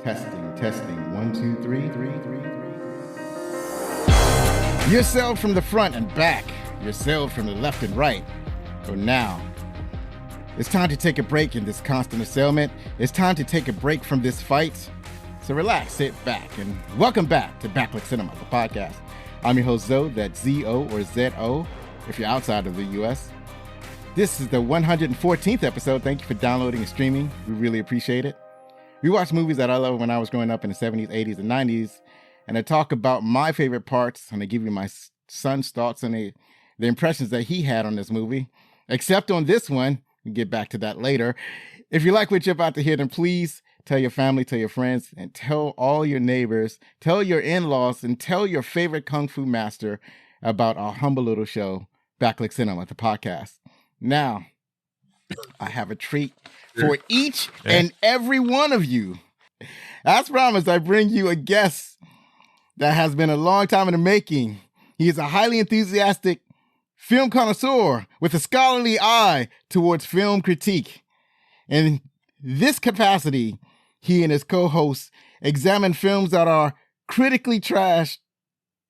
Testing. 1, 2, 3. You're sailed from the front and back. You're sailed from the left and right. So now, it's time to take a break in this constant assailment. It's time to take a break from this fight. So relax, sit back, and welcome back to Backlit Cinema, the podcast. I'm your host, Zoe, that's Z-O or Z-O, if you're outside of the U.S. This is the 114th episode. Thank you for downloading and streaming. We really appreciate it. We watch movies that I loved when I was growing up in the 70s, 80s, and 90s, and I talk about my favorite parts, and I give you my son's thoughts and the impressions that he had on this movie. Except on this one, we'll get back to that later. If you like what you're about to hear, then please tell your family, tell your friends, and tell all your neighbors, tell your in-laws, and tell your favorite Kung Fu master about our humble little show, Backlit Cinema, the podcast. Now, I have a treat for each and every one of you. As promised, I bring you a guest that has been a long time in the making. He is a highly enthusiastic film connoisseur with a scholarly eye towards film critique. In this capacity, he and his co-hosts examine films that are critically trashed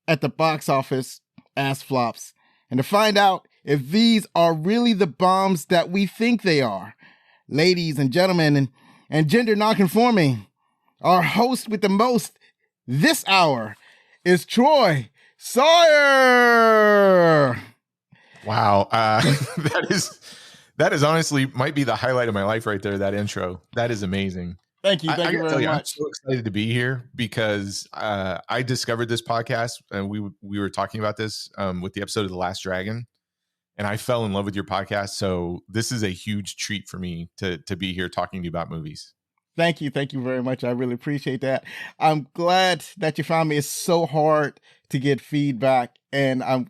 at the box office as flops, and to find out if these are really the bombs that we think they are. Ladies and gentlemen and gender nonconforming, our host with the most this hour is Troy Sauer. Wow. That is honestly might be the highlight of my life right there, that intro. That is amazing. Thank you. Thank you very much. I'm so excited to be here because I discovered this podcast, and we were talking about this with the episode of The Last Dragon, and I fell in love with your podcast. So this is a huge treat for me to be here talking to you about movies. Thank you. Thank you very much. I really appreciate that. I'm glad that you found me. It's so hard to get feedback. And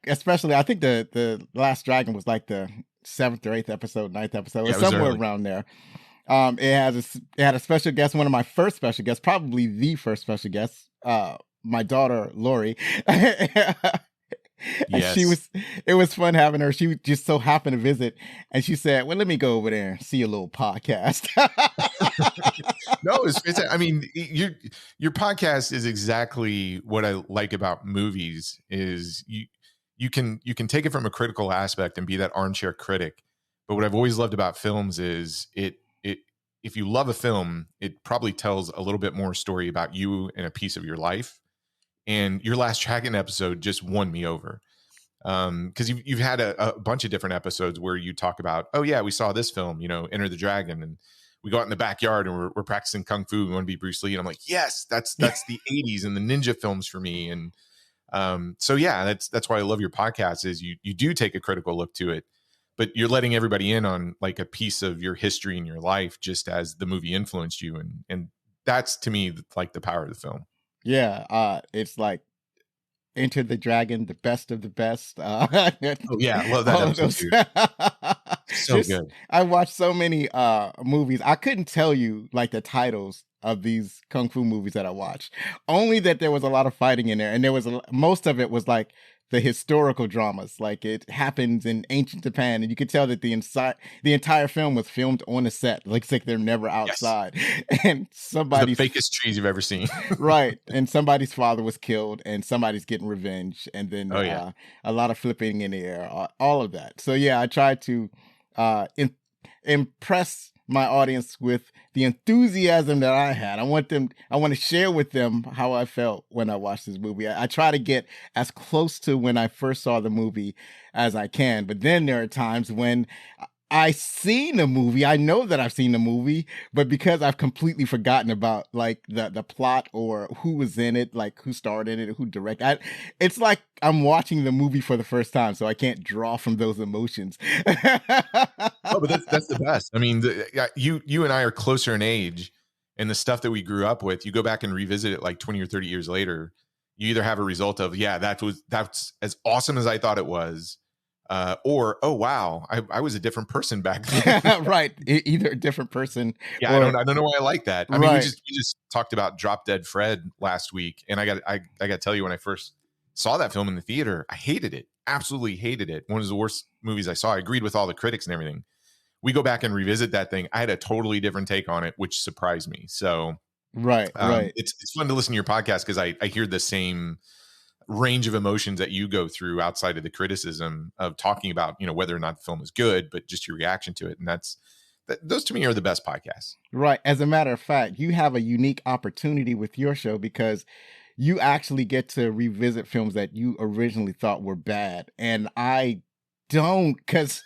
especially, I think the Last Dragon was like the 7th or 8th episode, 9th episode, yeah, somewhere around there. It had a special guest, one of my first special guests, probably the first special guest, my daughter, Lori. Yes. It was fun having her. She just so happened to visit, and she said, well, let me go over there and see a little podcast. No, I mean, your podcast is exactly what I like about movies is you can take it from a critical aspect and be that armchair critic. But what I've always loved about films is if you love a film, it probably tells a little bit more story about you and a piece of your life. And your Last Dragon episode just won me over. Because you've had a bunch of different episodes where you talk about, oh yeah, we saw this film, Enter the Dragon, and we go out in the backyard and we're practicing kung fu. We want to be Bruce Lee, and I'm like, yes, that's the '80s and the ninja films for me. And so yeah, that's why I love your podcast. Is you do take a critical look to it, but you're letting everybody in on like a piece of your history and your life, just as the movie influenced you, and that's to me like the power of the film. Yeah, it's like Enter the Dragon, the best of the best. Oh yeah, I love that episode too. So good. I watched so many movies. I couldn't tell you like the titles of these kung fu movies that I watched. Only that there was a lot of fighting in there, and most of it was like the historical dramas. Like it happens in ancient Japan, and you could tell that the entire film was filmed on a set. Looks like they're never outside. Yes. And somebody's the fakest trees you've ever seen. Right. And somebody's father was killed, and somebody's getting revenge, and then a lot of flipping in the air, all of that. So yeah, I tried to impress my audience with the enthusiasm that I had. I want to share with them how I felt when I watched this movie. I try to get as close to when I first saw the movie as I can. But then there are times when I've seen the movie. I know that I've seen the movie, but because I've completely forgotten about like the plot or who was in it, like who starred in it, who directed. It's like I'm watching the movie for the first time, so I can't draw from those emotions. Oh, but that's the best. I mean, you and I are closer in age, and the stuff that we grew up with, you go back and revisit it like 20 or 30 years later, you either have a result of, yeah, that's as awesome as I thought it was. Or, oh wow, I was a different person back then. Right, either a different person. Yeah, I don't know why I like that. I mean, we just talked about Drop Dead Fred last week, and I got to tell you, when I first saw that film in the theater, I hated it, absolutely hated it. One of the worst movies I saw. I agreed with all the critics and everything. We go back and revisit that thing. I had a totally different take on it, which surprised me. So Right, right. It's fun to listen to your podcast because I hear the same range of emotions that you go through outside of the criticism of talking about, whether or not the film is good, but just your reaction to it. And those to me are the best podcasts. Right. As a matter of fact, you have a unique opportunity with your show because you actually get to revisit films that you originally thought were bad. And I don't, because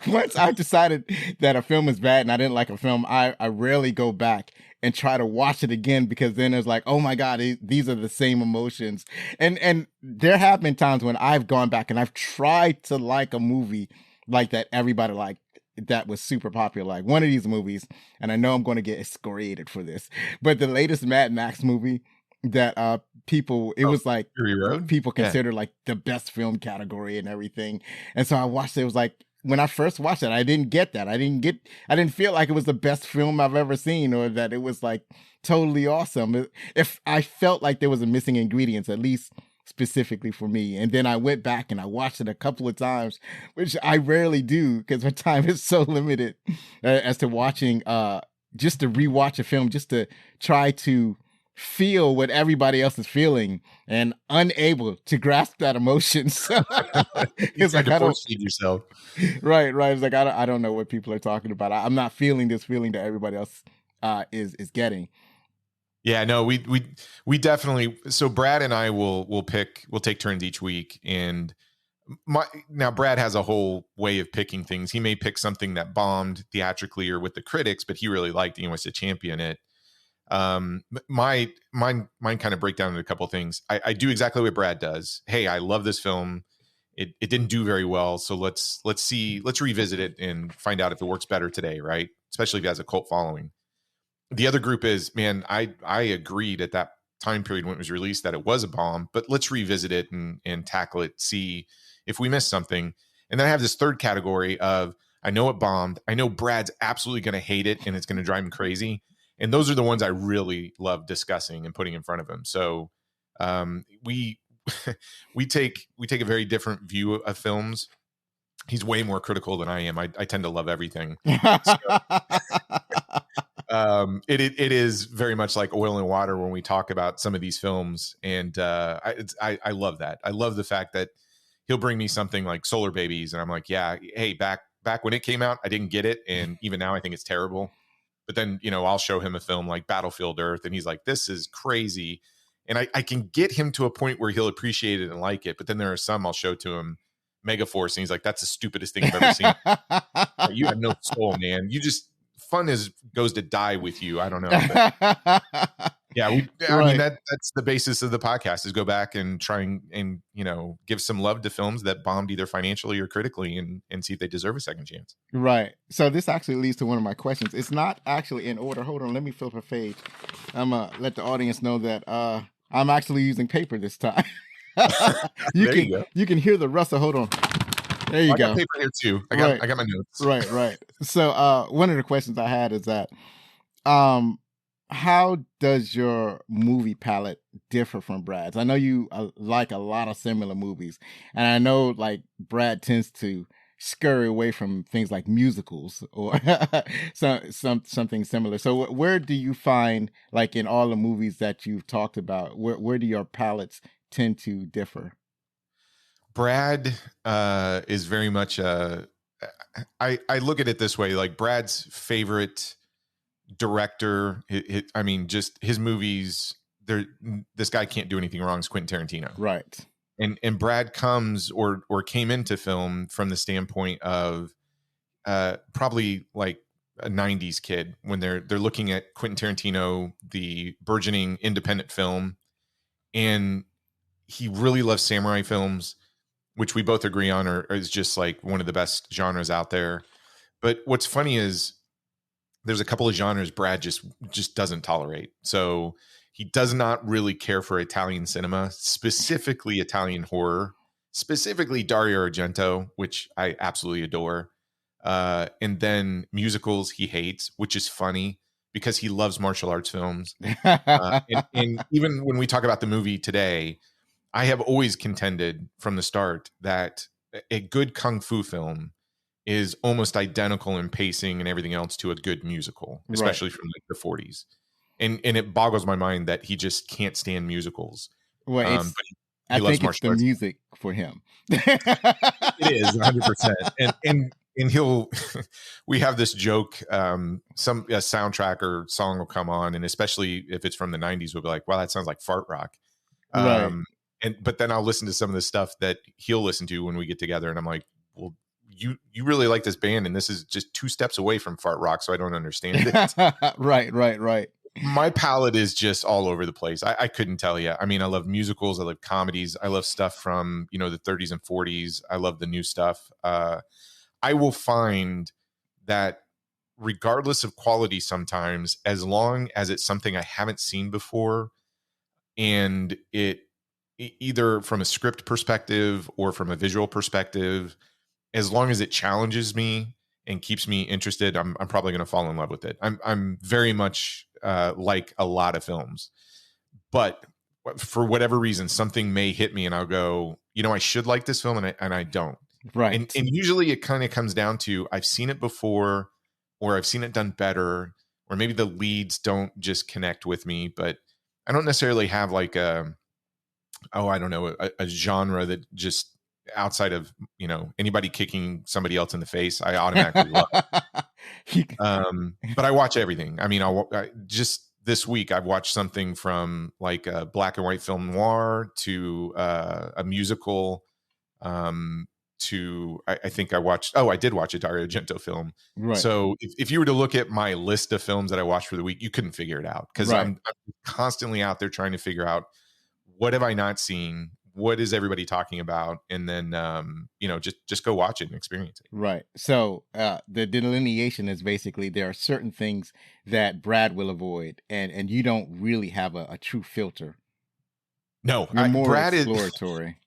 once I decided that a film is bad and I didn't like a film, I rarely go back and try to watch it again, because then it's like, oh my God, these are the same emotions. And there have been times when I've gone back and I've tried to like a movie like that everybody liked, that was super popular, like one of these movies, and I know I'm going to get excoriated for this, but the latest Mad Max movie that people, it was like Fury Road? people Yeah. consider like the best film category and everything. And so I watched it. It was like, when I first watched it, I didn't get that. I didn't feel like it was the best film I've ever seen, or that it was like totally awesome. If I felt like there was a missing ingredients, at least specifically for me. And then I went back and I watched it a couple of times, which I rarely do because my time is so limited as to watching, just to rewatch a film, just to try to feel what everybody else is feeling, and unable to grasp that emotion. So it's like, to force feed yourself. Right. It's like, I don't know what people are talking about. I'm not feeling this feeling that everybody else is getting. Yeah, no, we definitely. So Brad and I we'll take turns each week, and now Brad has a whole way of picking things. He may pick something that bombed theatrically or with the critics, but he really liked it. He wants to champion it. Mine kind of break down into a couple of things. I do exactly what Brad does. Hey, I love this film. It didn't do very well, so let's revisit it and find out if it works better today, right? Especially if it has a cult following. The other group is, man, I agreed at that time period when it was released that it was a bomb, but let's revisit it and tackle it, see if we missed something. And then I have this third category of, I know it bombed. I know Brad's absolutely going to hate it and it's going to drive him crazy. And those are the ones I really love discussing and putting in front of him. So we take a very different view of films. He's way more critical than I am. I tend to love everything. So, it is very much like oil and water when we talk about some of these films. And I love that. I love the fact that he'll bring me something like Solar Babies, and I'm like, yeah, hey, back when it came out, I didn't get it. And even now I think it's terrible. But then, I'll show him a film like Battlefield Earth, and he's like, this is crazy. And I can get him to a point where he'll appreciate it and like it. But then there are some I'll show to him, Megaforce, and he's like, that's the stupidest thing I've ever seen. You have no soul, man. Fun goes to die with you. I don't know. Yeah, I mean, that's the basis of the podcast, is go back and try and give some love to films that bombed either financially or critically, and see if they deserve a second chance. Right. So this actually leads to one of my questions. It's not actually in order. Hold on, let me flip a page. I'm gonna let the audience know that I'm actually using paper this time. You can hear the rustle. Hold on. There you go. I got paper here too. I got my notes. Right. So one of the questions I had is that how does your movie palette differ from Brad's? I know you like a lot of similar movies, and I know like Brad tends to scurry away from things like musicals or something similar. So where do you find, like in all the movies that you've talked about, where do your palettes tend to differ? Brad is very much I look at it this way, like Brad's favorite director, I mean, just his movies, this guy can't do anything wrong, is Quentin Tarantino. Right. And Brad comes or came into film from the standpoint of probably like a 90s kid, when they're looking at Quentin Tarantino, the burgeoning independent film, and he really loves samurai films, which we both agree on is just like one of the best genres out there. But what's funny is there's a couple of genres Brad just doesn't tolerate. So he does not really care for Italian cinema, specifically Italian horror, specifically Dario Argento, which I absolutely adore. And then musicals he hates, which is funny because he loves martial arts films. And even when we talk about the movie today, I have always contended from the start that a good kung fu film is almost identical in pacing and everything else to a good musical, especially from like the 40s. and it boggles my mind that he just can't stand musicals. Well, But I he loves think it's martial the arts. music for him. It is 100%. And he'll, we have this joke, some a soundtrack or song will come on, and especially if it's from the 90s, we'll be like, wow, that sounds like fart rock. Right. But then I'll listen to some of the stuff that he'll listen to when we get together, and I'm like, well, you really like this band, and this is just 2 steps away from fart rock, so I don't understand it. Right. My palette is just all over the place. I couldn't tell you. I mean, I love musicals, I love comedies, I love stuff from, you know, the 30s and 40s. I love the new stuff. I will find that regardless of quality sometimes, as long as it's something I haven't seen before, and either from a script perspective or from a visual perspective, as long as it challenges me and keeps me interested, I'm probably going to fall in love with it. I'm very much like a lot of films, but for whatever reason, something may hit me and I'll go, you know, I should like this film, and I don't. Right. And usually it kind of comes down to I've seen it before, or I've seen it done better, or maybe the leads don't just connect with me, but I don't necessarily have like I don't know, a genre that just outside of, you know, anybody kicking somebody else in the face, I automatically love. But I watch everything. I mean, I just this week I've watched something from like a black and white film noir to a musical, to I think I did watch a Dario Argento film. Right. So if you were to look at my list of films that I watched for the week, you couldn't figure it out, because I'm constantly out there trying to figure out, what have I not seen? What is everybody talking about? And then, you know, just go watch it and experience it. Right. So the delineation is basically there are certain things that Brad will avoid, and you don't really have a true filter. No, You're more Brad exploratory.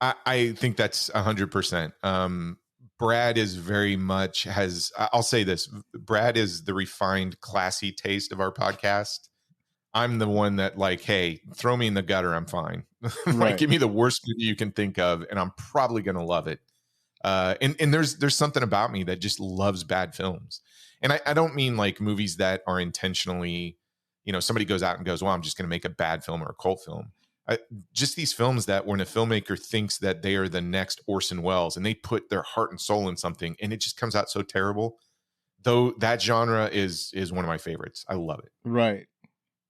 I think that's 100%. Brad is very much I'll say this, Brad is the refined, classy taste of our podcast. I'm the one that like, hey, throw me in the gutter, I'm fine. Like, give me the worst movie you can think of, and I'm probably going to love it. And there's something about me that just loves bad films. And I don't mean like movies that are intentionally, you know, somebody goes out and goes, well, I'm just going to make a bad film or a cult film. Just these films that when a filmmaker thinks that they are the next Orson Welles and they put their heart and soul in something and it just comes out so terrible, though that genre is one of my favorites. I love it. Right.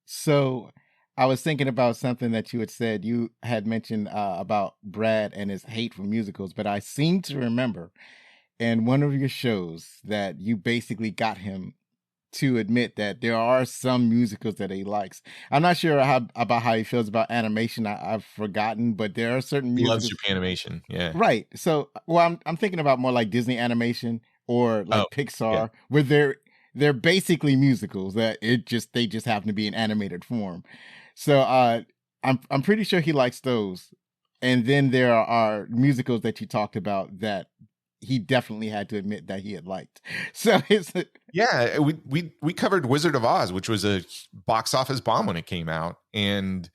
So I was thinking about something that you had said. You had mentioned about Brad and his hate for musicals, but I seem to remember in one of your shows that you basically got him to admit that there are some musicals that he likes. I'm not sure about how he feels about animation. I've forgotten, but there are certain musicals. He loves Japanimation, yeah. Right. So, well, I'm thinking about more like Disney animation or like Pixar, where they're basically musicals that they just happen to be in animated form. So I'm pretty sure he likes those. And then there are musicals that you talked about that he definitely had to admit that he had liked. So we covered Wizard of Oz, which was a box office bomb when it came out, and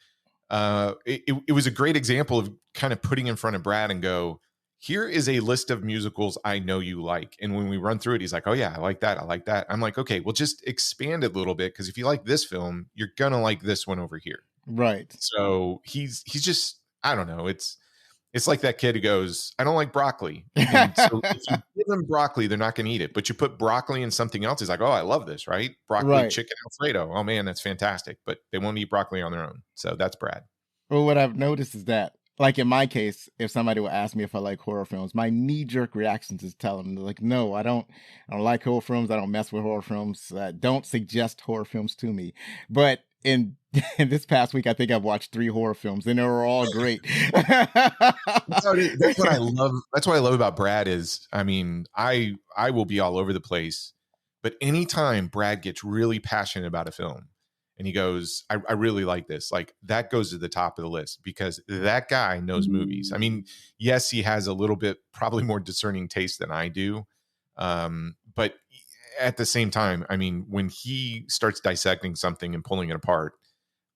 it was a great example of kind of putting in front of Brad and go, here is a list of musicals I know you like. And when we run through it, he's like, oh yeah, I like that. I like that. I'm like, okay, well, just expand it a little bit, because if you like this film, you're gonna like this one over here. Right. So he's just, I don't know. It's like that kid who goes, I don't like broccoli. And so if you give them broccoli, they're not going to eat it. But you put broccoli in something else, he's like, oh, I love this, right? Broccoli, chicken Alfredo. Oh man, that's fantastic. But they won't eat broccoli on their own. So that's Brad. Well, what I've noticed is that, like in my case, if somebody will ask me if I like horror films, my knee-jerk reactions is tell them, like, no, I don't like horror films. I don't mess with horror films. Don't suggest horror films to me. But in this past week, I think I've watched 3 horror films, and they were all great. That's what I love. That's what I love about Brad is, I mean, I will be all over the place, but anytime Brad gets really passionate about a film and he goes, I really like this, like that goes to the top of the list, because that guy knows movies. I mean, yes, he has a little bit probably more discerning taste than I do, but at the same time, I mean, when he starts dissecting something and pulling it apart,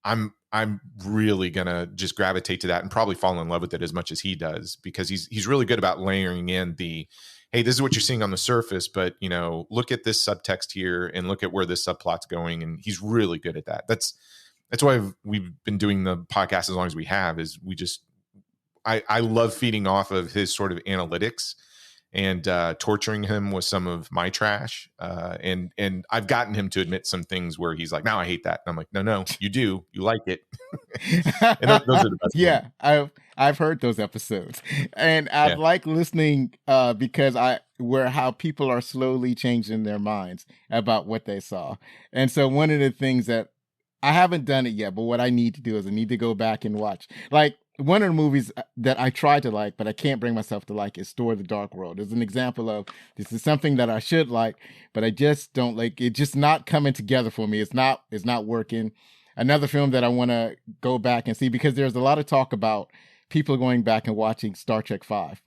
I'm really gonna just gravitate to that and probably fall in love with it as much as he does, because he's really good about layering in the, hey, this is what you're seeing on the surface, but look at this subtext here and look at where this subplot's going. And he's really good at that. That's why we've been doing the podcast as long as we have. Is I love feeding off of his sort of analytics and torturing him with some of my trash. And I've gotten him to admit some things where he's like, "Now I hate that." And I'm like, "No, you do. You like it." And those are the best. Yeah, I've heard those episodes, and I like listening because how people are slowly changing their minds about what they saw. And so one of the things that I haven't done it yet, but what I need to do is I need to go back and watch. Like, one of the movies that I try to like, but I can't bring myself to like, is Store the Dark World. It's an example of this is something that I should like, but I just don't like it. Just not coming together for me. It's not working. Another film that I want to go back and see, because there's a lot of talk about people going back and watching Star Trek V,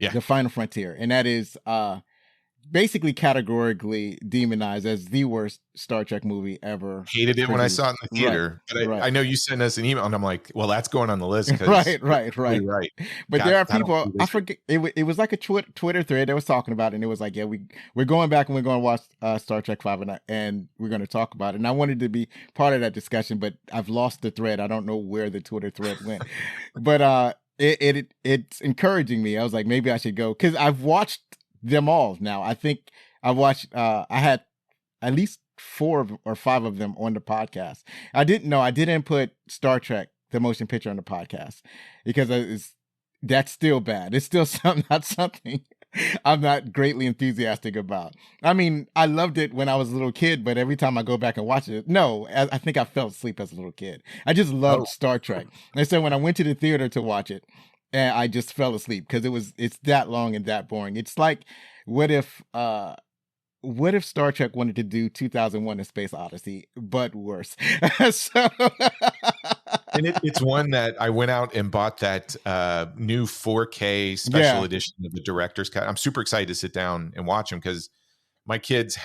The Final Frontier, and that is basically categorically demonized as the worst Star Trek movie ever. Hated it produced. When I saw it in the theater. Right, but I know you sent us an email, and I'm like, well, that's going on the list. Right. Right. But there are people, I forget, it was like a Twitter thread that was talking about it, and it was like, yeah, we're going back and we're going to watch Star Trek V, and we're going to talk about it. And I wanted to be part of that discussion, but I've lost the thread. I don't know where the Twitter thread went. But it's encouraging me. I was like, maybe I should go, because I've watched them all now. I think I watched I had at least 4 or 5 of them on the podcast. I didn't put Star Trek the motion picture on the podcast because that's still bad. It's still not something I'm not greatly enthusiastic about. I mean, I loved it when I was a little kid, but every time I go back and watch it, I think I fell asleep as a little kid. I just loved Star Trek. And so when I went to the theater to watch it, and I just fell asleep because it's that long and that boring. It's like, what if Star Trek wanted to do 2001: A Space Odyssey, but worse? So, and it's one that I went out and bought that new 4K special edition of the director's cut. I'm super excited to sit down and watch them because my kids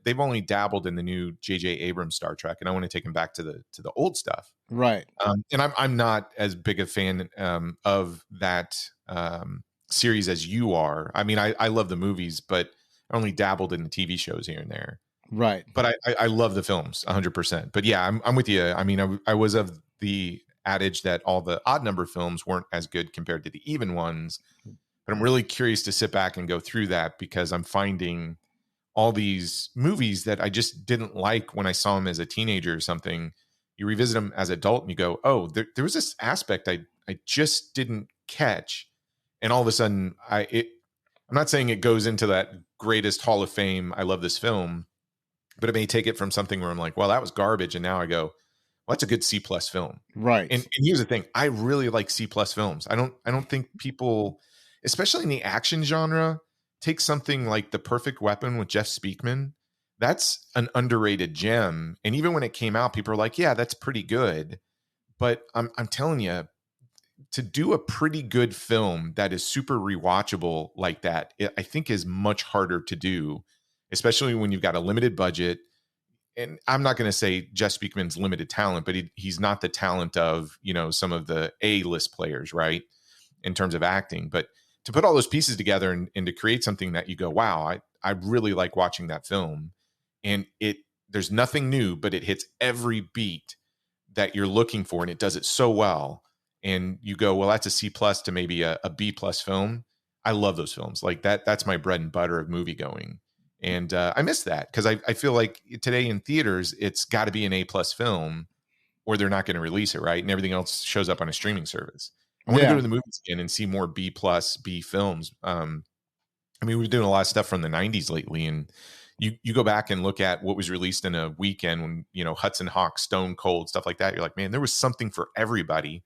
they've only dabbled in the new J.J. Abrams Star Trek, and I want to take them back to the old stuff. Right. And I'm not as big a fan of that series as you are. I mean, I love the movies, but I only dabbled in the TV shows here and there. Right. But I love the films 100%. But yeah, I'm with you. I mean, I was of the adage that all the odd number films weren't as good compared to the even ones. But I'm really curious to sit back and go through that because I'm finding all these movies that I just didn't like when I saw them as a teenager or something. You revisit them as an adult and you go, oh, there was this aspect I just didn't catch. And all of a sudden, I'm not saying it goes into that greatest Hall of Fame, I love this film, but it may take it from something where I'm like, well, that was garbage. And now I go, well, that's a good C+ film. Right. And here's the thing. I really like C+ films. I don't think people, especially in the action genre, take something like The Perfect Weapon with Jeff Speakman. That's an underrated gem. And even when it came out, people are like, yeah, that's pretty good. But I'm telling you, to do a pretty good film that is super rewatchable like that, I think is much harder to do, especially when you've got a limited budget. And I'm not going to say Jeff Speakman's limited talent, but he's not the talent of, some of the A-list players, right? In terms of acting. But to put all those pieces together and to create something that you go, wow, I really like watching that film. And there's nothing new, but it hits every beat that you're looking for, and it does it so well. And you go, well, that's a C+ to maybe a B+ film. I love those films. Like that's my bread and butter of movie going. And I miss that because I feel like today in theaters, it's got to be an A+ film or they're not going to release it, right? And everything else shows up on a streaming service. I want to go to the movies again and see more B+ B films. I mean, we've been doing a lot of stuff from the 90s lately, and you go back and look at what was released in a weekend when, Hudson Hawk, Stone Cold, stuff like that. You're like, man, there was something for everybody.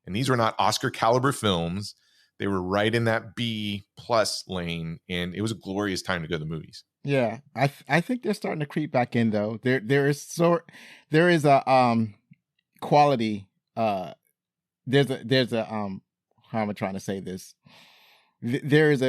And these were not Oscar caliber films. They were right in that B+ lane. And it was a glorious time to go to the movies. Yeah. I think they're starting to creep back in though. There is a quality, there's a how am I trying to say this? There is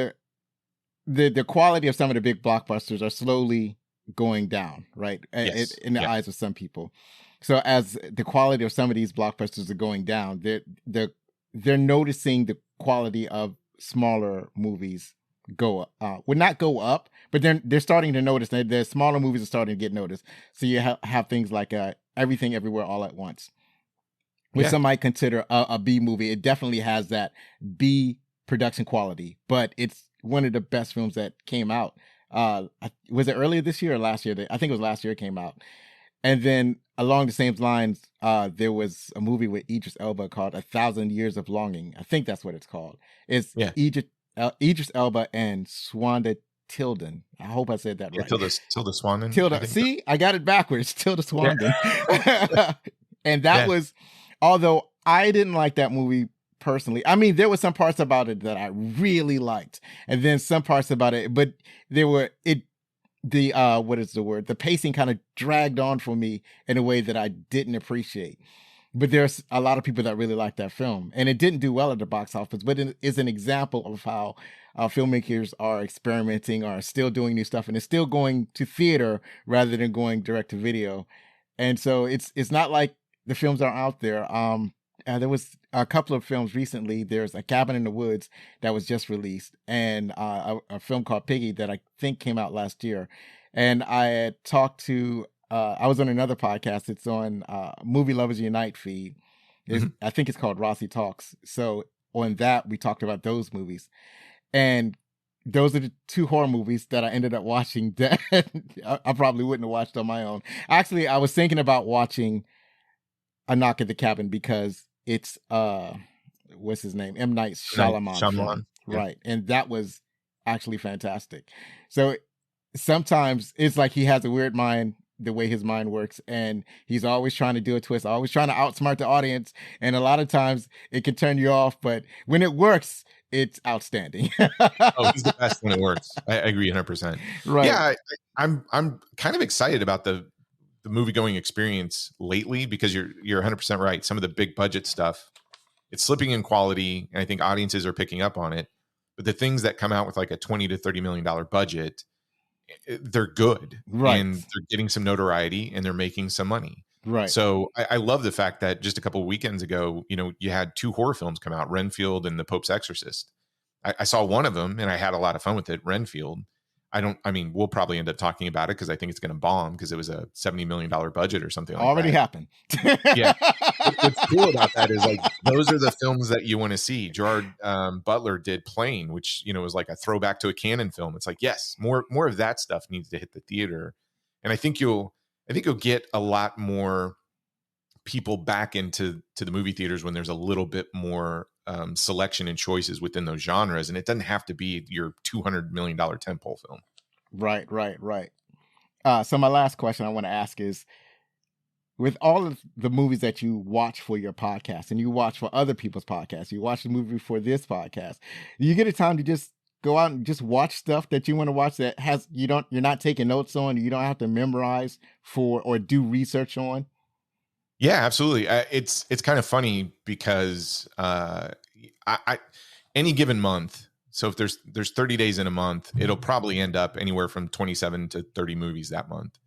the quality of some of the big blockbusters are slowly going down, right? Yes. In the eyes of some people. So as the quality of some of these blockbusters are going down, they're noticing the quality of smaller movies would not go up, but they're starting to notice that the smaller movies are starting to get noticed. So you have things like Everything Everywhere All at Once, which Yeah. some might consider a B movie. It definitely has that B production quality, but it's one of the best films that came out. Was it earlier this year or last year? I think it was last year it came out. And then along the same lines, there was a movie with Idris Elba called A Thousand Years of Longing. I think that's what it's called. It's Yeah. Idris Elba and Swanda Tilden. I hope I said that right. Tilda Swinton. Tilda. See, I got it backwards. Tilda Swinton. And that was, although I didn't like that movie personally. I mean, there were some parts about it that I really liked, and then some parts about it, but what is the word? The pacing kind of dragged on for me in a way that I didn't appreciate. But there's a lot of people that really like that film, and it didn't do well at the box office, but it is an example of how filmmakers are experimenting, are still doing new stuff, and it's still going to theater rather than going direct to video. And so it's not like the films are out there. There was a couple of films recently. There's A Cabin in the Woods that was just released, and a film called Piggy that I think came out last year. And I had talked to, I was on another podcast. It's on Movie Lovers Unite feed. I think it's called Rossi Talks. So on that, we talked about those movies. And those are the two horror movies that I ended up watching that I probably wouldn't have watched on my own. Actually, I was thinking about watching A Knock at the Cabin because it's what's his name? M. Night Shyamalan. Shyamalan. Yeah. Right. And that was actually fantastic. So sometimes it's like he has a weird mind, the way his mind works, and he's always trying to do a twist, always trying to outsmart the audience. And a lot of times it can turn you off, but when it works, it's outstanding. Oh, he's the best when it works. I agree 100%. Right. Yeah, I'm kind of excited about the movie going experience lately because you're 100% right. Some of the big budget stuff, it's slipping in quality, and I think audiences are picking up on it. But the things that come out with like a $20 to $30 million budget, they're good, right? And they're getting some notoriety and they're making some money, right? So I love the fact that just a couple of weekends ago, you had two horror films come out, Renfield and The Pope's Exorcist. I saw one of them and I had a lot of fun with it. Renfield. We'll probably end up talking about it because I think it's going to bomb because it was a $70 million budget or something like Already that. happened. Yeah. What's cool about that is like, those are the films that you want to see. Gerard Butler did Plane, which, was like a throwback to a Cannon film. It's like, yes, more of that stuff needs to hit the theater. And I think you'll get a lot more people back into the movie theaters when there's a little bit more selection and choices within those genres, and it doesn't have to be your $200 million tentpole film. Right. So my last question I want to ask is, with all of the movies that you watch for your podcast and you watch for other people's podcasts, you watch the movie for this podcast, you get a time to just go out and just watch stuff that you want to watch that you're not taking notes on, you don't have to memorize for or do research on? Yeah, absolutely. It's kind of funny because any given month, so if there's 30 days in a month, it'll probably end up anywhere from 27 to 30 movies that month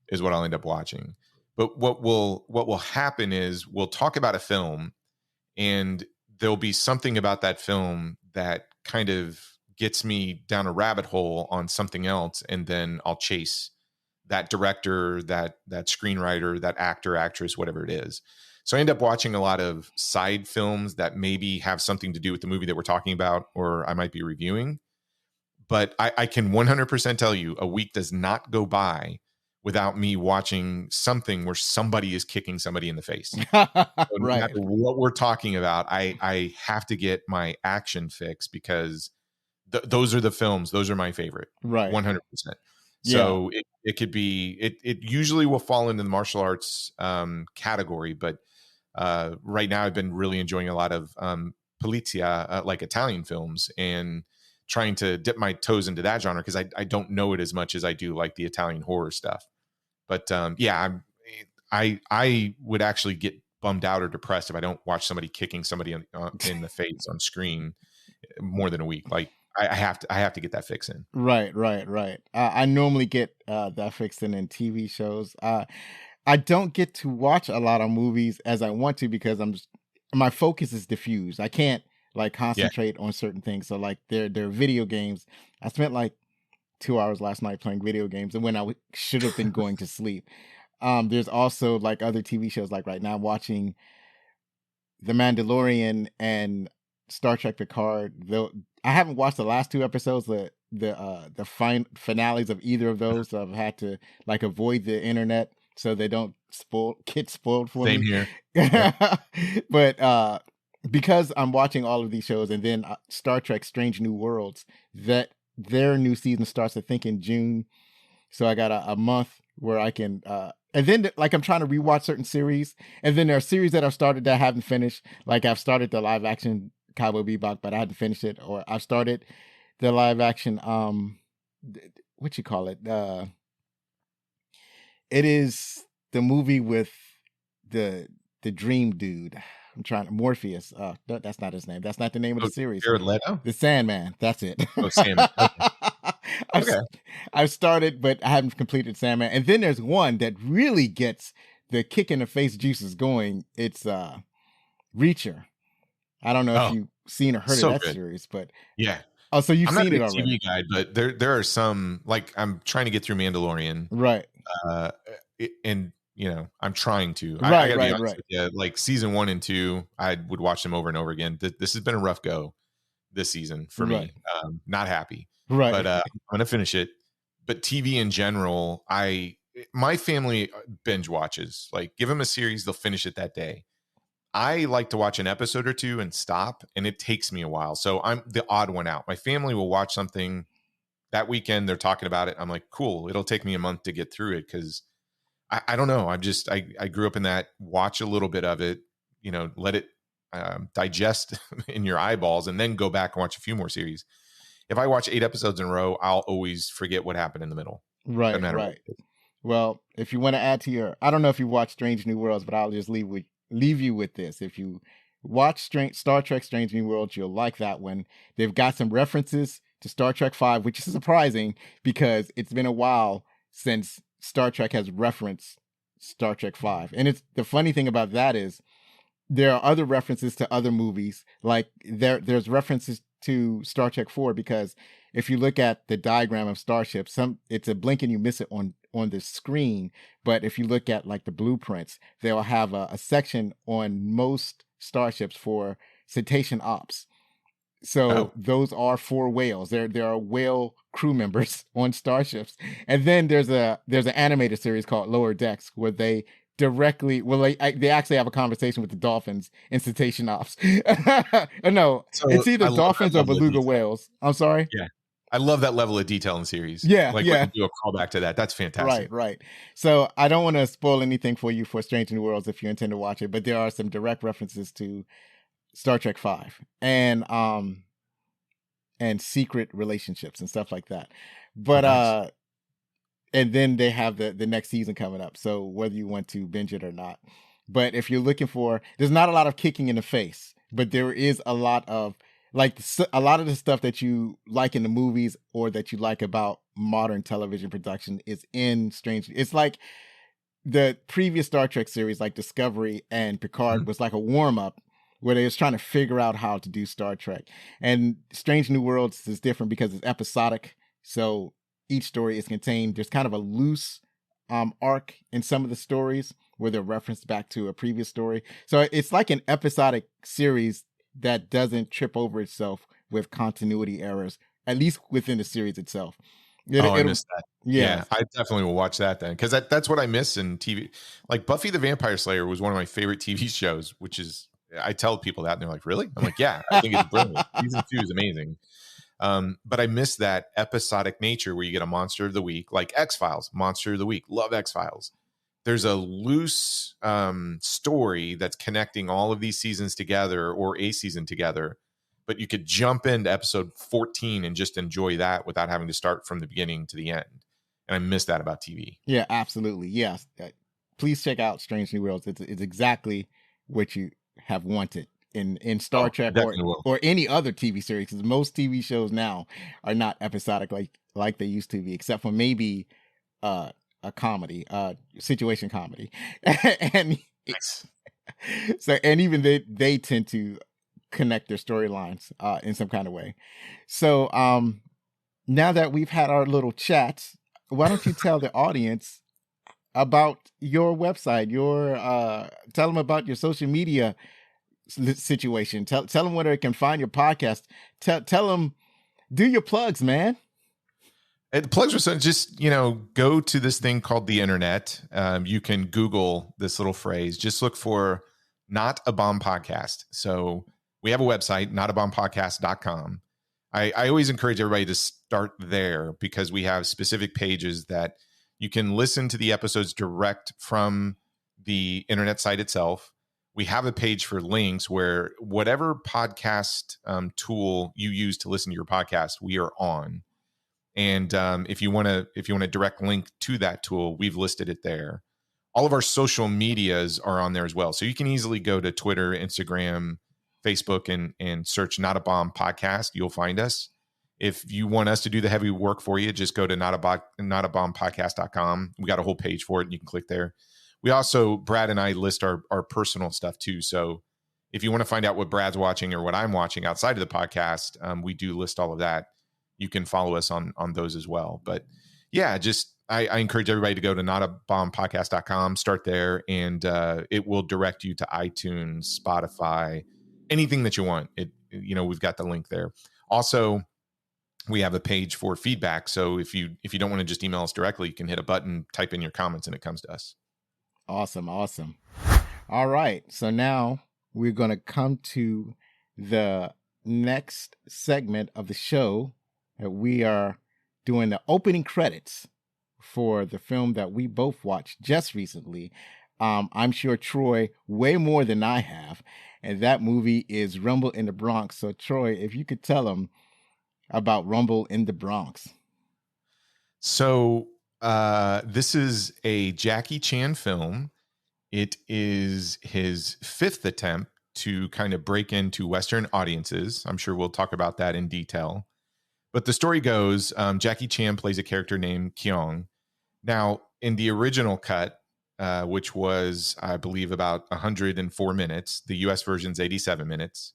is what I'll end up watching. But what will happen is we'll talk about a film and there'll be something about that film that kind of gets me down a rabbit hole on something else, and then I'll chase that director, that screenwriter, that actor, actress, whatever it is. So I end up watching a lot of side films that maybe have something to do with the movie that we're talking about, or I might be reviewing. But I can 100% tell you a week does not go by without me watching something where somebody is kicking somebody in the face. So no matter what we're talking about, I have to get my action fix because those are the films. Those are my favorite. Right. 100%. So it could be, it usually will fall into the martial arts category, but right now I've been really enjoying a lot of polizia, like Italian films, and trying to dip my toes into that genre because I don't know it as much as I do like the Italian horror stuff. But I would actually get bummed out or depressed if I don't watch somebody kicking somebody in the face on screen more than a week. Like I have to get that fix in. Right. I normally get that fixed in TV shows. I don't get to watch a lot of movies as I want to because my focus is diffused. I can't like concentrate on certain things. So like their video games. I spent like 2 hours last night playing video games, and when I should have been going to sleep. There's also like other TV shows. Like right now, I'm watching The Mandalorian and Star Trek Picard. Though I haven't watched the last 2 episodes, the finales of either of those. So I've had to like avoid the internet so they don't get spoiled for Same me. here. Yeah. But because I'm watching all of these shows, and then Star Trek Strange New Worlds, that their new season starts I think in June. So I got a month where I can and then like I'm trying to rewatch certain series, and then there are series that I've started that I haven't finished. Like I've started the live action Cowboy Bebop, but I hadn't finished it. Or I've started the live action what you call it? It is the movie with the dream dude. I'm trying to Morpheus. That's not his name. That's not the name of the series. Jared Leto? The Sandman. That's it. Oh, Sandman. Okay. I've started, but I haven't completed Sandman. And then there's one that really gets the kick in the face juices going. It's Reacher. I don't know if you've seen or heard of that series, but yeah. Oh, so you've seen it already. I'm not a TV guy, but there are some, like I'm trying to get through Mandalorian. Right. And I'm trying to. Right, I gotta be right, honest right. with you. Like season 1 and 2, I would watch them over and over again. This has been a rough go this season for me. Not happy. Right. But I'm gonna finish it. But TV in general, my family binge watches. Like give them a series, they'll finish it that day. I like to watch an episode or two and stop, and it takes me a while. So I'm the odd one out. My family will watch something that weekend. They're talking about it. I'm like, cool. It'll take me a month to get through it because I don't know. I grew up in that. Watch a little bit of it, let it digest in your eyeballs, and then go back and watch a few more series. If I watch 8 episodes in a row, I'll always forget what happened in the middle. Right, right. Well, if you want to add to I don't know if you watch Strange New Worlds, but I'll just leave you with this. If you watch Star Trek Strange New Worlds, you'll like that one. They've got some references to Star Trek 5, which is surprising because it's been a while since Star Trek has referenced Star Trek 5. And it's the funny thing about that is there are other references to other movies. Like there's references to Star Trek 4 because if you look at the diagram of starships, it's a blink and you miss it on the screen. But if you look at like the blueprints, they'll have a section on most starships for cetacean ops. So those are 4 whales. There are whale crew members on starships. And then there's an animated series called Lower Decks where they directly, they actually have a conversation with the dolphins in cetacean ops. No, so it's either dolphins or beluga whales. I'm sorry. Yeah. I love that level of detail in series. Yeah. Like when you do a callback to that. That's fantastic. Right. So I don't want to spoil anything for you for Strange New Worlds if you intend to watch it, but there are some direct references to Star Trek 5 and secret relationships and stuff like that. But and then they have the next season coming up. So whether you want to binge it or not. But if you're looking there's not a lot of kicking in the face, but there is a lot of a lot of the stuff that you like in the movies or that you like about modern television production is in Strange. It's like the previous Star Trek series, like Discovery and Picard, was like a warm up where they was trying to figure out how to do Star Trek. And Strange New Worlds is different because it's episodic. So each story is contained. There's kind of a loose arc in some of the stories where they're referenced back to a previous story. So it's like an episodic series that doesn't trip over itself with continuity errors, at least within the series itself. I missed that. Yeah, I definitely will watch that then because that's what I miss in TV. Like Buffy the Vampire Slayer was one of my favorite TV shows, which is, I tell people that and they're like, really? I'm like, yeah, I think it's brilliant. Season 2 is amazing. But I miss that episodic nature where you get a monster of the week, like X-Files, monster of the week. Love X-Files. There's a loose story that's connecting all of these seasons together or a season together, but you could jump into episode 14 and just enjoy that without having to start from the beginning to the end. And I miss that about TV. Yeah, absolutely. Yes. Please check out Strange New Worlds. It's exactly what you have wanted in Star Trek or any other TV series, because most TV shows now are not episodic like they used to be, except for maybe a comedy, situation comedy. And nice. So, and even they tend to connect their storylines in some kind of way. So now that we've had our little chats, why don't you tell the audience about your website, your tell them about your social media situation. Tell them where they can find your podcast. Tell them, do your plugs, man. The plugs are just, go to this thing called the internet. You can Google this little phrase. Just look for Not a Bomb Podcast. So we have a website, notabombpodcast.com. I always encourage everybody to start there because we have specific pages that you can listen to the episodes direct from the internet site itself. We have a page for links where whatever podcast tool you use to listen to your podcast, we are on. And if you want a direct link to that tool, we've listed it there. All of our social medias are on there as well. So you can easily go to Twitter, Instagram, Facebook, and search Not a Bomb Podcast. You'll find us. If you want us to do the heavy work for you, just go to notabombpodcast.com. We got a whole page for it, and you can click there. We also, Brad and I list our personal stuff too. So if you want to find out what Brad's watching or what I'm watching outside of the podcast, we do list all of that. You can follow us on those as well. But yeah, just I encourage everybody to go to notabombpodcast.com, start there, and it will direct you to iTunes, Spotify, anything that you want. We've got the link there. Also, we have a page for feedback. So if you don't want to just email us directly, you can hit a button, type in your comments, and it comes to us. Awesome. All right. So now we're going to come to the next segment of the show. We are doing the opening credits for the film that we both watched just recently. I'm sure Troy way more than I have. And that movie is Rumble in the Bronx. So Troy, if you could tell them about Rumble in the Bronx. So this is a Jackie Chan film. It is his fifth attempt to kind of break into Western audiences. I'm sure we'll talk about that in detail. But the story goes, Jackie Chan plays a character named Keung. Now, in the original cut, which was, I believe, about 104 minutes, the US version's 87 minutes.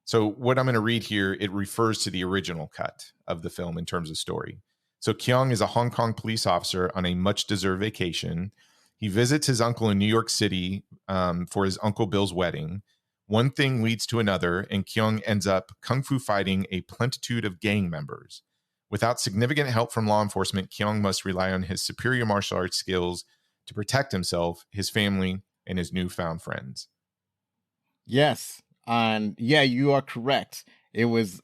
So what I'm going to read here, it refers to the original cut of the film in terms of story. So Keung is a Hong Kong police officer on a much-deserved vacation. He visits his uncle in New York City for his Uncle Bill's wedding. One thing leads to another, and Keung ends up kung fu fighting a plentitude of gang members. Without significant help from law enforcement, Keung must rely on his superior martial arts skills to protect himself, his family, and his newfound friends. Yes. And yeah, you are correct. It was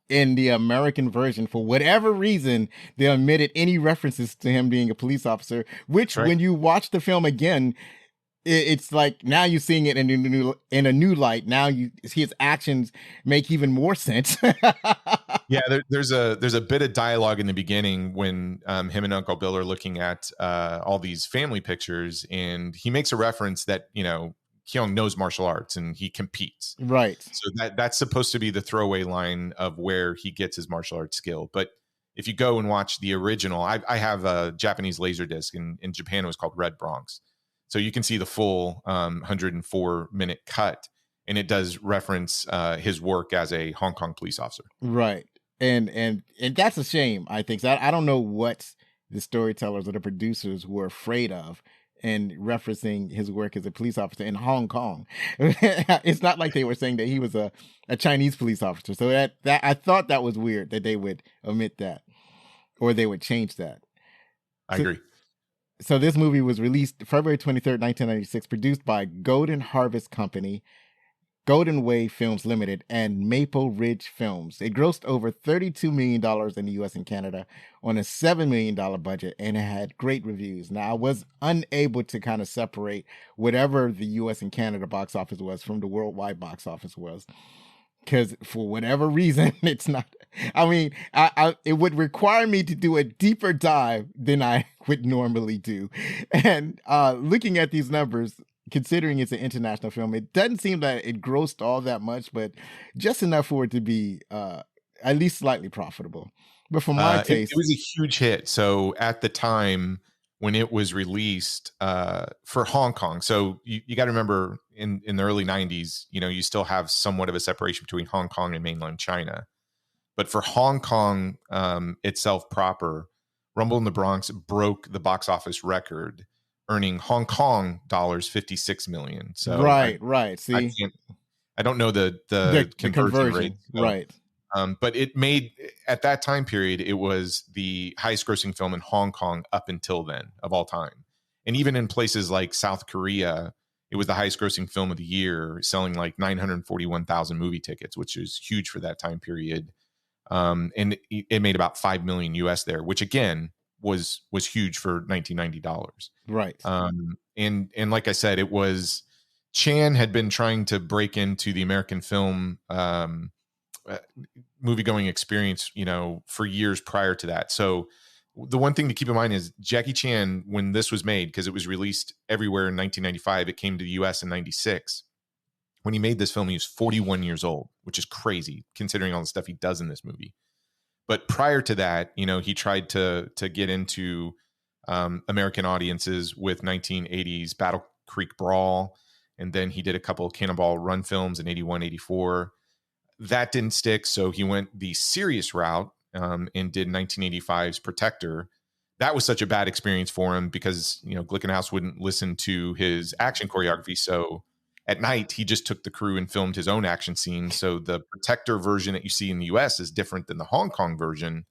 in the American version, for whatever reason, they omitted any references to him being a police officer, which when you watch the film again, it's like now you're seeing it in a new light. Now his actions make even more sense. Yeah, there's a bit of dialogue in the beginning when him and Uncle Bill are looking at all these family pictures, and he makes a reference that, Keung knows martial arts and he competes. Right. So that's supposed to be the throwaway line of where he gets his martial arts skill. But if you go and watch the original, I have a Japanese Laserdisc, and in Japan it was called Red Bronx. So you can see the full 104-minute cut, and it does reference his work as a Hong Kong police officer. Right. And that's a shame, I think. So I don't know what the storytellers or the producers were afraid of in referencing his work as a police officer in Hong Kong. It's not like they were saying that he was a Chinese police officer. So that I thought that was weird that they would omit that or they would change that. I agree. So this movie was released February 23rd, 1996, produced by Golden Harvest Company, Golden Way Films Limited, and Maple Ridge Films. It grossed over $32 million in the US and Canada on a $7 million budget, and it had great reviews. Now, I was unable to kind of separate whatever the US and Canada box office was from the worldwide box office was, because for whatever reason, it's not. I mean, it would require me to do a deeper dive than I would normally do. And looking at these numbers, considering it's an international film, it doesn't seem that it grossed all that much, but just enough for it to be at least slightly profitable. But for my taste, it was a huge hit. So at the time when it was released for Hong Kong. So you got to remember in the early 90s, you still have somewhat of a separation between Hong Kong and mainland China. But for Hong Kong itself proper, Rumble in the Bronx broke the box office record, earning Hong Kong dollars 56 million. So right. I See, can't, I don't know the the conversion rate. So, right, but it made, at that time period, it was the highest grossing film in Hong Kong up until then of all time. And even in places like South Korea, it was the highest grossing film of the year, selling like 941,000 movie tickets, which is huge for that time period. And it made about 5 million US there, which again was huge for $1990. right. And like I said, it was, Chan had been trying to break into the American film movie going experience, for years prior to that. So the one thing to keep in mind is Jackie Chan, when this was made, because it was released everywhere in 1995, it came to the US in 96. When he made this film, he was 41 years old, which is crazy considering all the stuff he does in this movie. But prior to that, he tried to get into American audiences with 1980s Battle Creek Brawl. And then he did a couple of Cannonball Run films in 81, 84. That didn't stick. So he went the serious route and did 1985's Protector. That was such a bad experience for him because, Glickenhaus wouldn't listen to his action choreography. So at night, he just took the crew and filmed his own action scenes. So the Protector version that you see in the US is different than the Hong Kong version.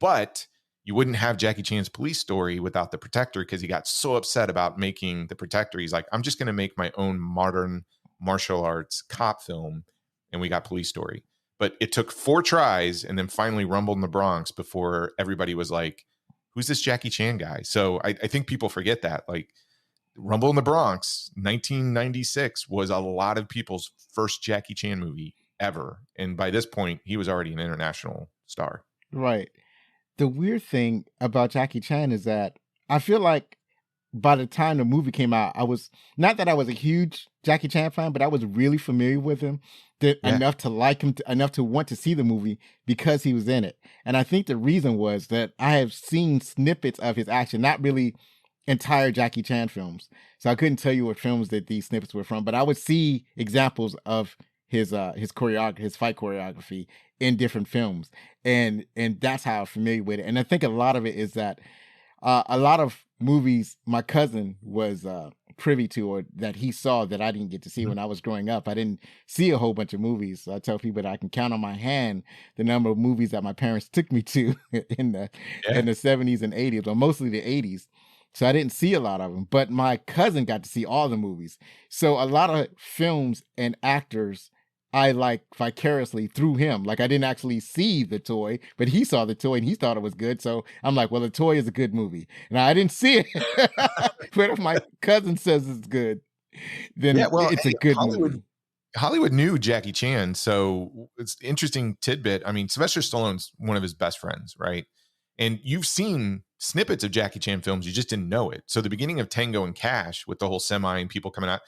But you wouldn't have Jackie Chan's Police Story without the Protector, because he got so upset about making the Protector. He's like, I'm just going to make my own modern martial arts cop film. And we got Police Story. But it took 4 tries and then finally Rumble in the Bronx before everybody was like, who's this Jackie Chan guy? So I think people forget that. Like, Rumble in the Bronx, 1996, was a lot of people's first Jackie Chan movie ever. And by this point, he was already an international star. Right. The weird thing about Jackie Chan is that I feel like by the time the movie came out, I was, not that I was a huge Jackie Chan fan, but I was really familiar with him enough to like him, enough to want to see the movie because he was in it. And I think the reason was that I have seen snippets of his action, not really entire Jackie Chan films. So I couldn't tell you what films that these snippets were from, but I would see examples of his fight choreography in different films. And that's how I'm familiar with it. And I think a lot of it is that a lot of movies my cousin was privy to, or that he saw that I didn't get to see when I was growing up. I didn't see a whole bunch of movies. So I tell people that I can count on my hand the number of movies that my parents took me to in the 70s and 80s, or mostly the 80s. So I didn't see a lot of them, but my cousin got to see all the movies. So a lot of films and actors I like vicariously through him. Like, I didn't actually see the toy, but he saw the toy and he thought it was good. So I'm like, well, the toy is a good movie. And I didn't see it, but if my cousin says it's good, then it's a good movie. Hollywood knew Jackie Chan. So it's an interesting tidbit. I mean, Sylvester Stallone's one of his best friends, right? And you've seen snippets of Jackie Chan films, you just didn't know it. So the beginning of Tango and Cash, with the whole semi and people coming out,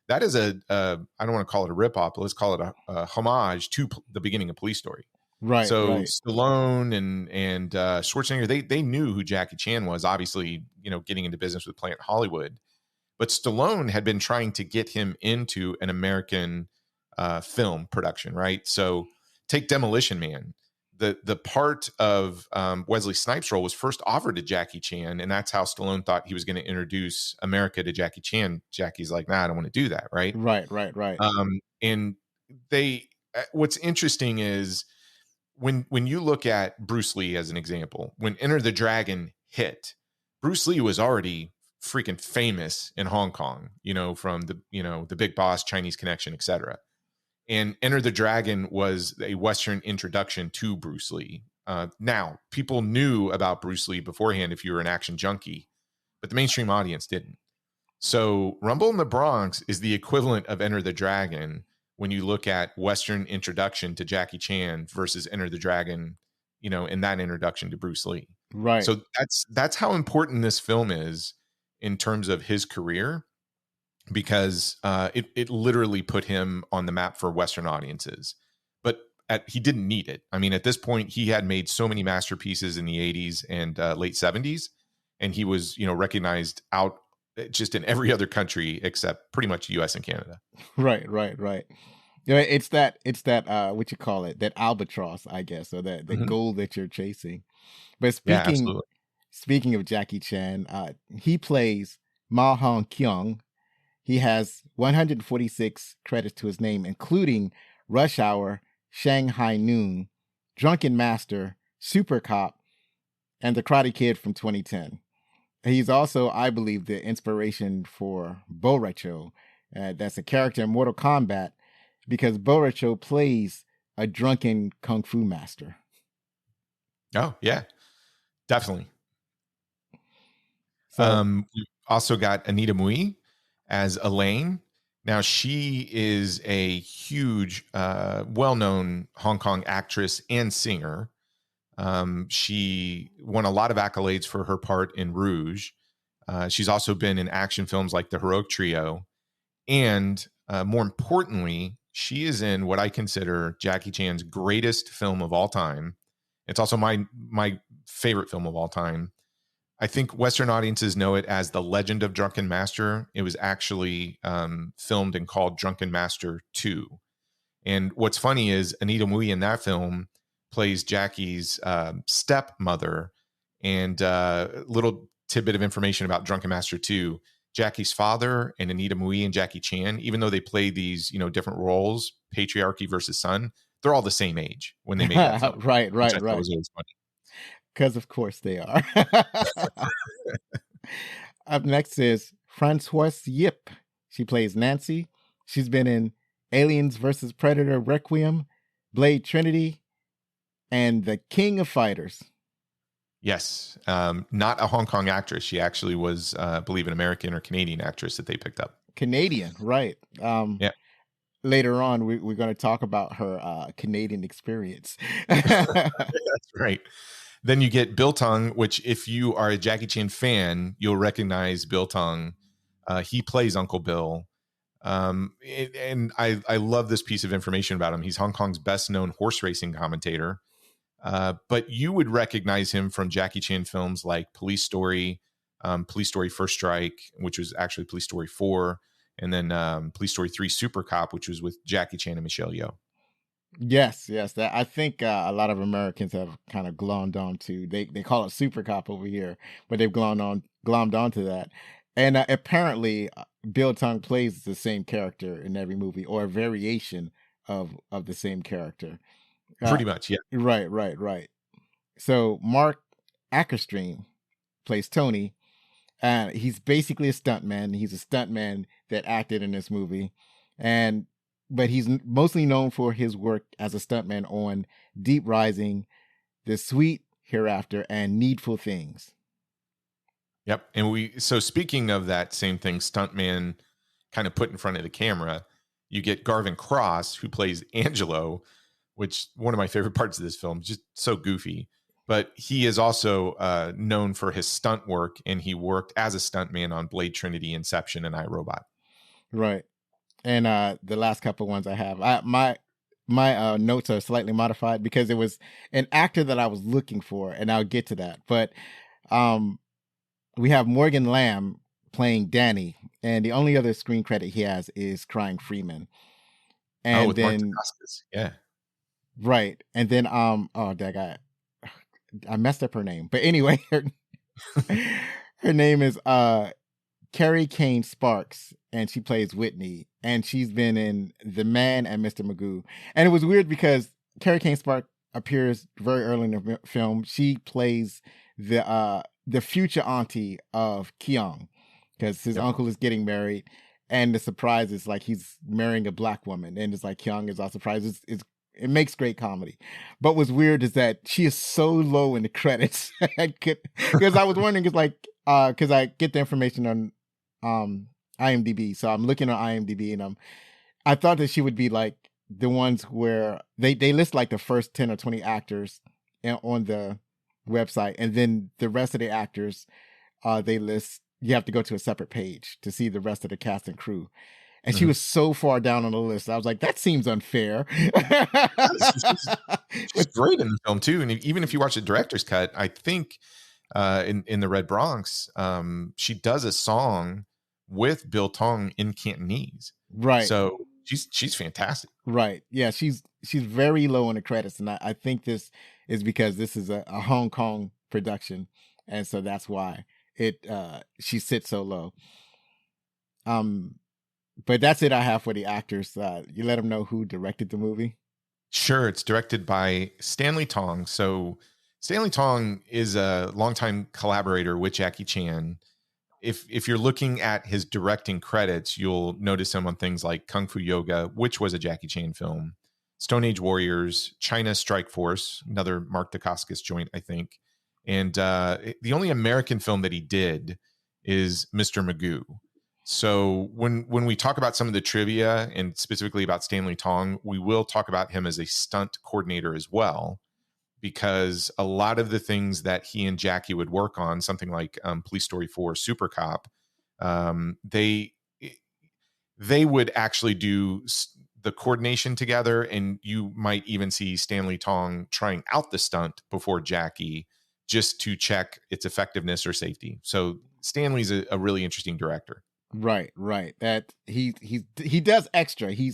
that is I don't want to call it a ripoff, but let's call it a homage to the beginning of Police Story. Right. So right. Stallone and Schwarzenegger, they knew who Jackie Chan was, obviously, getting into business with Planet Hollywood. But Stallone had been trying to get him into an American film production, right? So take Demolition Man. The part of Wesley Snipes' role was first offered to Jackie Chan, and that's how Stallone thought he was going to introduce America to Jackie Chan. Jackie's like, nah, I don't want to do that, right? Right. And what's interesting is when you look at Bruce Lee as an example, when Enter the Dragon hit, Bruce Lee was already freaking famous in Hong Kong, from the Big Boss, Chinese Connection, etc. And Enter the Dragon was a Western introduction to Bruce Lee. Now, people knew about Bruce Lee beforehand if you were an action junkie, but the mainstream audience didn't. So Rumble in the Bronx is the equivalent of Enter the Dragon when you look at Western introduction to Jackie Chan versus Enter the Dragon, in that introduction to Bruce Lee. Right. So that's how important this film is in terms of his career, because it literally put him on the map for Western audiences. But he didn't need it. I mean, at this point, he had made so many masterpieces in the 80s and late 70s, and he was, recognized out just in every other country except pretty much US and Canada. Right. Yeah, it's that what you call it, that albatross, I guess, or that the goal that you're chasing. But Yeah, absolutely. speaking of Jackie Chan, he plays Ma Hong Keung. He has 146 credits to his name, including Rush Hour, Shanghai Noon, Drunken Master, Super Cop, and The Karate Kid from 2010. He's also, I believe, the inspiration for Boracho. That's a character in Mortal Kombat, because Boracho plays a drunken kung fu master. Oh, yeah, definitely. So, we also got Anita Mui as Elaine. Now, she is a huge, well-known Hong Kong actress and singer. She won a lot of accolades for her part in Rouge. She's also been in action films like The Heroic Trio. And more importantly, she is in what I consider Jackie Chan's greatest film of all time. It's also my favorite film of all time. I think Western audiences know it as The Legend of Drunken Master. It was actually filmed and called Drunken Master 2. And what's funny is Anita Mui in that film plays Jackie's stepmother. And little tidbit of information about Drunken Master 2. Jackie's father and Anita Mui and Jackie Chan, even though they play these, different roles, patriarchy versus son, they're all the same age when they made that film. Right. Which I thought was always funny. Because of course they are. Up next is Francoise Yip. She plays Nancy. She's been in Aliens vs. Predator Requiem, Blade Trinity, and The King of Fighters. Yes. Not a Hong Kong actress. She actually was, I believe, an American or Canadian actress that they picked up. Canadian, right. Yeah. Later on, we're going to talk about her Canadian experience. That's right. Then you get Bill Tung, which if you are a Jackie Chan fan, you'll recognize Bill Tung. He plays Uncle Bill. And I love this piece of information about him. He's Hong Kong's best known horse racing commentator. But you would recognize him from Jackie Chan films like Police Story, Police Story First Strike, which was actually Police Story 4, and then Police Story 3 Super Cop, which was with Jackie Chan and Michelle Yeoh. Yes. That I think a lot of Americans have kind of glommed onto. They call it Super Cop over here, but they've glommed onto that. And apparently, Bill Tung plays the same character in every movie, or a variation of the same character. Pretty much, yeah. Right. So Mark Ackerstream plays Tony. He's basically a stuntman. He's a stuntman that acted in this movie, but he's mostly known for his work as a stuntman on Deep Rising, The Sweet Hereafter, and Needful Things. Yep. And so speaking of that same thing, stuntman kind of put in front of the camera, you get Garvin Cross, who plays Angelo, which one of my favorite parts of this film, just so goofy. But he is also known for his stunt work, and he worked as a stuntman on Blade Trinity, Inception, and iRobot. Right. And the last couple ones I have, my notes are slightly modified because it was an actor that I was looking for, and I'll get to that. But we have Morgan Lamb playing Danny, and the only other screen credit he has is Crying Freeman. And with then yeah. Right. And then I messed up her name. But anyway, her name is Carrie Kane Sparks, and she plays Whitney, and she's been in The Man and Mr. Magoo. And it was weird because Carrie Kane Sparks appears very early in the film. She plays the future auntie of Keung, because his uncle is getting married, and the surprise is like he's marrying a black woman, and it's like Keung is all surprised. It makes great comedy. But what's weird is that she is so low in the credits. Because I was wondering, it's like, because I get the information on IMDb. So I'm looking on IMDb, and I thought that she would be like the ones where they list like the first 10 or 20 actors on the website. And then the rest of the actors, they list, you have to go to a separate page to see the rest of the cast and crew. And she was so far down on the list. I was like, that seems unfair. She's great in the film too. And even if you watch the director's cut, I think in the Red Bronx, she does a song with Bill Tong in Cantonese. Right. So she's fantastic. Right. Yeah, she's very low in the credits, and I think this is because this is a Hong Kong production, and so that's why she sits so low. But that's it I have for the actors. You let them know who directed the movie. Sure, it's directed by Stanley Tong. So Stanley Tong is a longtime collaborator with Jackie Chan. If you're looking at his directing credits, you'll notice him on things like Kung Fu Yoga, which was a Jackie Chan film, Stone Age Warriors, China Strike Force, another Mark Dacascos joint, I think. And the only American film that he did is Mr. Magoo. So when we talk about some of the trivia and specifically about Stanley Tong, we will talk about him as a stunt coordinator as well, because a lot of the things that he and Jackie would work on, something like Police Story 4, Super Cop, they would actually do the coordination together, and you might even see Stanley Tong trying out the stunt before Jackie just to check its effectiveness or safety. So Stanley's a really interesting director. Right. That he does extra. He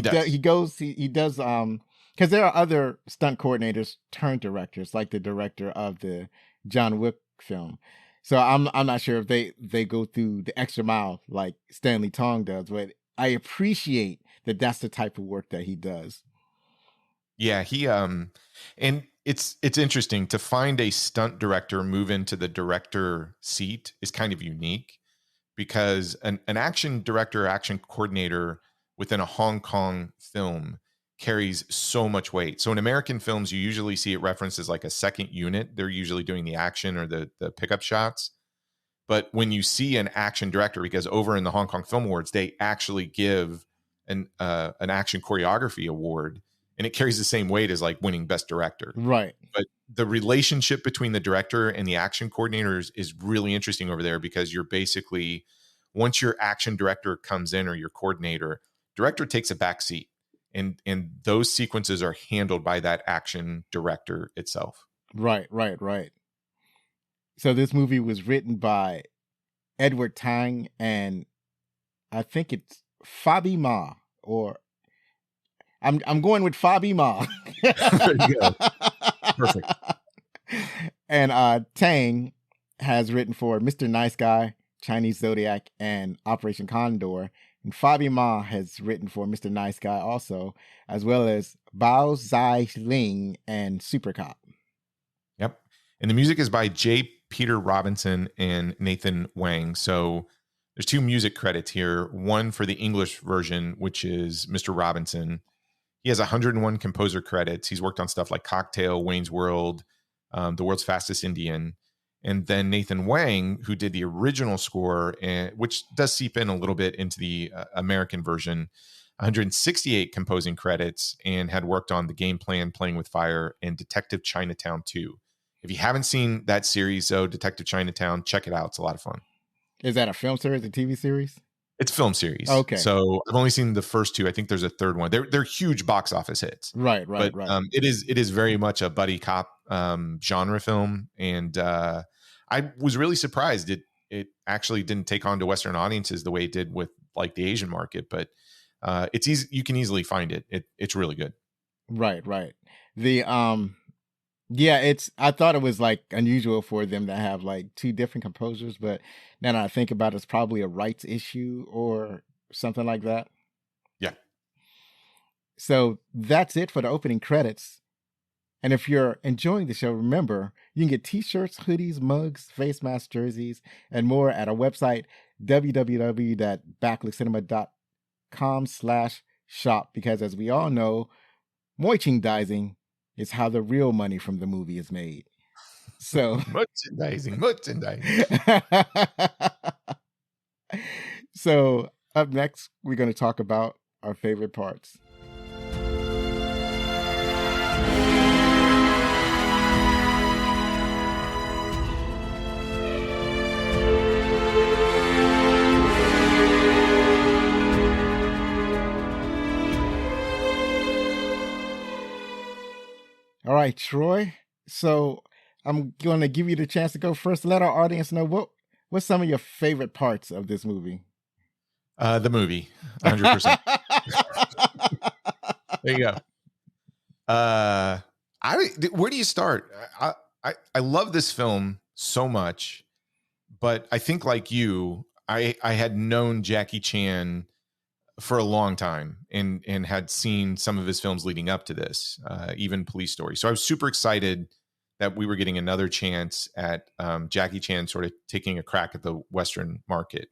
does because there are other stunt coordinators turned directors, like the director of the John Wick film. So I'm not sure if they go through the extra mile like Stanley Tong does, but I appreciate that that's the type of work that he does. Yeah, he and it's interesting to find a stunt director move into the director seat is kind of unique, because an action director, action coordinator within a Hong Kong film carries so much weight. So in American films, you usually see it referenced as like a second unit. They're usually doing the action or the pickup shots. But when you see an action director, because over in the Hong Kong Film Awards, they actually give an action choreography award, and it carries the same weight as like winning best director. Right. But the relationship between the director and the action coordinators is really interesting over there, because you're basically, once your action director comes in or your coordinator, director takes a back seat, and those sequences are handled by that action director itself. Right. So this movie was written by Edward Tang and I think it's Fabi Ma, or I'm going with Fabi Ma. There you go. Perfect. And Tang has written for Mr. Nice Guy, Chinese Zodiac, and Operation Condor. And Fabi Ma has written for Mr. Nice Guy also, as well as Bao Zai Ling and Super Cop. Yep. And the music is by J. Peter Robinson and Nathan Wang. So there's 2 music credits here. One for the English version, which is Mr. Robinson. He has 101 composer credits. He's worked on stuff like Cocktail, Wayne's World, The World's Fastest Indian. And then Nathan Wang, who did the original score, which does seep in a little bit into the American version, 168 composing credits, and had worked on The Game Plan, Playing with Fire, and Detective Chinatown 2. If you haven't seen that series, though, Detective Chinatown, check it out. It's a lot of fun. Is that a film series, a TV series? It's a film series. Okay. So I've only seen the first 2. I think there's a third one. They're huge box office hits. Right. But it is very much a buddy cop genre film. And I was really surprised it actually didn't take on to Western audiences the way it did with like the Asian market. But it's easy. You can easily find it. It's really good. Right. The I thought it was like unusual for them to have like 2 different composers, but now that I think about it, it's probably a rights issue or something like that. Yeah. So that's it for the opening credits. And if you're enjoying the show, remember, you can get t-shirts, hoodies, mugs, face masks, jerseys, and more at our website, www.backlickcinema.com/shop, because as we all know, merchandising is how the real money from the movie is made. So merchandising. So up next, we're going to talk about our favorite parts. All right, Troy. So I'm going to give you the chance to go first. Let our audience know what's some of your favorite parts of this movie. The movie, 100%. There you go. Where do you start? I love this film so much, but I think like you, I had known Jackie Chan for a long time and had seen some of his films leading up to this, even Police Story. So I was super excited that we were getting another chance at Jackie Chan sort of taking a crack at the Western market.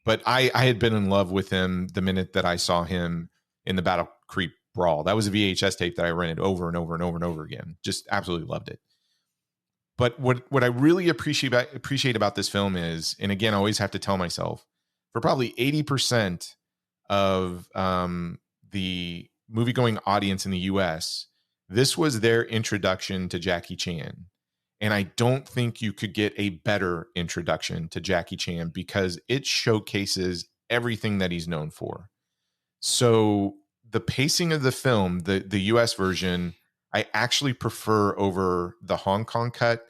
But I had been in love with him the minute that I saw him in the Battle Creek Brawl. That was a VHS tape that I rented over and over and over and over again. Just absolutely loved it. But what I really appreciate about this film is, and again, I always have to tell myself, for probably 80% of the movie-going audience in the US, this was their introduction to Jackie Chan. And I don't think you could get a better introduction to Jackie Chan because it showcases everything that he's known for. So the pacing of the film, the US version, I actually prefer over the Hong Kong cut.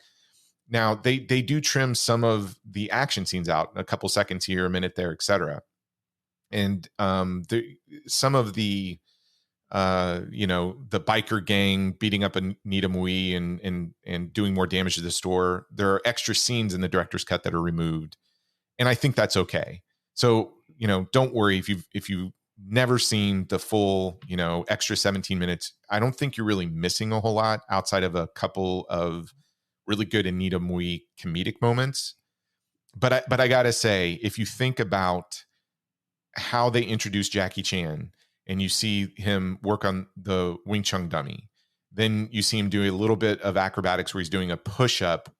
Now, they do trim some of the action scenes out, a couple seconds here, a minute there, etc. And some of the the biker gang beating up Anita Mui and doing more damage to the store. There are extra scenes in the director's cut that are removed, and I think that's okay. So don't worry if you've never seen the full extra 17 minutes. I don't think you're really missing a whole lot outside of a couple of really good Anita Mui comedic moments. But I gotta say, if you think about how they introduced Jackie Chan, and you see him work on the Wing Chun dummy, then you see him do a little bit of acrobatics where he's doing a push-up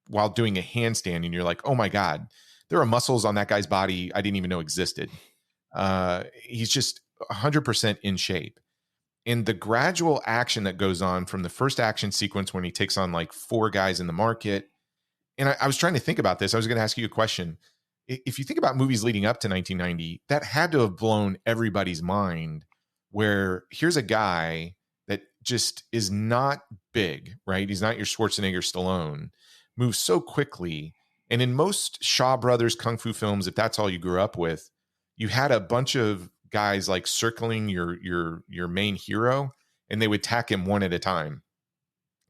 while doing a handstand, and you're like, oh my God, there are muscles on that guy's body I didn't even know existed. He's just 100% in shape. And the gradual action that goes on from the first action sequence when he takes on like 4 guys in the market. And I was trying to think about this. I was going to ask you a question. If you think about movies leading up to 1990, that had to have blown everybody's mind, where here's a guy that just is not big, right? He's not your Schwarzenegger, Stallone, moves so quickly. And in most Shaw Brothers Kung Fu films, if that's all you grew up with, you had a bunch of guys like circling your main hero, and they would attack him one at a time.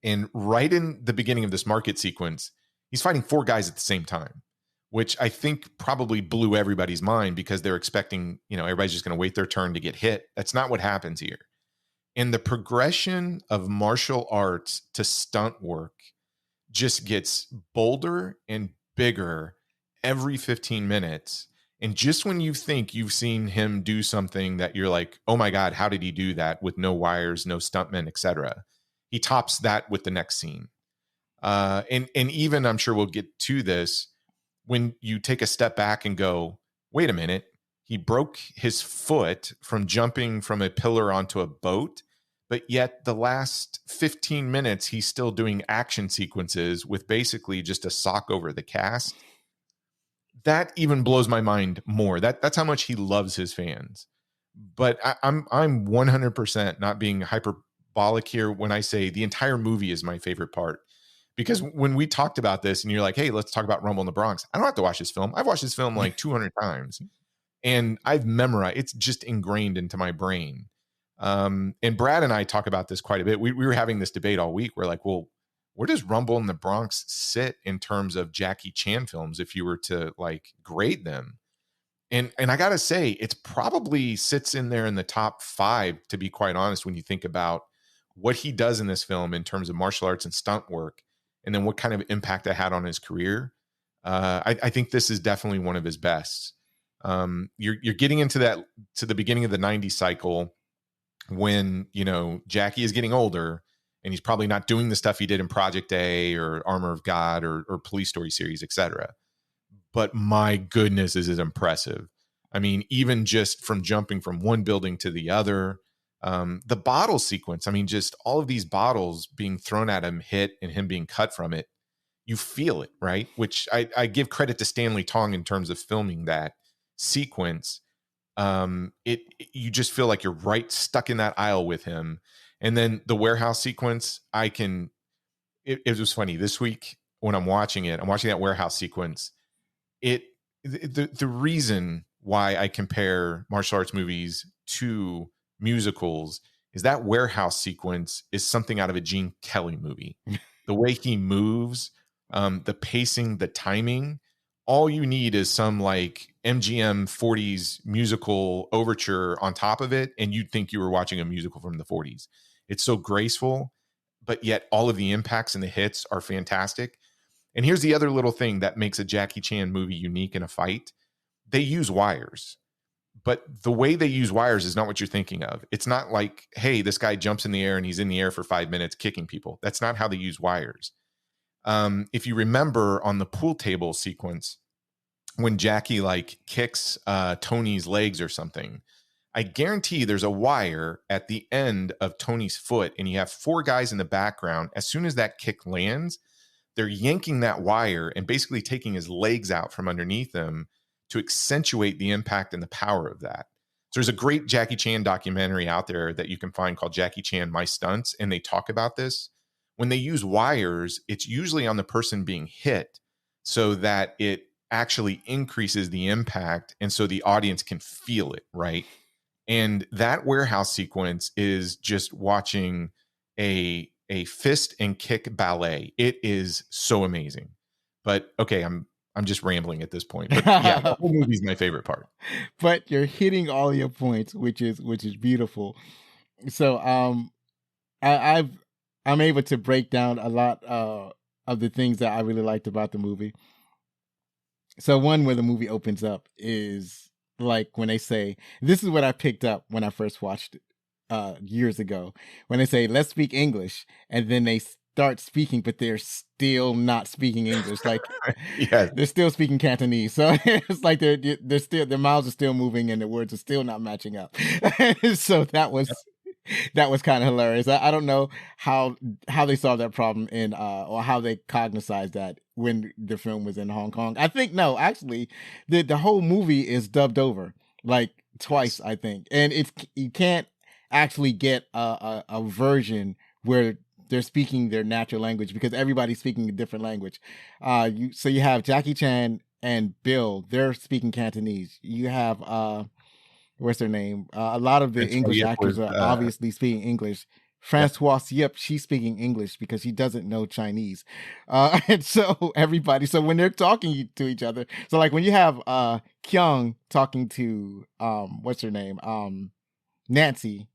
And right in the beginning of this market sequence, he's fighting 4 guys at the same time, which I think probably blew everybody's mind because they're expecting, everybody's just going to wait their turn to get hit. That's not what happens here. And the progression of martial arts to stunt work just gets bolder and bigger every 15 minutes. And just when you think you've seen him do something that you're like, oh my God, how did he do that with no wires, no stuntmen, etc., he tops that with the next scene. And even, I'm sure we'll get to this, when you take a step back and go, wait a minute, he broke his foot from jumping from a pillar onto a boat, but yet the last 15 minutes, he's still doing action sequences with basically just a sock over the cast. That even blows my mind more. That's how much he loves his fans. But I'm 100% not being hyperbolic here when I say the entire movie is my favorite part. Because when we talked about this and you're like, hey, let's talk about Rumble in the Bronx, I don't have to watch this film. I've watched this film like 200 times and I've memorized, it's just ingrained into my brain. And Brad and I talk about this quite a bit. We were having this debate all week. We're like, well, where does Rumble in the Bronx sit in terms of Jackie Chan films if you were to like grade them? And I got to say, it's probably sits in there in the top 5, to be quite honest, when you think about what he does in this film in terms of martial arts and stunt work, and then what kind of impact it had on his career. I think this is definitely one of his best. You're getting into the beginning of the 90s cycle when, Jackie is getting older and he's probably not doing the stuff he did in Project A or Armor of God or Police Story series, etc. But my goodness, is it impressive. I mean, even just from jumping from one building to the other, the bottle sequence, I mean, just all of these bottles being thrown at him, hit, and him being cut from it, you feel it, right? Which I give credit to Stanley Tong in terms of filming that sequence. You just feel like you're right stuck in that aisle with him. And then the warehouse sequence, it was funny this week when I'm watching that warehouse sequence. The reason why I compare martial arts movies to musicals is that warehouse sequence is something out of a Gene Kelly movie. The way he moves, the pacing, the timing, all you need is some like MGM 40s musical overture on top of it, and you'd think you were watching a musical from the 40s. It's so graceful, but yet all of the impacts and the hits are fantastic. And here's the other little thing that makes a Jackie Chan movie unique in a fight. They use wires, but the way they use wires is not what you're thinking of. It's not like, hey, this guy jumps in the air and he's in the air for 5 minutes kicking people. That's not how they use wires. If you remember on the pool table sequence, when Jackie like kicks Tony's legs or something, I guarantee there's a wire at the end of Tony's foot, and you have 4 guys in the background. As soon as that kick lands, they're yanking that wire and basically taking his legs out from underneath him to accentuate the impact and the power of that. So there's a great Jackie Chan documentary out there that you can find called Jackie Chan, My Stunts, and they talk about this. When they use wires, it's usually on the person being hit so that it actually increases the impact and so the audience can feel it, right? And that warehouse sequence is just watching a fist and kick ballet. It is so amazing. But okay, I'm just rambling at this point. But yeah, the whole movie's my favorite part. But you're hitting all your points, which is beautiful. So I'm able to break down a lot of the things that I really liked about the movie. So one where the movie opens up is like when they say, this is what I picked up when I first watched it years ago, when they say, let's speak English, and then they start speaking, but they're still not speaking English. Like Yeah, they're still speaking Cantonese. So it's like they're still, their mouths are still moving and the words are still not matching up. So that was kind of hilarious. I don't know how they solved that problem in or how they cognized that when the film was in Hong Kong. I think no, actually, the whole movie is dubbed over like twice, I think, and it's you can't actually get a version where they're speaking their natural language because everybody's speaking a different language. So you have Jackie Chan and Bill, they're speaking Cantonese. You have what's her name? A lot of the English actors are obviously speaking English. Francoise Yip, she's speaking English because she doesn't know Chinese. And so everybody, so when they're talking to each other, so like when you have Keung talking to what's her name? Nancy,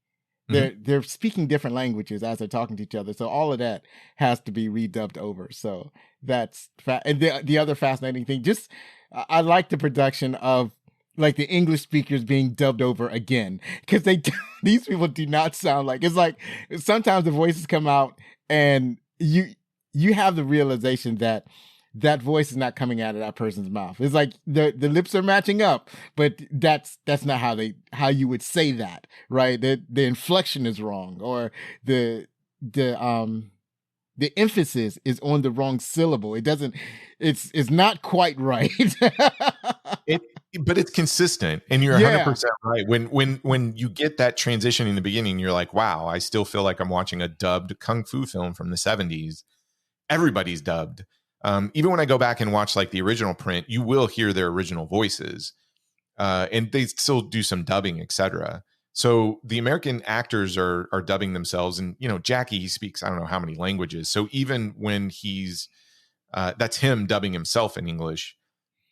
they're speaking different languages as they're talking to each other. So all of that has to be redubbed over. So that's and the other fascinating thing, just I like the production of like the English speakers being dubbed over again, because these people do not sound like, it's like sometimes the voices come out and you have the realization that that voice is not coming out of that person's mouth. It's like the lips are matching up, but that's not how you would say that, right? The inflection is wrong, or the emphasis is on the wrong syllable. It doesn't, it's not quite right. But it's consistent, and you're 100% right. When you get that transition in the beginning, you're like, wow, I still feel like I'm watching a dubbed kung fu film from the 70s. Everybody's dubbed. Even when I go back and watch like the original print, you will hear their original voices, and they still do some dubbing, etc. So the American actors are dubbing themselves, and Jackie, he speaks I don't know how many languages. So even when he's that's him dubbing himself in English,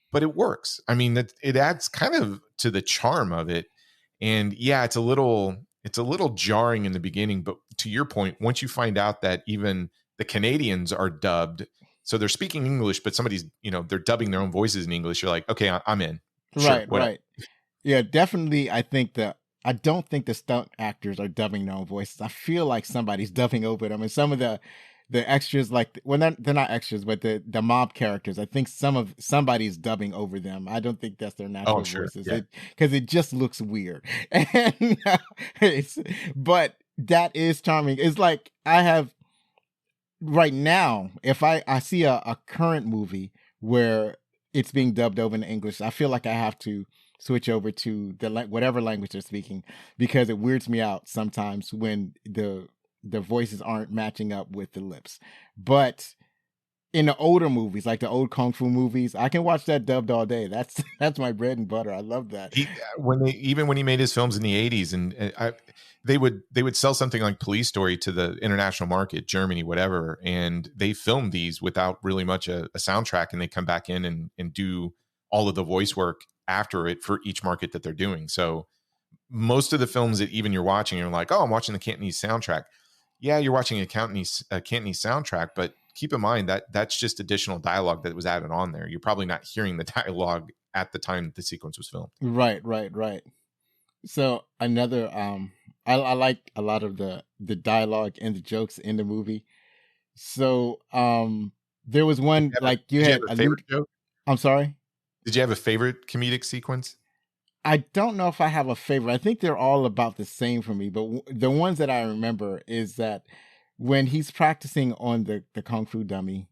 but it works. I mean, it adds kind of to the charm of it. And yeah, it's a little jarring in the beginning, but to your point, once you find out that even the Canadians are dubbed, so they're speaking English, but somebody's, they're dubbing their own voices in English, you're like, okay, I'm in. Sure, right. Yeah, definitely. I don't think the stunt actors are dubbing their own voices. I feel like somebody's dubbing over them, and some of the extras, like, well, they're not extras, but the mob characters, I think somebody's dubbing over them. I don't think that's their natural voices, because it just looks weird. And but that is charming. It's like I have right now, if I see a current movie where it's being dubbed over in English, I feel like I have to switch over to whatever language they're speaking, because it weirds me out sometimes when the the voices aren't matching up with the lips. But in the older movies, like the old kung fu movies, I can watch that dubbed all day. That's my bread and butter. I love that. Even when he made his films in the 80s, they would sell something like Police Story to the international market, Germany, whatever, and they filmed these without really much a soundtrack, and they come back in and do all of the voice work after it for each market that they're doing. So most of the films that even you're watching, you're like, oh, I'm watching the Cantonese soundtrack. Yeah, you're watching a Cantonese soundtrack, but keep in mind that that's just additional dialogue that was added on there. You're probably not hearing the dialogue at the time that the sequence was filmed. Right. So another, I like a lot of the dialogue and the jokes in the movie. So there was one like you had a favorite joke? I'm sorry. Did you have a favorite comedic sequence? I don't know if I have a favorite. I think they're all about the same for me. But the ones that I remember is that when he's practicing on the kung fu dummy,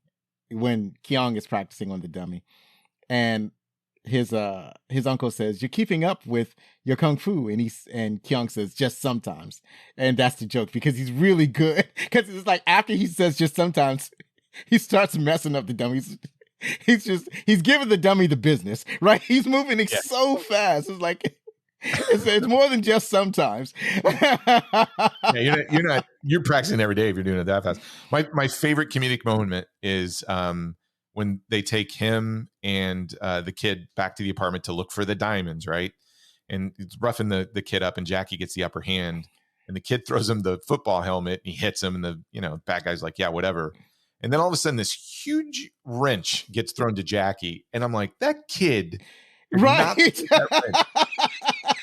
when Keung is practicing on the dummy, and his uncle says, "You're keeping up with your kung fu," and Keung says, "Just sometimes," and that's the joke because he's really good. Because it's like after he says "just sometimes," he starts messing up the dummies. He's giving the dummy the business, right? He's moving it so fast. It's like it's more than just sometimes. You're practicing every day if you're doing it that fast. My favorite comedic moment is when they take him and the kid back to the apartment to look for the diamonds, right? And it's roughing the kid up, and Jackie gets the upper hand, and the kid throws him the football helmet, and he hits him, and the bad guy's like, yeah, whatever. And then all of a sudden, this huge wrench gets thrown to Jackie, and I'm like, that kid, right?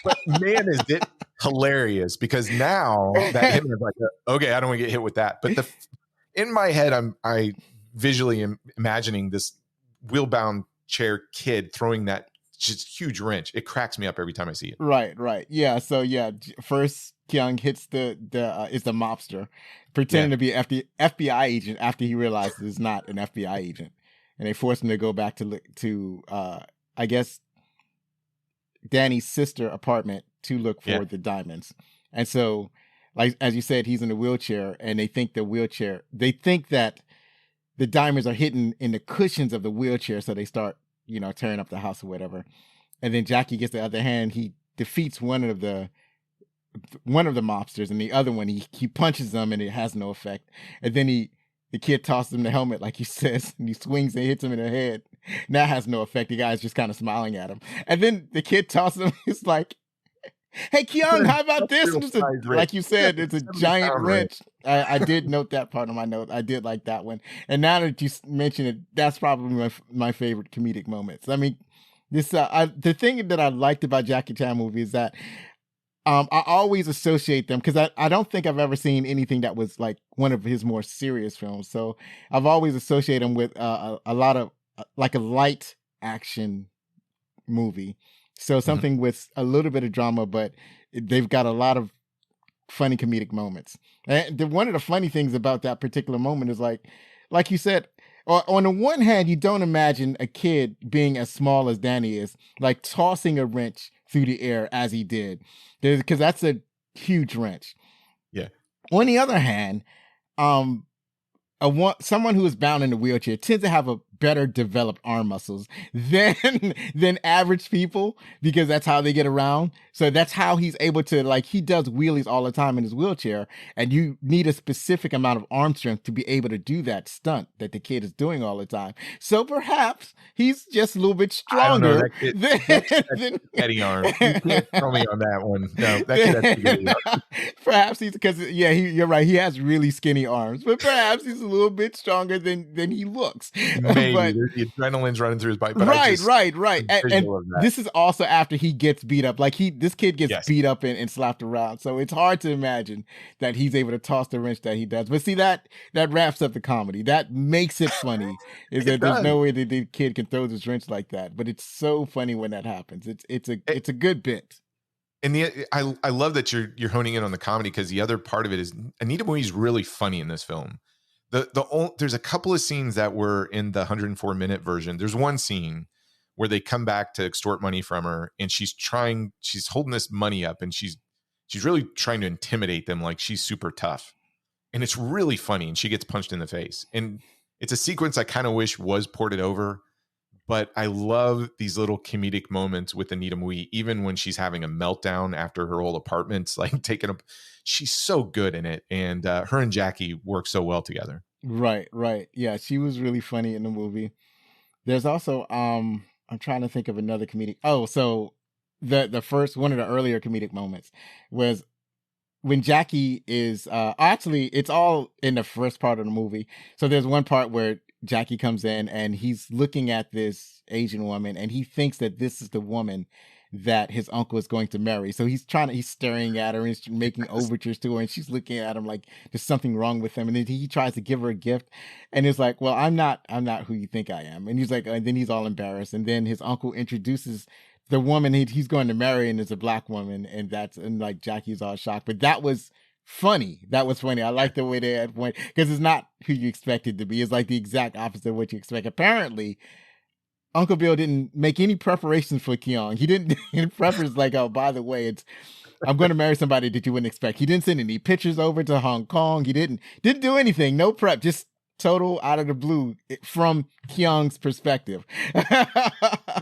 But man, is it hilarious because now that him is like, okay, I don't want to get hit with that. But in my head, I visually am imagining this wheel-bound chair kid throwing that just huge wrench. It cracks me up every time I see it. Right. Yeah. So yeah, first Keung hits the mobster pretending to be an FBI agent after he realizes it's not an FBI agent, and they force him to go back to I guess Danny's sister apartment to look for the diamonds. And so, like as you said, he's in a wheelchair, and they think that the diamonds are hidden in the cushions of the wheelchair, so they start tearing up the house or whatever. And then Jackie gets the other hand. He defeats one of the mobsters, and the other one he punches them, and it has no effect. And then the kid tosses him the helmet, like he says, and he swings and hits him in the head. And that has no effect. The guy's just kind of smiling at him. And then the kid tosses him. It's like, hey, Keung, how about this? Like you said, it's a giant wrench. I did note that part of my note. I did like that one. And now that you mention it, that's probably my favorite comedic moments. I mean, the thing that I liked about Jackie Chan movies is that I always associate them because I don't think I've ever seen anything that was like one of his more serious films. So I've always associated him with a lot of like a light action movie. So something with a little bit of drama, but they've got a lot of funny comedic moments. And one of the funny things about that particular moment is like you said, on the one hand, you don't imagine a kid being as small as Danny is, like tossing a wrench through the air as he did, because that's a huge wrench. Yeah. On the other hand, someone who is bound in a wheelchair tends to have a better developed arm muscles than average people, because that's how they get around. So that's how he's able to, like, he does wheelies all the time in his wheelchair, and you need a specific amount of arm strength to be able to do that stunt that the kid is doing all the time. So perhaps he's just a little bit stronger than Eddie arm. You can't throw me on that one. No, that kid. Perhaps he's you're right. He has really skinny arms, but perhaps he's a little bit stronger than he looks. Maybe the adrenaline's running through his body. But right. And this is also after he gets beat up. Like this kid gets beat up and slapped around. So it's hard to imagine that he's able to toss the wrench that he does. But see, that wraps up the comedy. That makes it funny. Is that there's no way that the kid can throw this wrench like that. But it's so funny when that happens. It's a good bit. And I love that you're honing in on the comedy, because the other part of it is Anita Mui's really funny in this film. There's a couple of scenes that were in the 104-minute version. There's one scene where they come back to extort money from her, and she's holding this money up, and she's really trying to intimidate them like she's super tough. and it's really funny, and she gets punched in the face. And it's a sequence I kind of wish was ported over, but I love these little comedic moments with Anita Mui, even when she's having a meltdown after her whole apartment's like taken up. She's so good in it, and her and Jackie work so well together. Right, right. Yeah, she was really funny in the movie. There's also I'm trying to think of another comedic. Oh, so the first one of the earlier comedic moments was when Jackie is actually it's all in the first part of the movie. So there's one part where Jackie comes in and he's looking at this Asian woman and he thinks that this is the woman that his uncle is going to marry. So he's staring at her and he's making overtures to her and she's looking at him like there's something wrong with him. And then he tries to give her a gift and it's like, well, I'm not who you think I am. And he's like, and then he's all embarrassed. And then his uncle introduces the woman he's going to marry and is a black woman. And like Jackie's all shocked, but that was funny. That was funny. I like the way they had point because it's not who you expect it to be. It's like the exact opposite of what you expect. Apparently, Uncle Bill didn't make any preparations for Keung. He didn't preface like, oh, by the way, I'm going to marry somebody that you wouldn't expect. He didn't send any pictures over to Hong Kong. He didn't do anything. No prep. Just total out of the blue from Keung's perspective.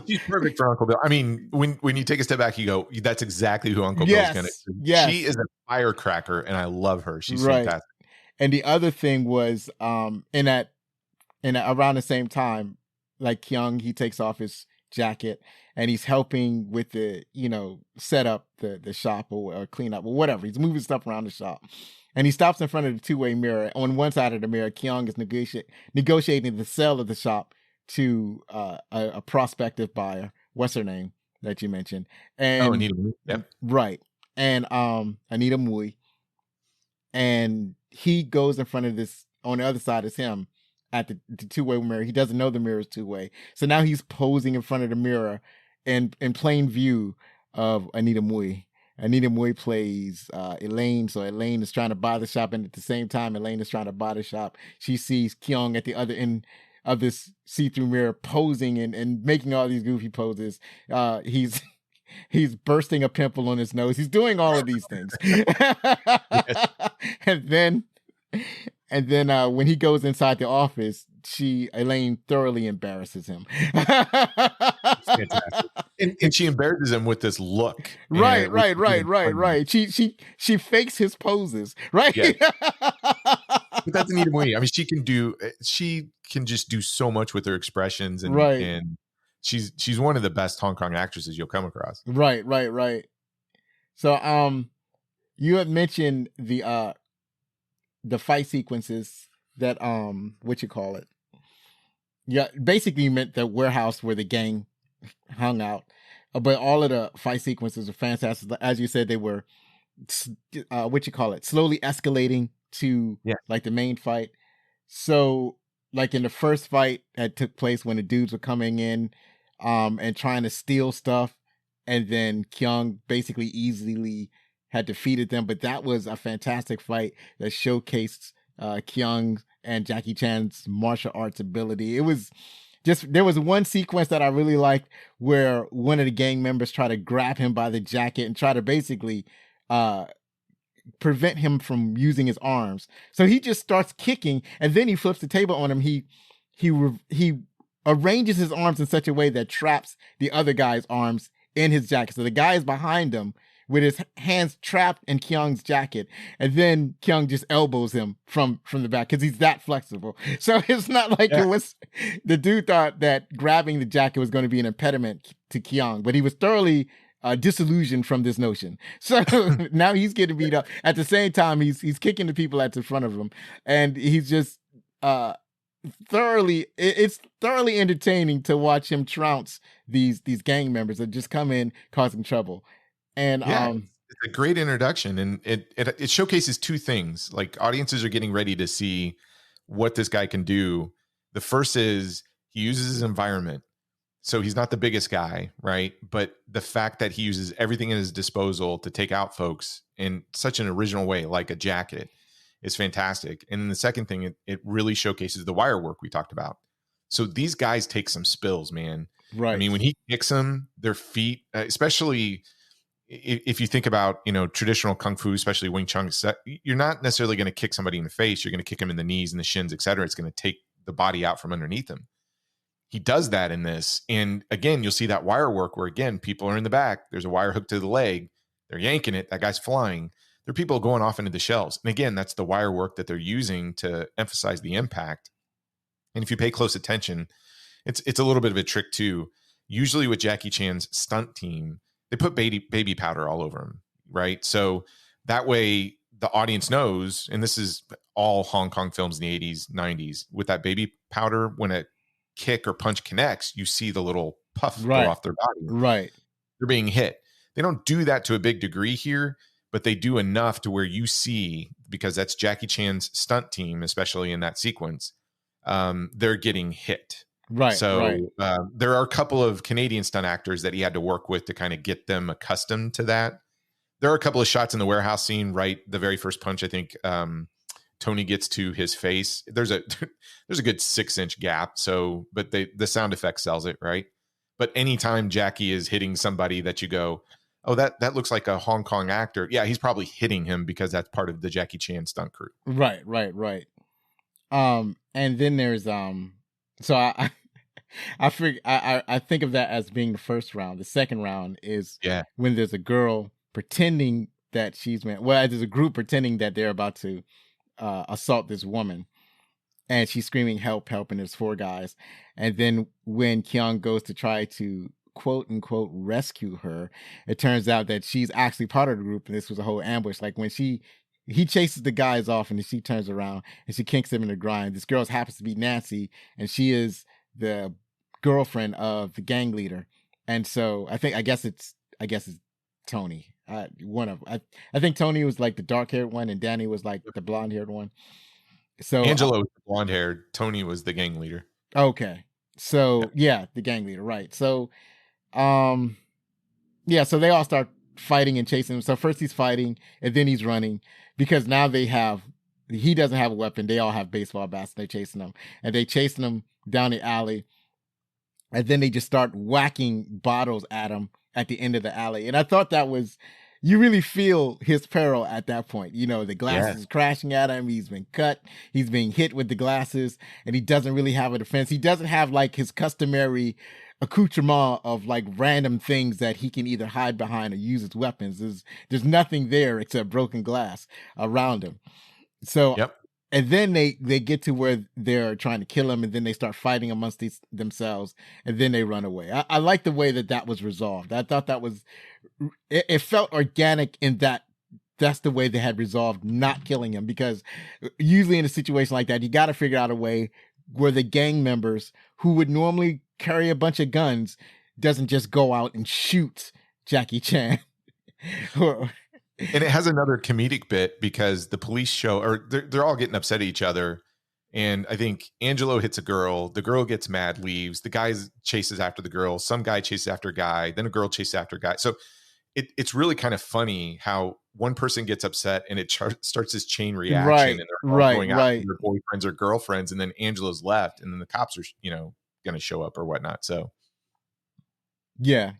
She's perfect for Uncle Bill. I mean, when you take a step back, you go, that's exactly who Uncle Bill's going to be. Yes. She is a firecracker, and I love her. She's right. fantastic. And the other thing was around the same time, like Keung, he takes off his jacket and he's helping with the, set up the shop or clean up or whatever. He's moving stuff around the shop. And he stops in front of the two-way mirror. On one side of the mirror, Keung is negotiating the sale of the shop to a prospective buyer. What's her name that you mentioned? And Anita Mui. Yep. Right. And Anita Mui. And he goes in front of this, on the other side is him at the two-way mirror. He doesn't know the mirror is two-way. So now he's posing in front of the mirror in plain view of Anita Mui. Anita Mui plays Elaine. So Elaine is trying to buy the shop, and at the same time, Elaine is trying to buy the shop. She sees Keung at the other end of this see-through mirror posing and making all these goofy poses. He's bursting a pimple on his nose. He's doing all of these things. And then when he goes inside the office, Elaine thoroughly embarrasses him. And she embarrasses him with this look. Right. She fakes his poses, right? Yeah. But that's Anita Mui. I mean, she can just do so much with her expressions, and she's one of the best Hong Kong actresses you'll come across. Right. So you had mentioned the fight sequences that yeah, basically you meant the warehouse where the gang hung out, but all of the fight sequences are fantastic. As you said, they were slowly escalating to like the main fight. So like in the first fight that took place when the dudes were coming in and trying to steal stuff, and then Keung basically easily had defeated them. But that was a fantastic fight that showcased Keung and Jackie Chan's martial arts ability. It was there was one sequence that I really liked where one of the gang members tried to grab him by the jacket and try to basically prevent him from using his arms. So he just starts kicking, and then he flips the table on him. He arranges his arms in such a way that traps the other guy's arms in his jacket. So the guy is behind him with his hands trapped in Keung's jacket, and then Keung just elbows him from the back because he's that flexible. So it's not like it was, the dude thought that grabbing the jacket was going to be an impediment to Keung, but he was thoroughly disillusioned from this notion. So now he's getting beat up. At the same time, he's kicking the people at the front of him, and he's just it's thoroughly entertaining to watch him trounce these gang members that just come in causing trouble. And it's a great introduction, and it showcases two things. Like, audiences are getting ready to see what this guy can do. The first is he uses his environment. So he's not the biggest guy, right? But the fact that he uses everything at his disposal to take out folks in such an original way, like a jacket, is fantastic. And then the second thing, it really showcases the wire work we talked about. So these guys take some spills, man. Right. I mean, when he kicks them, their feet, especially if you think about, traditional kung fu, especially Wing Chun, you're not necessarily going to kick somebody in the face. You're going to kick them in the knees and the shins, et cetera. It's going to take the body out from underneath them. He does that in this. And again, you'll see that wire work where, again, people are in the back. There's a wire hooked to the leg. They're yanking it. That guy's flying. There are people going off into the shelves. And again, that's the wire work that they're using to emphasize the impact. And if you pay close attention, it's a little bit of a trick too. Usually with Jackie Chan's stunt team, they put baby powder all over him, right? So that way the audience knows, and this is all Hong Kong films in the 80s, 90s, with that baby powder, when a kick or punch connects, you see the little puff go off their body. Right. They're being hit. They don't do that to a big degree here, but they do enough to where you see, because that's Jackie Chan's stunt team, especially in that sequence, they're getting hit. Right. So there are a couple of Canadian stunt actors that he had to work with to kind of get them accustomed to that. There are a couple of shots in the warehouse scene, right? The very first punch, I think Tony gets to his face. There's a good 6-inch gap. So, but the sound effect sells it, right? But anytime Jackie is hitting somebody that you go, oh, that looks like a Hong Kong actor. Yeah, he's probably hitting him because that's part of the Jackie Chan stunt crew. Right. And then there's so I think of that as being the first round. The second round is when there's a girl pretending that there's a group pretending that they're about to assault this woman, and she's screaming help, and there's 4 guys. And then when Keung goes to try to quote unquote rescue her, it turns out that she's actually part of the group, and this was a whole ambush. Like when he chases the guys off, and then she turns around and she kinks him in the groin. This girl happens to be Nancy, and she is the girlfriend of the gang leader. And so I guess it's Tony. I think Tony was like the dark-haired one, and Danny was like the blonde-haired one. So Angelo was the blonde-haired. Tony was the gang leader. Okay. So the gang leader, right? So, so they all start fighting and chasing him. So first he's fighting, and then he's running, because now he doesn't have a weapon. They all have baseball bats. They're chasing him, and they chasing him down the alley, and then they just start whacking bottles at him at the end of the alley. And I thought that was, you really feel his peril at that point. The glasses is crashing at him. He's been cut. He's being hit with the glasses, and he doesn't really have a defense. He doesn't have like his customary accoutrement of like random things that he can either hide behind or use as weapons. There's nothing there except broken glass around him. So, and then they get to where they're trying to kill him, and then they start fighting amongst themselves, and then they run away. I like the way that was resolved. I thought that was, it felt organic in that that's the way they had resolved not killing him, because usually in a situation like that, you got to figure out a way where the gang members who would normally carry a bunch of guns doesn't just go out and shoot Jackie Chan. And it has another comedic bit, because the police show, or they're all getting upset at each other. And I think Angelo hits a girl. The girl gets mad, leaves. The guy chases after the girl. Some guy chases after a guy. Then a girl chases after a guy. So it's really kind of funny how one person gets upset and it starts this chain reaction. Right, and they're all going out to their boyfriends or girlfriends. And then Angelo's left. And then the cops are, going to show up or whatnot. So. Yeah.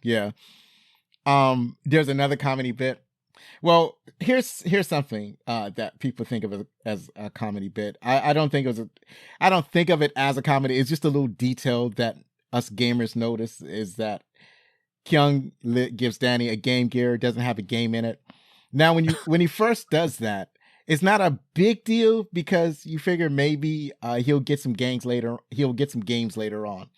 There's another comedy bit. Well, here's something that people think of as a comedy bit. I don't think of it as a comedy. It's just a little detail that us gamers notice, is that Keung gives Danny a Game Gear, doesn't have a game in it. Now, when he first does that, it's not a big deal, because you figure maybe he'll get some games later on.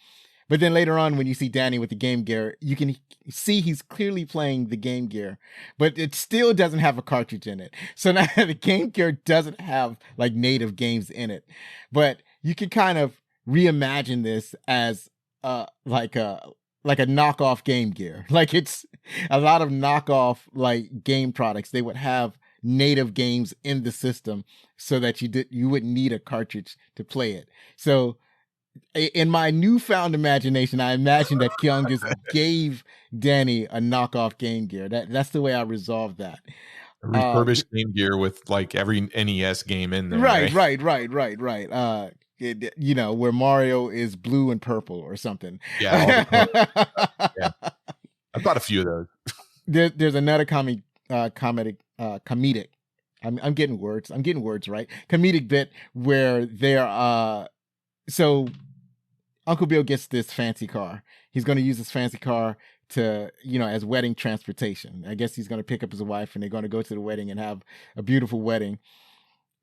But then later on, when you see Danny with the Game Gear, you can see he's clearly playing the Game Gear, but it still doesn't have a cartridge in it. So now the Game Gear doesn't have like native games in it. But you can kind of reimagine this as like a knockoff Game Gear. Like, it's a lot of knockoff like game products. They would have native games in the system so that you wouldn't need a cartridge to play it. So in my newfound imagination, I imagine that Keung just gave Danny a knockoff Game Gear. That's the way I resolved that. A refurbished Game Gear with like every NES game in there. Right. Where Mario is blue and purple or something. Yeah. I bought a few of those. there's another comedic. I'm getting words. I'm getting words right. Comedic bit where they're so Uncle Bill gets this fancy car. He's going to use this fancy car to, as wedding transportation. I guess he's going to pick up his wife and they're going to go to the wedding and have a beautiful wedding.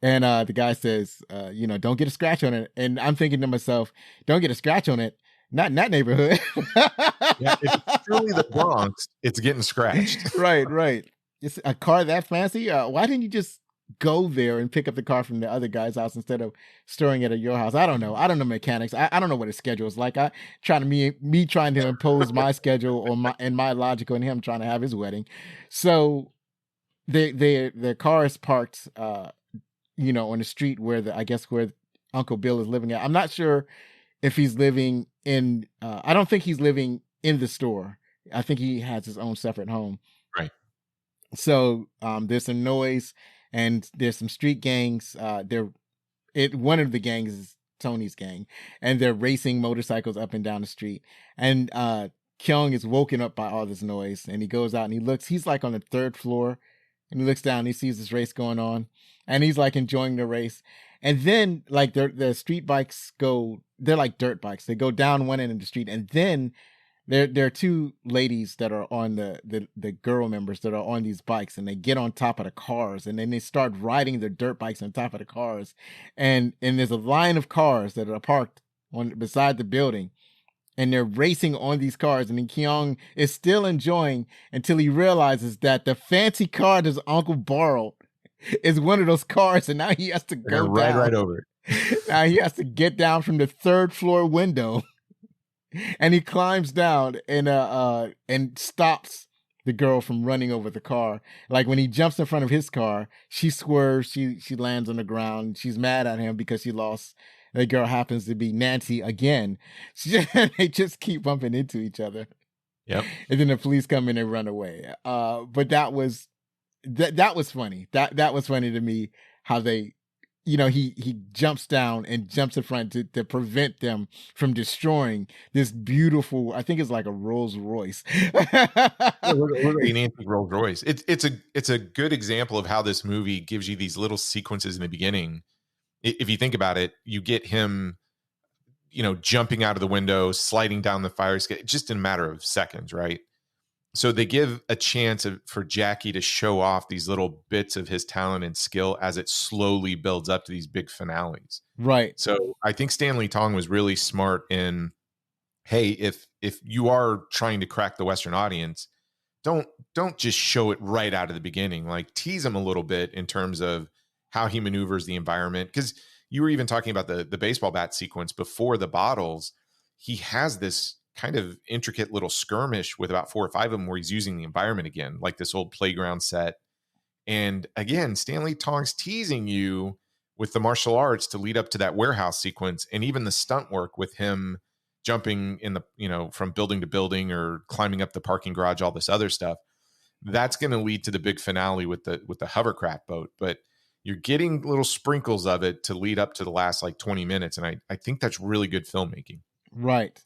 And the guy says, don't get a scratch on it. And I'm thinking to myself, don't get a scratch on it. Not in that neighborhood. Yeah, if it's truly the Bronx, it's getting scratched. Right. It's a car that fancy. Why didn't you just go there and pick up the car from the other guy's house instead of storing it at your house? I don't know mechanics. I don't know what his schedule is like. I trying to me trying to impose my schedule or my logic on him trying to have his wedding. So their car is parked on the street where where Uncle Bill is living at. I'm not sure if he's living in I don't think he's living in the store. I think he has his own separate home. Right. So there's some noise and there's some street gangs. One of the gangs is Tony's gang, and they're racing motorcycles up and down the street. And Keung is woken up by all this noise, and he goes out and he looks. He's like on the third floor, and he looks down and he sees this race going on, and he's like enjoying the race. And then like the street bikes they're like dirt bikes. They go down one end of the street, and then there are two ladies that are on the girl members that are on these bikes, and they get on top of the cars, and then they start riding their dirt bikes on top of the cars, and there's a line of cars that are parked beside the building, and they're racing on these cars, and then Keung is still enjoying until he realizes that the fancy car that his uncle borrowed is one of those cars, and now he has to go down. Right over it. Now he has to get down from the third floor window. And he climbs down and stops the girl from running over the car. Like when he jumps in front of his car, she swerves, she lands on the ground. She's mad at him because she lost. The girl happens to be Nancy again. They just keep bumping into each other. Yep. And then the police come in and run away. But that was funny. That was funny to me how they, he jumps down and jumps in front to prevent them from destroying this beautiful, I think it's like a Rolls Royce. An antique Rolls Royce. It's a good example of how this movie gives you these little sequences in the beginning. If you think about it, you get him, jumping out of the window, sliding down the fire escape, just in a matter of seconds, right? So they give a chance for Jackie to show off these little bits of his talent and skill as it slowly builds up to these big finales. Right. So I think Stanley Tong was really smart in, hey, if you are trying to crack the Western audience, don't just show it right out of the beginning. Like tease him a little bit in terms of how he maneuvers the environment. Because you were even talking about the baseball bat sequence before the bottles. He has this kind of intricate little skirmish with about 4 or 5 of them where he's using the environment again, like this old playground set. And again, Stanley Tong's teasing you with the martial arts to lead up to that warehouse sequence, and even the stunt work with him jumping in the, from building to building or climbing up the parking garage, all this other stuff. That's going to lead to the big finale with the hovercraft boat. But you're getting little sprinkles of it to lead up to the last like 20 minutes. And I think that's really good filmmaking. Right.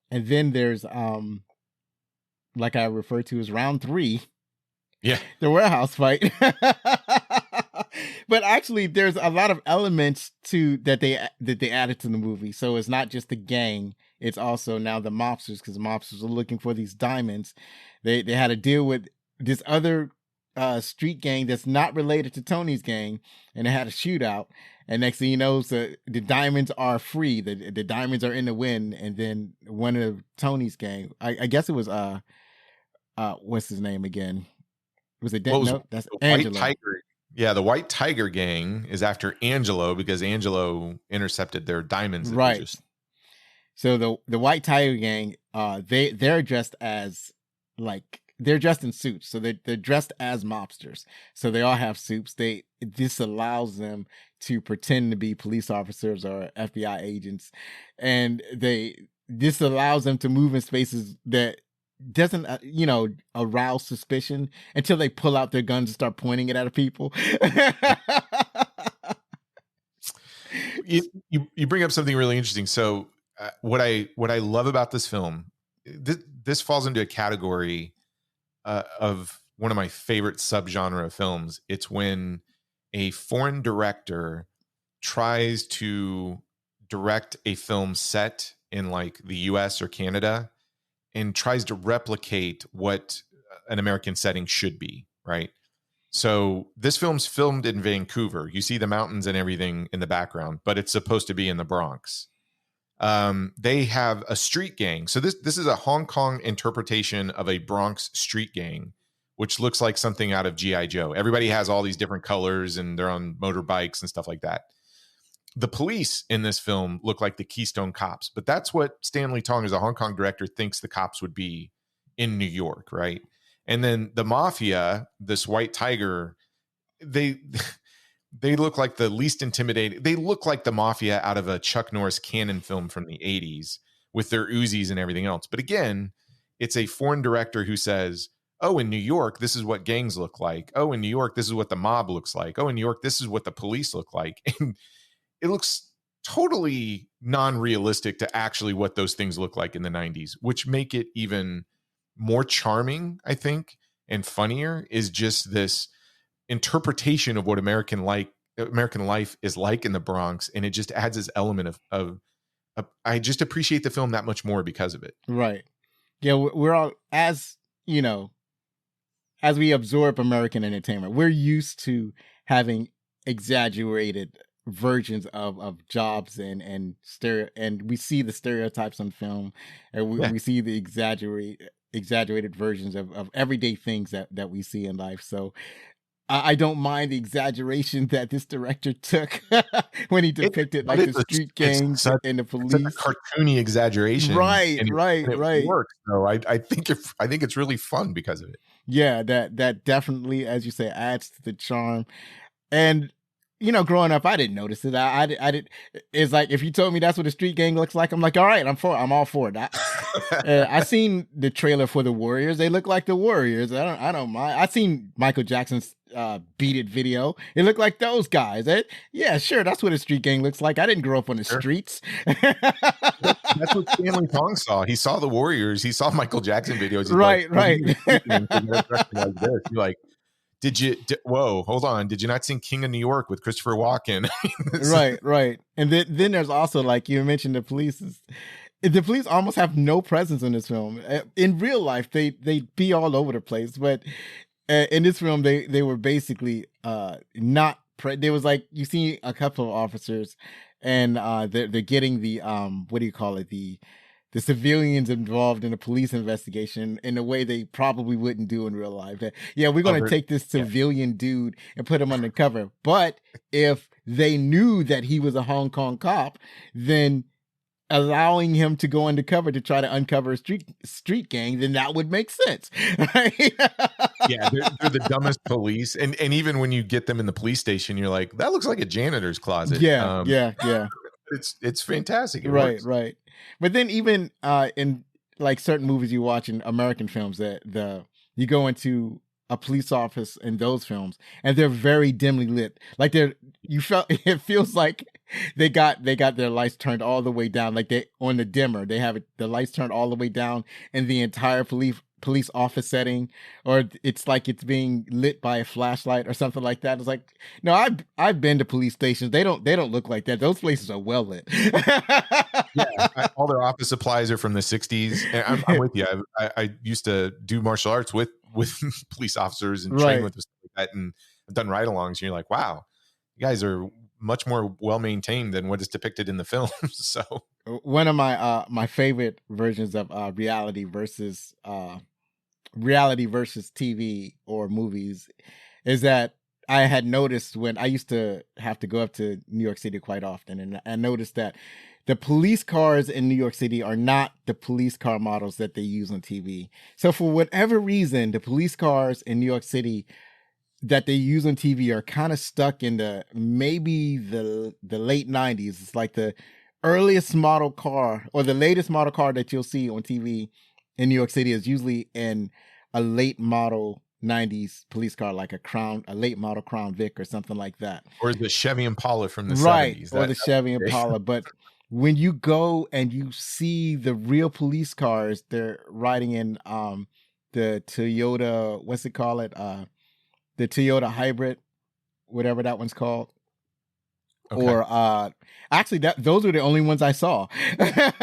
And then there's, like I referred to as round 3. Yeah. The warehouse fight. But actually, there's a lot of elements that they added to the movie. So it's not just the gang. It's also now the mobsters, because the mobsters are looking for these diamonds. They had to deal with this other street gang that's not related to Tony's gang, and they had a shootout. And next thing you know, the diamonds are free. The diamonds are in the wind. And then one of Tony's gang, I guess it was what's his name again? Was it no? That's Angelo. White Tiger. Yeah, the White Tiger gang is after Angelo because Angelo intercepted their diamonds. Right. So the White Tiger gang, they're dressed as they're dressed in suits. So they're dressed as mobsters. So they all have suits. This allows them to pretend to be police officers or FBI agents. And this allows them to move in spaces that doesn't, arouse suspicion until they pull out their guns and start pointing it at people. You bring up something really interesting. So what I love about this film, this falls into a category of one of my favorite subgenre of films. It's when a foreign director tries to direct a film set in like the US or Canada and tries to replicate what an American setting should be, right? So this film's filmed in Vancouver. You see the mountains and everything in the background, but it's supposed to be in the Bronx. They have a street gang. So this is a Hong Kong interpretation of a Bronx street gang, which looks like something out of G.I. Joe. Everybody has all these different colors and they're on motorbikes and stuff like that. The police in this film look like the Keystone Cops, but that's what Stanley Tong, as a Hong Kong director, thinks the cops would be in New York, right? And then the mafia, this white tiger, they look like the least intimidating. They look like the mafia out of a Chuck Norris Cannon film from the 80s with their Uzis and everything else. But again, it's a foreign director who says, oh, in New York, this is what gangs look like. Oh, in New York, this is what the mob looks like. Oh, in New York, this is what the police look like. And it looks totally non-realistic to actually what those things look like in the 90s, which make it even more charming, I think, and funnier, is just this interpretation of what American life is like in the Bronx, and it just adds this element of I just appreciate the film that much more because of it. Right. Yeah, we're all, as you know, as we absorb American entertainment, we're used to having exaggerated versions of jobs and we see the stereotypes on film, and we see the exaggerated versions of everyday things that we see in life. So I don't mind the exaggeration that this director took when he depicted the street gangs and the police. It's a cartoony exaggeration, right? It works. So I think it's really fun because of it. Yeah, that definitely, as you say, adds to the charm. And growing up, I didn't notice it. I did. It's like, if you told me that's what a street gang looks like, I'm like, all right, I'm all for it. I seen the trailer for the Warriors. They look like the Warriors. I don't mind. I seen Michael Jackson's Beat It video. It looked like those guys. Yeah, sure, that's what a street gang looks like. I didn't grow up on the streets. That's what Stanley Tong saw. He saw the Warriors. He saw Michael Jackson videos. Right. You're like, whoa, hold on. Did you not see King of New York with Christopher Walken? Right. And then there's also, like you mentioned, the police almost have no presence in this film. In real life, they be all over the place, but in this film, they were basically not. There was, like, you see a couple of officers, and they're getting the what do you call it, the civilians involved in a police investigation in a way they probably wouldn't do in real life. Yeah, we're going to take this civilian dude and put him undercover. But if they knew that he was a Hong Kong cop, then allowing him to go undercover to try to uncover a street gang, then that would make sense. Right? Yeah, they're the dumbest police. And even when you get them in the police station, you're like, that looks like a janitor's closet. Yeah. It's fantastic. It right, works. Right. But then even in, like, certain movies you watch in American films, that you go into a police office in those films, and they're very dimly lit. Like, it feels like they got their lights turned all the way down. Like, they on the dimmer, they have the lights turned all the way down in the entire police office setting, or it's like it's being lit by a flashlight or something like that. It's like, no, I've been to police stations. They don't look like that. Those places are well lit. Yeah, all their office supplies are from the 60s. And I'm with you. I used to do martial arts with police officers and train with them like that, and I've done ride-alongs. And you're like, wow, you guys are much more well maintained than what is depicted in the film. So one of my favorite versions of reality versus TV or movies is that I had noticed when I used to have to go up to New York City quite often, and I noticed that the police cars in New York City are not the police car models that they use on TV. So for whatever reason, the police cars in New York City that they use on TV are kind of stuck in maybe the late 90s. It's like the earliest model car or the latest model car that you'll see on TV in New York City is usually in a late model 90s police car, like a late model Crown Vic or something like that. Or the Chevy Impala from the 70s. Or the Chevy Impala. But when you go and you see the real police cars, they're riding in the the Toyota, what's it called? The Toyota hybrid, whatever that one's called. Okay. Or actually those were the only ones I saw. It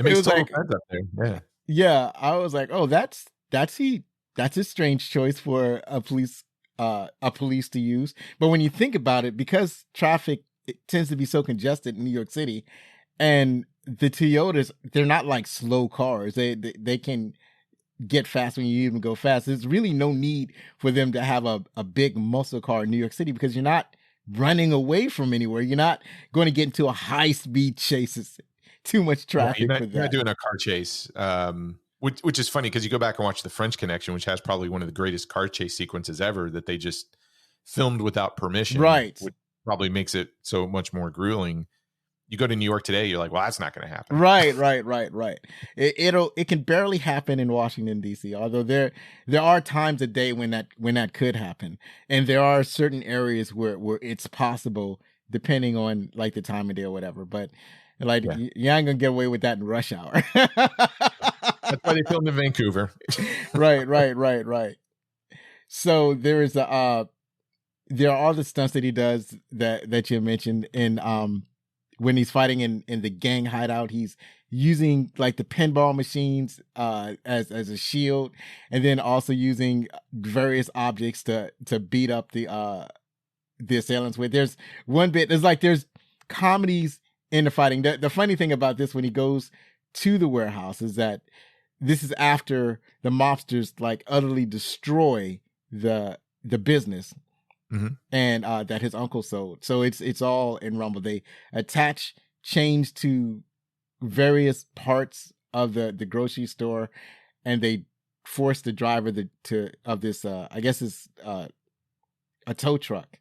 makes total sense up there. Yeah. Yeah, I was like, oh, that's a strange choice for a police to use. But when you think about it, because traffic it tends to be so congested in New York City, and the Toyotas, they're not like slow cars. They can get fast when you even go fast. There's really no need for them to have a big muscle car in New York City because you're not running away from anywhere. You're not going to get into a high speed chase. It's too much traffic for that. You're not doing a car chase, which is funny because you go back and watch The French Connection, which has probably one of the greatest car chase sequences ever that they just filmed without permission. Right. Which probably makes it so much more grueling. You go to New York today, you're like, well, that's not going to happen. Right. It can barely happen in Washington D.C. Although there are times a day when that could happen, and there are certain areas where it's possible, depending on like the time of day or whatever. But like you ain't gonna get away with that in rush hour. That's why they filmed in Vancouver. Right. So there is there are all the stunts that he does that you mentioned in when he's fighting in the gang hideout. He's using like the pinball machines as a shield, and then also using various objects to beat up the assailants with. There's one bit, there's comedies in the fighting. The funny thing about this, when he goes to the warehouse, is that this is after the mobsters like utterly destroy the business. Mm-hmm. And that his uncle sold. So it's all in Rumble. They attach chains to various parts of the grocery store, and they force the driver of this I guess it's a tow truck,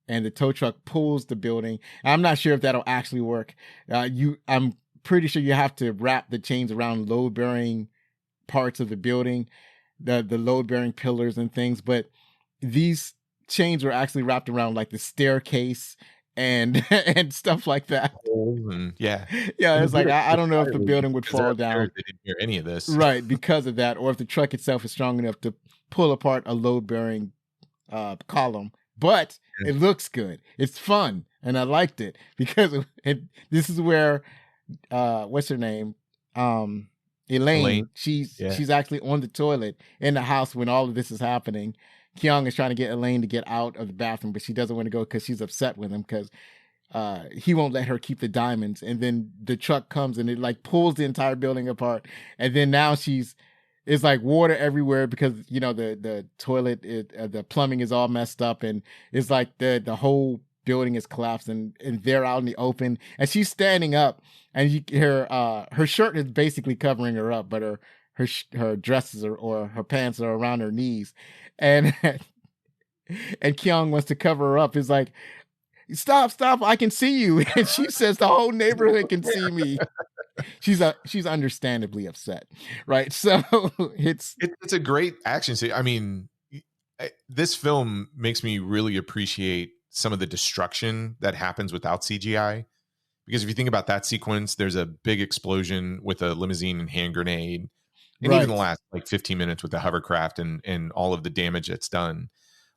and the tow truck pulls the building. I'm not sure if that'll actually work. I'm pretty sure you have to wrap the chains around load bearing parts of the building, the load bearing pillars and things, but these chains were actually wrapped around like the staircase and stuff like that. Yeah. It's like I don't know if the building would fall down. They didn't hear any of this, right? Because of that, or if the truck itself is strong enough to pull apart a load bearing column. But it looks good. It's fun, and I liked it because this is where what's her name? Elaine. She's actually on the toilet in the house when all of this is happening. Keung is trying to get Elaine to get out of the bathroom, but she doesn't want to go because she's upset with him because he won't let her keep the diamonds. And then the truck comes and it like pulls the entire building apart. And then now it's like water everywhere because, you know, the toilet, the plumbing is all messed up, and it's like the whole building is collapsed, and they're out in the open, and she's standing up, and her shirt is basically covering her up, but her dresses or her pants are around her knees. And Keung wants to cover her up. He's like, stop, I can see you. And she says, the whole neighborhood can see me. She's understandably upset, right? So it's a great action scene. I mean, this film makes me really appreciate some of the destruction that happens without CGI. Because if you think about that sequence, there's a big explosion with a limousine and hand grenade. And even the last like 15 minutes with the hovercraft and all of the damage that's done.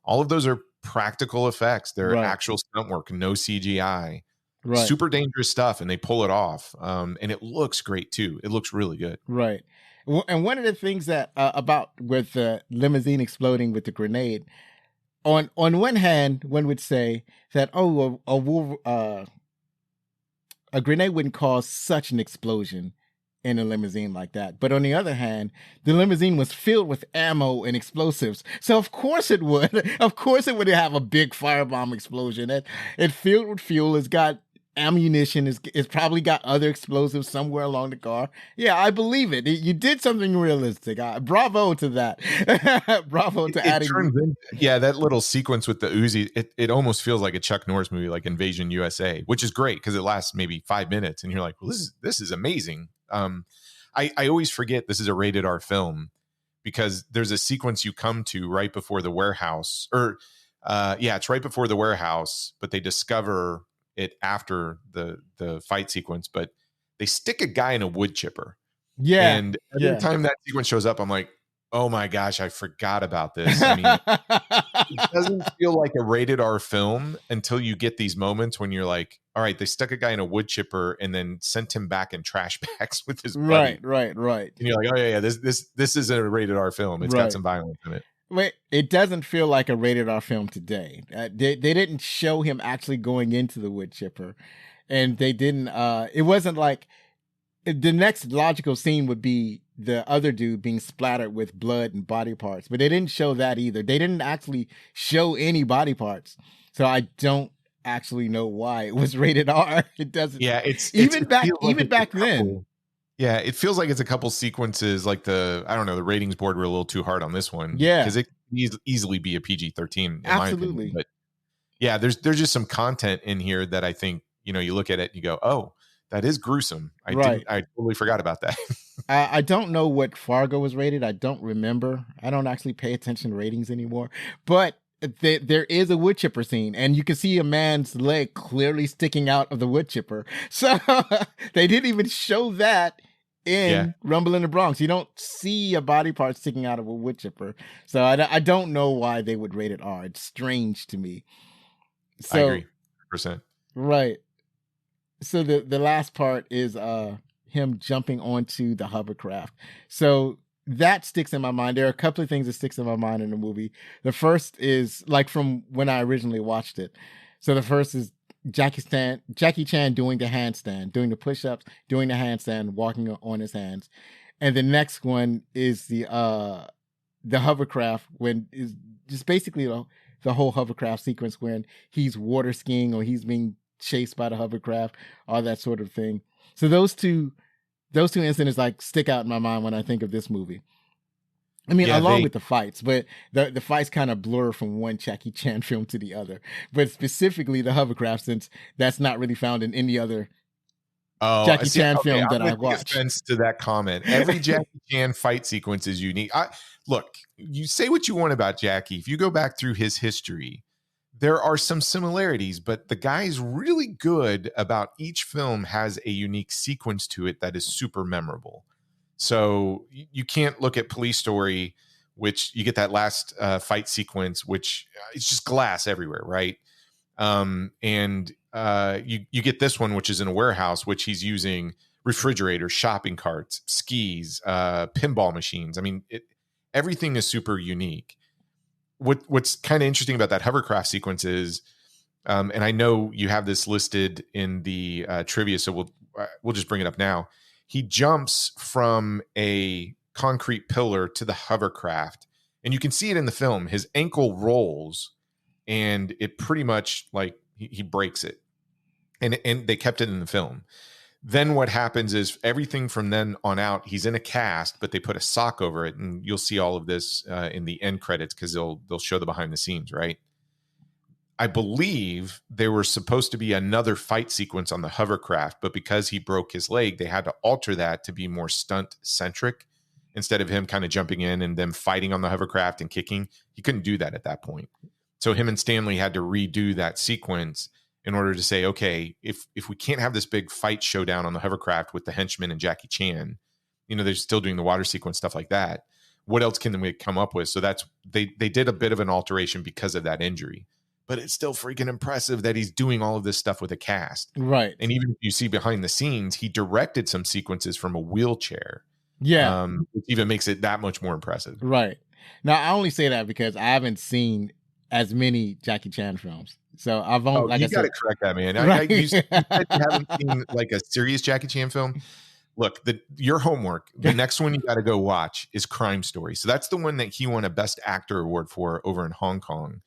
All of those are practical effects. They're actual stunt work, no CGI. Right. Super dangerous stuff, and they pull it off. And it looks great too. It looks really good. Right. And one of the things that about with the limousine exploding with the grenade, on one hand, one would say that a grenade wouldn't cause such an explosion in a limousine like that. But on the other hand, the limousine was filled with ammo and explosives. So of course it would. Of course it would have a big firebomb explosion. It filled with fuel. It's got ammunition. It's probably got other explosives somewhere along the car. Yeah, I believe it. You did something realistic. Bravo to that. Bravo to adding. That little sequence with the Uzi, it almost feels like a Chuck Norris movie, like Invasion USA, which is great because it lasts maybe 5 minutes, and you're like, well, this is amazing. I always forget this is a rated R film because there's a sequence you come to right before the warehouse, it's right before the warehouse, but they discover it after the fight sequence, but they stick a guy in a wood chipper. Yeah. And every Yeah. time that sequence shows up, I'm like, oh my gosh, I forgot about this. I mean, it doesn't feel like a rated R film until you get these moments when you're like, all right, they stuck a guy in a wood chipper and then sent him back in trash bags with his buddy. Right. And you're like, oh yeah, this is a rated R film. It's got some violence in it. Wait, it doesn't feel like a rated R film today. They didn't show him actually going into the wood chipper, and they didn't. It wasn't like the next logical scene would be the other dude being splattered with blood and body parts, but they didn't show that either. They didn't actually show any body parts, so I don't actually know why it was rated R. It doesn't. Yeah, even like back then. Yeah, it feels like it's a couple sequences, like the ratings board were a little too hard on this one. Yeah, because it can easily be a PG-13 in absolutely. my opinion. But yeah, there's just some content in here that I think, you look at it and you go, oh, that is gruesome. I totally forgot about that. I don't know what Fargo was rated. I don't remember. I don't actually pay attention to ratings anymore. But there is a wood chipper scene, and you can see a man's leg clearly sticking out of the wood chipper. So they didn't even show that in Rumble in the Bronx. You don't see a body part sticking out of a wood chipper. So I don't know why they would rate it R. It's strange to me. So, I agree, 100%. Right. So the last part is him jumping onto the hovercraft. So that sticks in my mind. There are a couple of things that sticks in my mind in the movie. The first is like from when I originally watched it. So the first is Jackie Chan doing the handstand, doing the push-ups, doing the handstand, walking on his hands. And the next one is the hovercraft, when is just basically the whole hovercraft sequence when he's water skiing or he's being chased by the hovercraft, all that sort of thing. So those two incidents like stick out in my mind when I think of this movie. I mean, along with the fights, but the fights kind of blur from one Jackie Chan film to the other. But specifically the hovercraft, since that's not really found in any other Jackie Chan film that I watched. To that comment, every Jackie Chan fight sequence is unique. Look, you say what you want about Jackie. If you go back through his history, there are some similarities, but the guy's really good about each film has a unique sequence to it that is super memorable. So you can't look at Police Story, which you get that last fight sequence, which it's just glass everywhere, right? And you get this one, which is in a warehouse, which he's using refrigerators, shopping carts, skis, pinball machines. I mean, everything is super unique. What's kind of interesting about that hovercraft sequence is, and I know you have this listed in the trivia, so we'll just bring it up now. He jumps from a concrete pillar to the hovercraft, and you can see it in the film. His ankle rolls, and it pretty much like he breaks it, and they kept it in the film. Then what happens is everything from then on out, he's in a cast, but they put a sock over it, and you'll see all of this in the end credits because they'll show the behind the scenes, right? I believe there was supposed to be another fight sequence on the hovercraft, but because he broke his leg, they had to alter that to be more stunt centric instead of him kind of jumping in and them fighting on the hovercraft and kicking. He couldn't do that at that point. So him and Stanley had to redo that sequence in order to say, okay, if we can't have this big fight showdown on the hovercraft with the henchman and Jackie Chan, they're still doing the water sequence, stuff like that. What else can we come up with? So that's, they did a bit of an alteration because of that injury, but it's still freaking impressive that he's doing all of this stuff with a cast. Right. And even if you see behind the scenes, he directed some sequences from a wheelchair. Yeah. Which even makes it that much more impressive. Right. Now, I only say that because I haven't seen as many Jackie Chan films. So I've only, like you I got to said, correct that, man. Right. You said you haven't seen like a serious Jackie Chan film. Look, your homework, the next one you got to go watch is Crime Story. So that's the one that he won a Best Actor award for over in Hong Kong,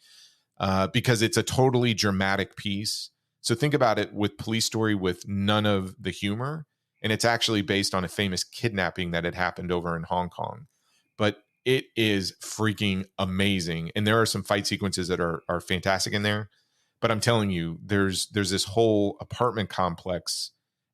because it's a totally dramatic piece. So think about it with Police Story with none of the humor, and it's actually based on a famous kidnapping that had happened over in Hong Kong. But it is freaking amazing, and there are some fight sequences that are fantastic in there. But I'm telling you, there's this whole apartment complex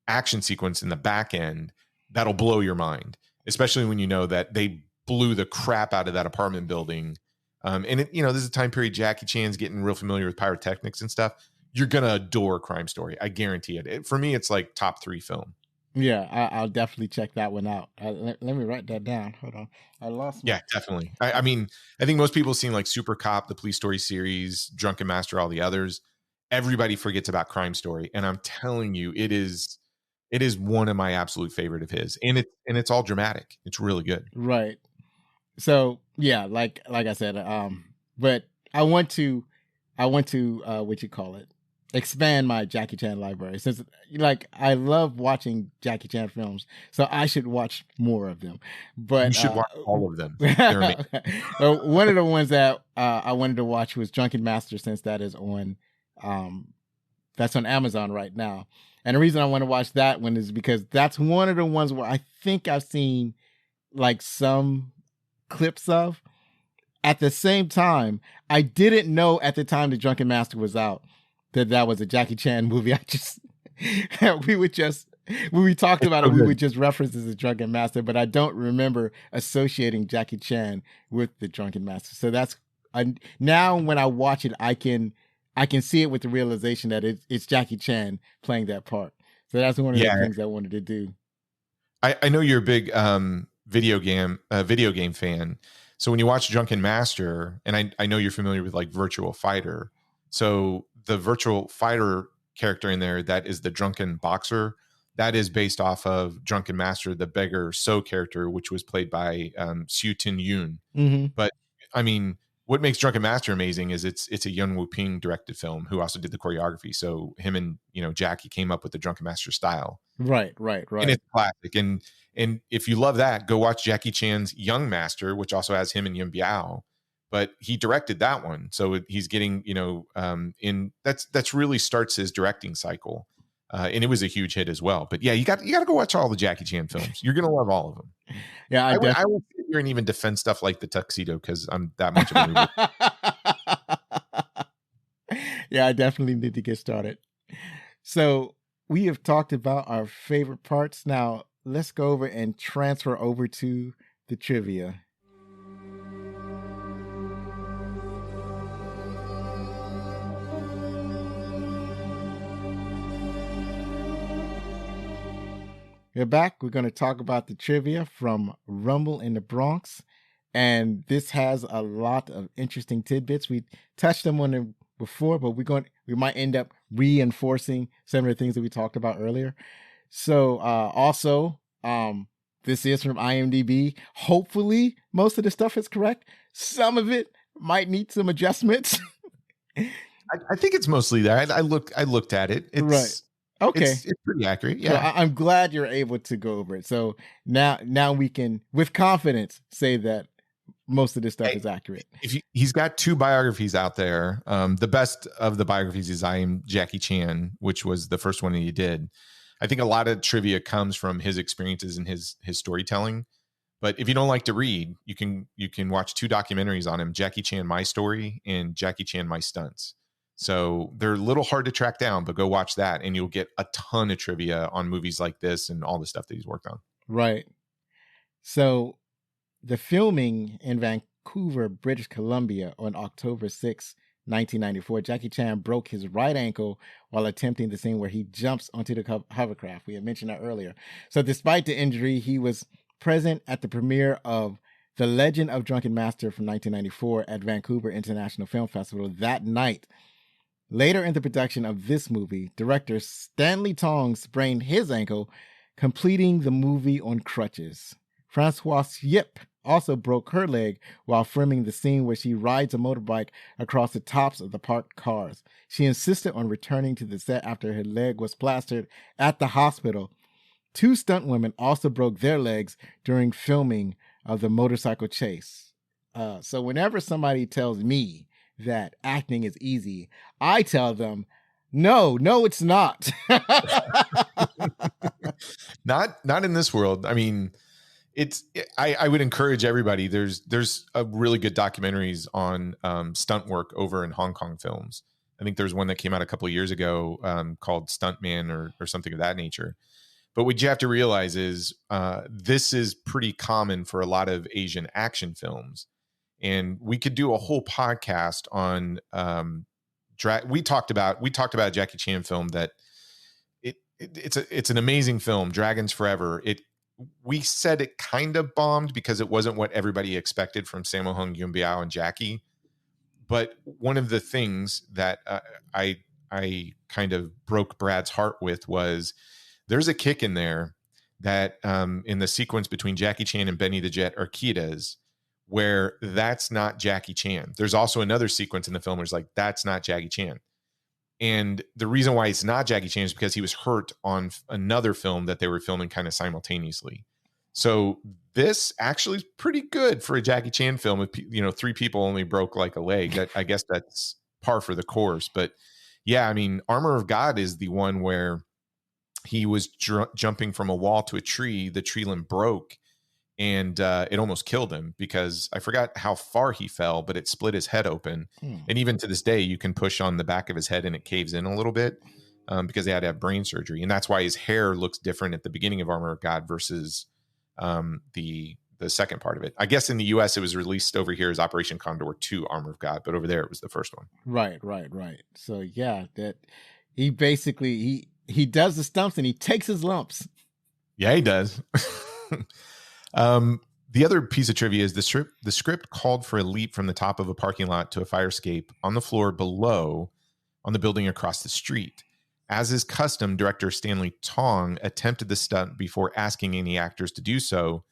action sequence in the back end that'll blow your mind, especially when you know that they blew the crap out of that apartment building. And this is a time period Jackie Chan's getting real familiar with pyrotechnics and stuff. You're gonna adore Crime Story, I guarantee it. For me, it's like top 3 film. Yeah, I'll definitely check that one out. Let me write that down. Hold on. I lost my. Yeah, definitely. I mean, I think most people have seen like Super Cop, the Police Story series, Drunken Master, all the others. Everybody forgets about Crime Story, and I'm telling you, it is one of my absolute favorite of his, and it's all dramatic. It's really good. Right. So yeah, like I said, but I want to what you call it, expand my Jackie Chan library, since like I love watching Jackie Chan films, so I should watch more of them. You But should watch all of them. They're amazing. one of the ones that I wanted to watch was Drunken Master, since um that's on Amazon right now. And the reason I want to watch that one is because that's one of the ones where I think I've seen like some clips of. At the same time, I didn't know at the time the Drunken Master was out that was a Jackie Chan movie. I just we would just when we talked It's about so it, we good. would just reference it as a Drunken Master, but I don't remember associating Jackie Chan with the Drunken Master. So now when I watch it, I can see it with the realization that it's Jackie Chan playing that part. So that's one of the Yeah, things I wanted to do. I know you're a big video game fan. So when you watch Drunken Master, and I know you're familiar with like Virtual Fighter. So the Virtual Fighter character in there, that is the drunken boxer, that is based off of Drunken Master, the beggar So character, which was played by Siu Tin Yoon. Mm-hmm. But I mean, what makes Drunken Master amazing is it's a Yun Wu Ping directed film who also did the choreography. So him and Jackie came up with the Drunken Master style, Right, right, and right. it's classic. And if you love that, go watch Jackie Chan's Young Master, which also has him and Yun Biao. But he directed that one, so he's getting in that's really starts his directing cycle, and it was a huge hit as well. But yeah, you got to go watch all the Jackie Chan films. You're gonna love all of them. Yeah, I will sit here and even defend stuff like the Tuxedo because I'm that much of a movie. Yeah, I definitely need to get started. So we have talked about our favorite parts. Now let's go over and transfer over to the trivia. We're back. We're going to talk about the trivia from Rumble in the Bronx. And this has a lot of interesting tidbits. We touched them on them before, but we might end up reinforcing some of the things that we talked about earlier. So also, this is from IMDb. Hopefully, most of the stuff is correct. Some of it might need some adjustments. I think it's mostly there. I looked at it. Right. Okay. It's pretty accurate. So Yeah. I'm glad you're able to go over it. So now we can, with confidence, say that most of this stuff is accurate. He's got 2 biographies out there. The best of the biographies is I Am Jackie Chan, which was the first one that he did. I think a lot of trivia comes from his experiences and his storytelling. But if you don't like to read, you can watch 2 documentaries on him: Jackie Chan My Story and Jackie Chan My Stunts. So they're a little hard to track down, but go watch that and you'll get a ton of trivia on movies like this and all the stuff that he's worked on. Right. So the filming in Vancouver, British Columbia on October 6, 1994, Jackie Chan broke his right ankle while attempting the scene where he jumps onto the hovercraft. We had mentioned that earlier. So despite the injury, he was present at the premiere of The Legend of Drunken Master from 1994 at Vancouver International Film Festival that night. Later in the production of this movie, director Stanley Tong sprained his ankle, completing the movie on crutches. Francoise Yip also broke her leg while filming the scene where she rides a motorbike across the tops of the parked cars. She insisted on returning to the set after her leg was plastered at the hospital. 2 stunt women also broke their legs during filming of the motorcycle chase. So whenever somebody tells me that acting is easy, I tell them, no, it's not. Not in this world. I mean, I would encourage everybody. There's a really good documentaries on stunt work over in Hong Kong films. I think there's one that came out a couple of years ago called Stuntman or something of that nature. But what you have to realize is this is pretty common for a lot of Asian action films. And we could do a whole podcast on we talked about a Jackie Chan film that it's an amazing film, Dragons Forever. We said it kind of bombed because it wasn't what everybody expected from Sammo Hung, Yoon Biao, and Jackie. But one of the things that I kind of broke Brad's heart with was there's a kick in there that in the sequence between Jackie Chan and Benny the Jet Urquidez, where that's not Jackie Chan. There's also another sequence in the film where it's like, that's not Jackie Chan. And the reason why it's not Jackie Chan is because he was hurt on another film that they were filming kind of simultaneously. So this actually is pretty good for a Jackie Chan film. If three people only broke like a leg, that I guess that's par for the course. But yeah, I mean, Armor of God is the one where he was jumping from a wall to a tree. The tree limb broke, and it almost killed him because I forgot how far he fell, but it split his head open. And even to this day, you can push on the back of his head and it caves in a little bit because they had to have brain surgery. And that's why his hair looks different at the beginning of Armor of God versus the second part of it. I guess in the US, it was released over here as Operation Condor 2 Armor of God, but over there it was the first one. Right. So yeah, that he basically he does the stumps and he takes his lumps. Yeah, he does. The other piece of trivia is the script called for a leap from the top of a parking lot to a fire escape on the floor below on the building across the street. As is custom, director Stanley Tong attempted the stunt before asking any actors to do so.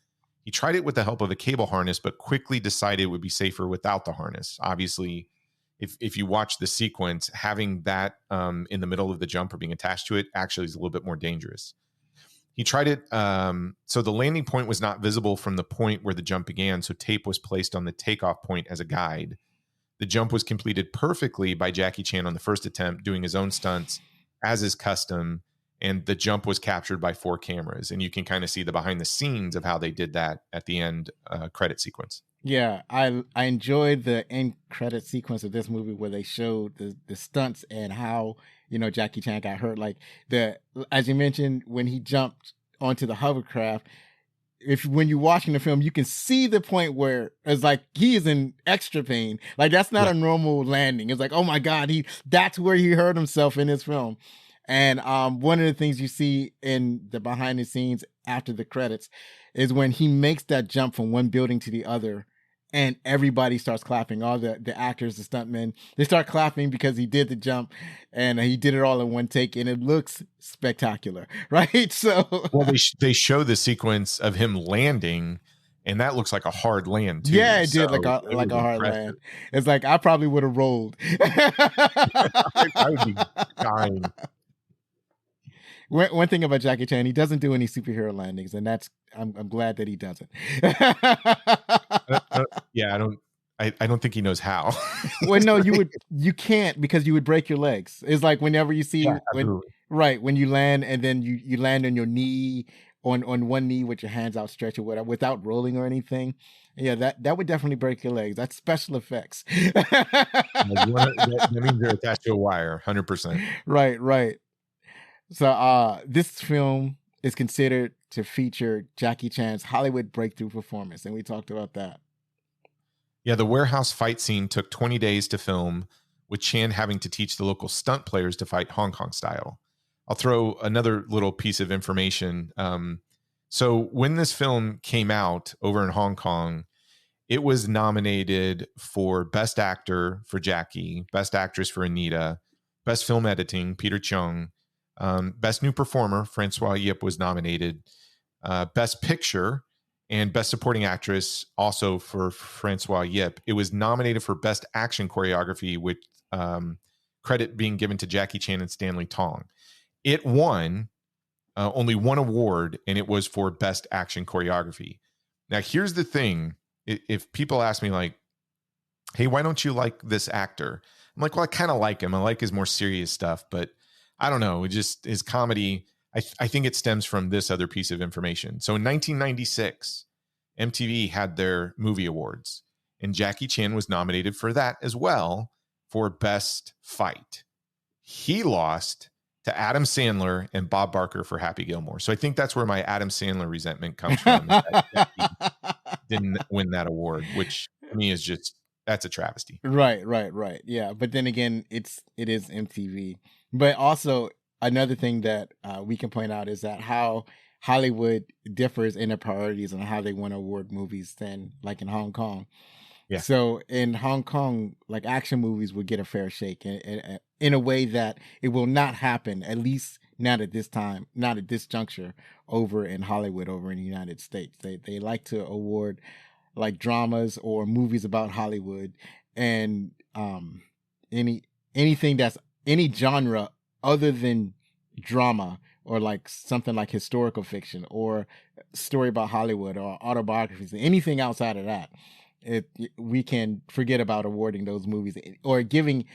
He tried it with the help of a cable harness, but quickly decided it would be safer without the harness. Obviously, if you watch the sequence, having that in the middle of the jump or being attached to it actually is a little bit more dangerous. He tried it, so the landing point was not visible from the point where the jump began, so tape was placed on the takeoff point as a guide. The jump was completed perfectly by Jackie Chan on the first attempt, doing his own stunts, as is custom, and the jump was captured by 4 cameras. And you can kind of see the behind the scenes of how they did that at the end credit sequence. Yeah, I enjoyed the end credit sequence of this movie where they showed the stunts and how Jackie Chan got hurt. Like as you mentioned, when he jumped onto the hovercraft, when you're watching the film, you can see the point where it's like he is in extra pain. Like that's not a normal landing. It's like, oh my God, that's where he hurt himself in this film. And one of the things you see in the behind the scenes after the credits is when he makes that jump from one building to the other and everybody starts clapping. All the actors, the stuntmen, they start clapping because he did the jump and he did it all in one take and it looks spectacular, right? So well, they show the sequence of him landing and that looks like a hard land too. Yeah, it did like a hard land. It's like I probably would have rolled. I would be dying. One thing about Jackie Chan, he doesn't do any superhero landings, and I'm glad that he doesn't. Yeah, I don't think he knows how. Well, no, you can't because you would break your legs. It's like whenever you see when you land and then you land on your knee on one knee with your hands outstretched or whatever without rolling or anything. Yeah, that would definitely break your legs. That's special effects. That means they're attached to a wire, 100%. Right. So this film is considered to feature Jackie Chan's Hollywood breakthrough performance, and we talked about that. Yeah, the warehouse fight scene took 20 days to film, with Chan having to teach the local stunt players to fight Hong Kong style. I'll throw another little piece of information. So when this film came out over in Hong Kong, it was nominated for Best Actor for Jackie, Best Actress for Anita, Best Film Editing, Peter Keung, Best New Performer, Francois Yip was nominated. Best Picture and Best Supporting Actress also for Francois Yip. It was nominated for Best Action Choreography with credit being given to Jackie Chan and Stanley Tong. It won only one award, and it was for Best Action Choreography. Now, here's the thing. If people ask me like, hey, why don't you like this actor? I'm like, well, I kind of like him. I like his more serious stuff, but I don't know. It just his comedy. I think it stems from this other piece of information. So in 1996, MTV had their movie awards, and Jackie Chan was nominated for that as well for Best Fight. He lost to Adam Sandler and Bob Barker for Happy Gilmore. So I think that's where my Adam Sandler resentment comes from. That he didn't win that award, which to me is just, that's a travesty. Right. Yeah. But then again, it is MTV. But also another thing that we can point out is that how Hollywood differs in their priorities and how they want to award movies than like in Hong Kong. Yeah. So in Hong Kong, like action movies would get a fair shake in a way that it will not happen, at least not at this time, not at this juncture over in Hollywood, over in the United States. They like to award like dramas or movies about Hollywood and anything that's any genre other than drama or like something like historical fiction or story about Hollywood or autobiographies, anything outside of that. We can forget about awarding those movies or giving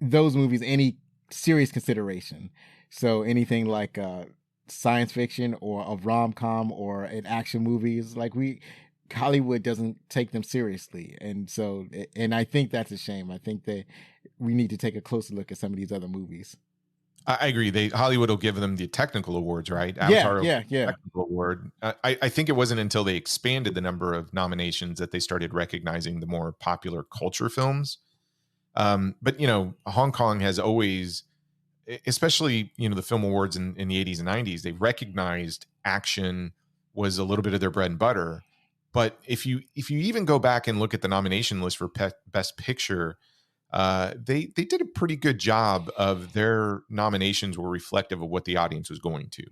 those movies any serious consideration. So anything like science fiction or a rom-com or an action movies, like Hollywood doesn't take them seriously. And so, and I think that's a shame. I think that we need to take a closer look at some of these other movies. I agree. Hollywood will give them the technical awards, right? Yeah. Technical award. I think it wasn't until they expanded the number of nominations that they started recognizing the more popular culture films. But Hong Kong has always, especially the film awards in the 80s and 90s, they recognized action was a little bit of their bread and butter. But if you even go back and look at the nomination list for Best Picture, they did a pretty good job of their nominations were reflective of what the audience was going to.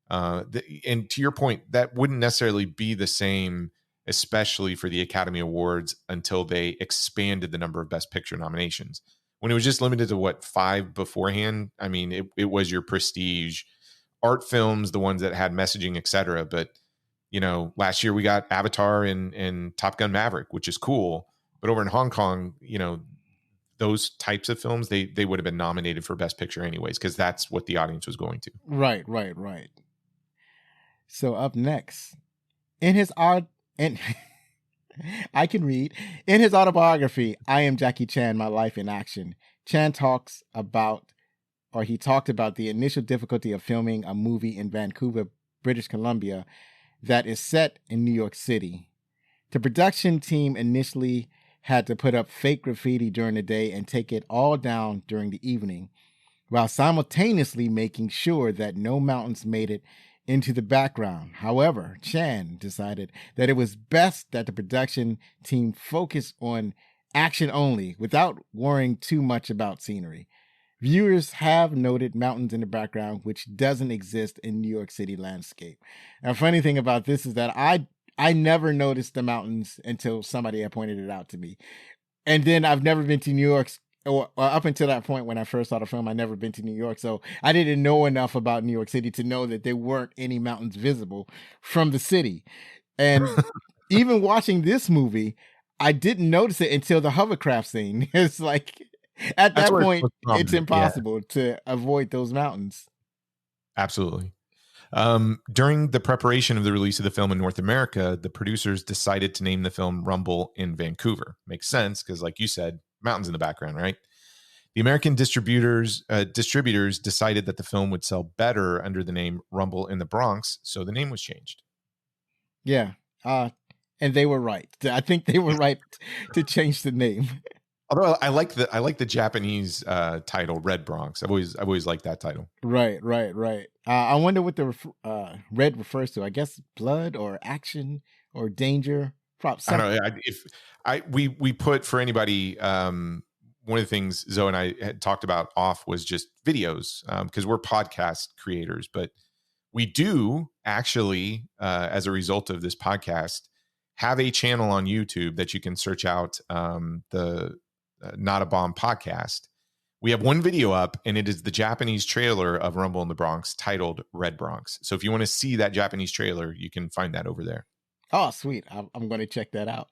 And to your point, that wouldn't necessarily be the same, especially for the Academy Awards, until they expanded the number of Best Picture nominations. When it was just limited to 5 beforehand, I mean, it was your prestige art films, the ones that had messaging, etc. But last year we got Avatar and Top Gun Maverick, which is cool. But over in Hong Kong, those types of films, they would have been nominated for Best Picture anyways, because that's what the audience was going to. Right. So up next, in his art, and I can read, in his autobiography, I Am Jackie Chan, My Life in Action, Chan talked about the initial difficulty of filming a movie in Vancouver, British Columbia, that is set in New York City. The production team initially had to put up fake graffiti during the day and take it all down during the evening, while simultaneously making sure that no mountains made it into the background. However, Chan decided that it was best that the production team focus on action only without worrying too much about scenery. Viewers have noted mountains in the background, which doesn't exist in New York City landscape. Now, funny thing about this is that I never noticed the mountains until somebody had pointed it out to me. And then I've never been to New York, or up until that point when I first saw the film, I'd never been to New York. So I didn't know enough about New York City to know that there weren't any mountains visible from the city. And even watching this movie, I didn't notice it until the hovercraft scene. It's like, at that point, it's impossible to avoid those mountains. Absolutely. During the preparation of the release of the film in North America, the producers decided to name the film Rumble in Vancouver. Makes sense because, like you said, mountains in the background, right? The American distributors decided that the film would sell better under the name Rumble in the Bronx, so the name was changed. Yeah, and they were right. I think they were right to change the name. Although I like the Japanese title, Red Bronx. I've always liked that title. Right. I wonder what the red refers to. I guess blood or action or danger. I don't know. We put, for anybody, one of the things Zoe and I had talked about off was just videos, because we're podcast creators, but we do actually, as a result of this podcast, have a channel on YouTube that you can search out, the Not a Bomb podcast. We have one video up, and it is the Japanese trailer of Rumble in the Bronx titled Red Bronx. So if you want to see that Japanese trailer, you can find that over there. Oh, sweet. I'm going to check that out.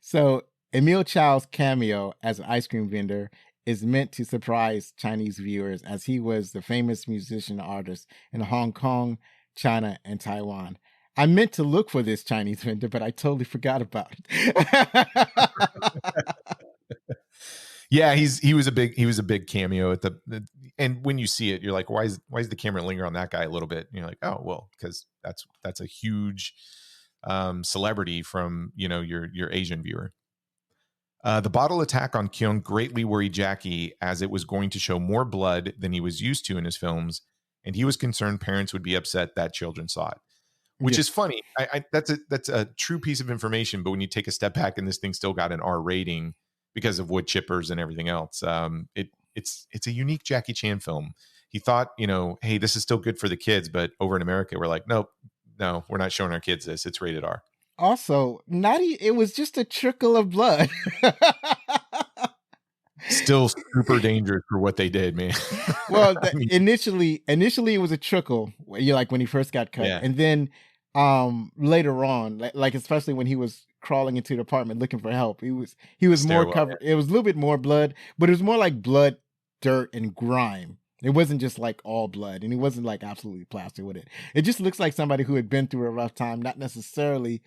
So Emil Chow's cameo as an ice cream vendor is meant to surprise Chinese viewers, as he was the famous musician artist in Hong Kong, China, and Taiwan. I meant to look for this Chinese vendor, but I totally forgot about it. Yeah, he was a big cameo at and when you see it, you're like, why is the camera linger on that guy a little bit? And you're like, oh well, because that's a huge celebrity from your Asian viewer. The bottle attack on Keung greatly worried Jackie, as it was going to show more blood than he was used to in his films, and he was concerned parents would be upset that children saw it. Which is funny. That's a true piece of information, but when you take a step back and this thing still got an R rating because of wood chippers and everything else, it's a unique Jackie Chan film. He thought, hey, this is still good for the kids, but over in America, we're like, nope, no, we're not showing our kids this. It's rated R. Also, it was just a trickle of blood. Still super dangerous for what they did, man. Well, initially it was a trickle. When he first got cut, and then later on, like especially when he was crawling into the apartment looking for help, he was more covered. It was a little bit more blood, but it was more like blood, dirt, and grime. It wasn't just like all blood, and he wasn't like absolutely plastered with it. It just looks like somebody who had been through a rough time, not necessarily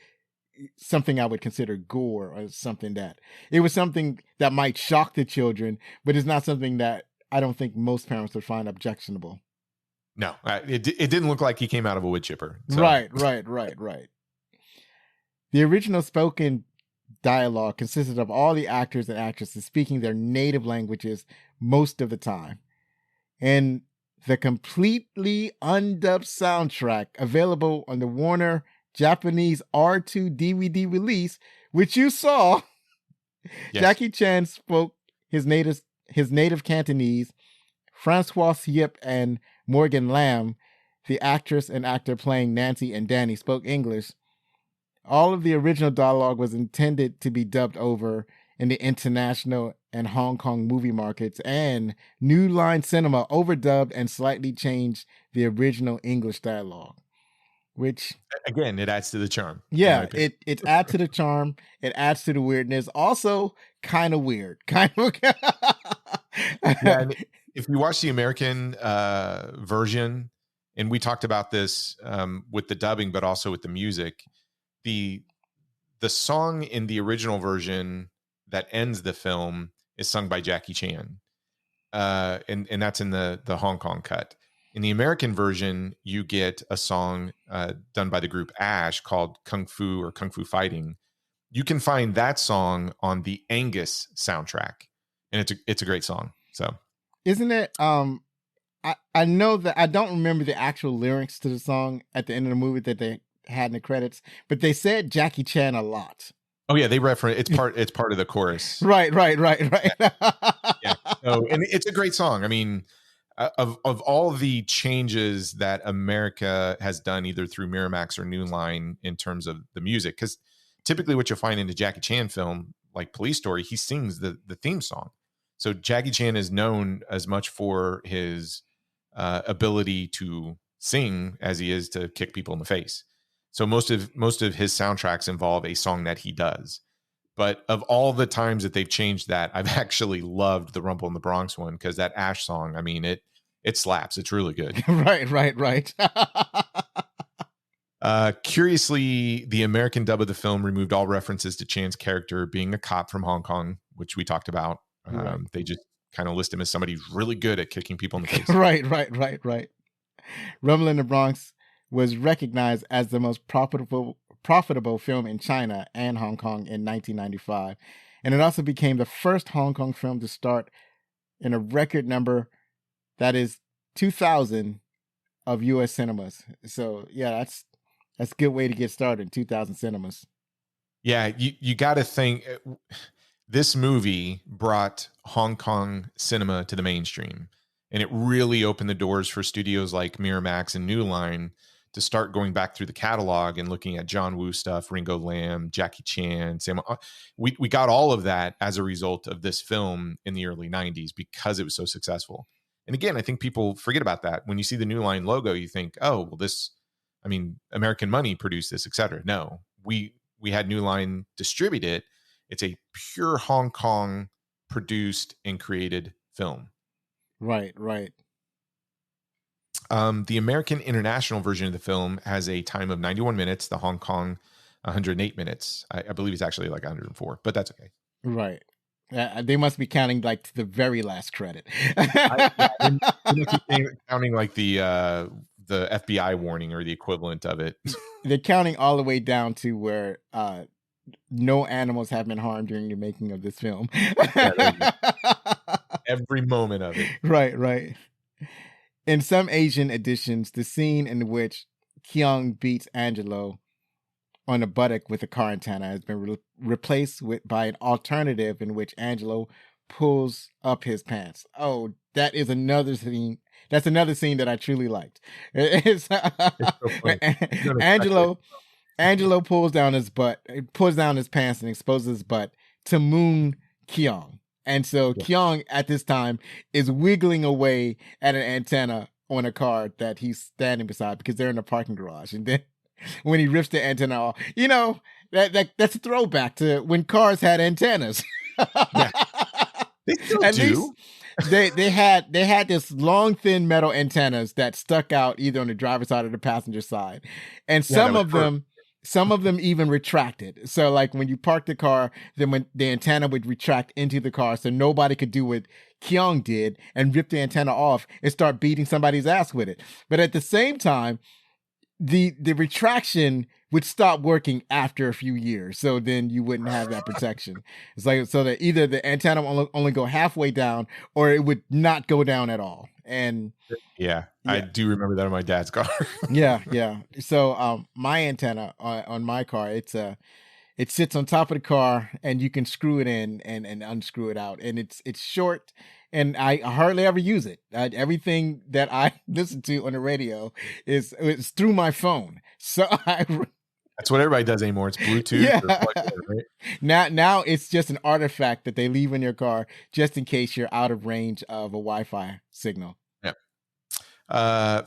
something I would consider gore or something that it was something that might shock the children, but it's not something that I don't think most parents would find objectionable. No, it didn't look like he came out of a wood chipper. So. Right. The original spoken dialogue consisted of all the actors and actresses speaking their native languages most of the time. And the completely undubbed soundtrack available on the Warner Japanese R2 DVD release, which you saw, yes. Jackie Chan spoke his native Cantonese. Francois Yip and Morgan Lam, the actress and actor playing Nancy and Danny, spoke English. All of the original dialogue was intended to be dubbed over in the international and Hong Kong movie markets, and New Line Cinema overdubbed and slightly changed the original English dialogue. Which again, it adds to the charm. Yeah, it adds to the charm. It adds to the weirdness. Also, kind of weird. If you watch the American version, and we talked about this with the dubbing, but also with the music, the song in the original version that ends the film is sung by Jackie Chan, and that's in the Hong Kong cut. In the American version, you get a song done by the group Ash called Kung Fu or Kung Fu Fighting. You can find that song on the Angus soundtrack, and it's a great song. So, isn't it? I know that I don't remember the actual lyrics to the song at the end of the movie that they had in the credits, but they said Jackie Chan a lot. Oh yeah, they reference it's part of the chorus. Right. Yeah. So, and it's a great song. I mean. Of all the changes that America has done, either through Miramax or New Line, in terms of the music, because typically what you'll find in a Jackie Chan film, like Police Story, he sings the theme song. So Jackie Chan is known as much for his ability to sing as he is to kick people in the face. So most of his soundtracks involve a song that he does. But of all the times that they've changed that, I've actually loved the Rumble in the Bronx one, because that Ash song, I mean, it slaps. It's really good. Right. Curiously, the American dub of the film removed all references to Chan's character being a cop from Hong Kong, which we talked about. Right. They just kind of list him as somebody who's really good at kicking people in the face. Right. Rumble in the Bronx was recognized as the most profitable film in China and Hong Kong in 1995. And it also became the first Hong Kong film to start in a record number, that is 2,000 of U.S. cinemas. So yeah, that's a good way to get started, 2,000 cinemas. Yeah, you got to think this movie brought Hong Kong cinema to the mainstream, and it really opened the doors for studios like Miramax and New Line to start going back through the catalog and looking at John Woo stuff, Ringo Lam, Jackie Chan, Sam. We got all of that as a result of this film in the early 90s because it was so successful. And again, I think people forget about that. When you see the New Line logo, you think, oh, well, American money produced this, et cetera. No, we had New Line distribute it. It's a pure Hong Kong produced and created film. Right. The American international version of the film has a time of 91 minutes. The Hong Kong 108 minutes. I believe it's actually like 104, but that's okay. Right. They must be counting like to the very last credit. Counting like the FBI warning or the equivalent of it. They're counting all the way down to where no animals have been harmed during the making of this film. Yeah, there you go. Every moment of it. Right. In some Asian editions, the scene in which Keung beats Angelo on a buttock with a car antenna has been replaced by an alternative in which Angelo pulls up his pants. Oh, that is another scene. That's another scene that I truly liked. It's so funny. Angelo pulls down his pants and exposes his butt to Moon Keung. And so Keung at this time is wiggling away at an antenna on a car that he's standing beside because they're in a parking garage. And then when he rips the antenna off, that's a throwback to when cars had antennas. Yeah. They still At do. Least they had this long, thin metal antennas that stuck out either on the driver's side or the passenger side. And some of them even retracted. So like when you park the car, then when the antenna would retract into the car, so nobody could do what Keung did and rip the antenna off and start beating somebody's ass with it. But at the same time, the retraction would stop working after a few years. So then you wouldn't have that protection. It's like, so that either the antenna will only go halfway down or it would not go down at all. And yeah. I do remember that on my dad's car. yeah. So my antenna on my car, it sits on top of the car and you can screw it in and unscrew it out. And it's short and I hardly ever use it. Everything that I listen to on the radio is through my phone. So that's what everybody does anymore. It's Bluetooth. Yeah. Right? Now it's just an artifact that they leave in your car just in case you're out of range of a Wi-Fi signal.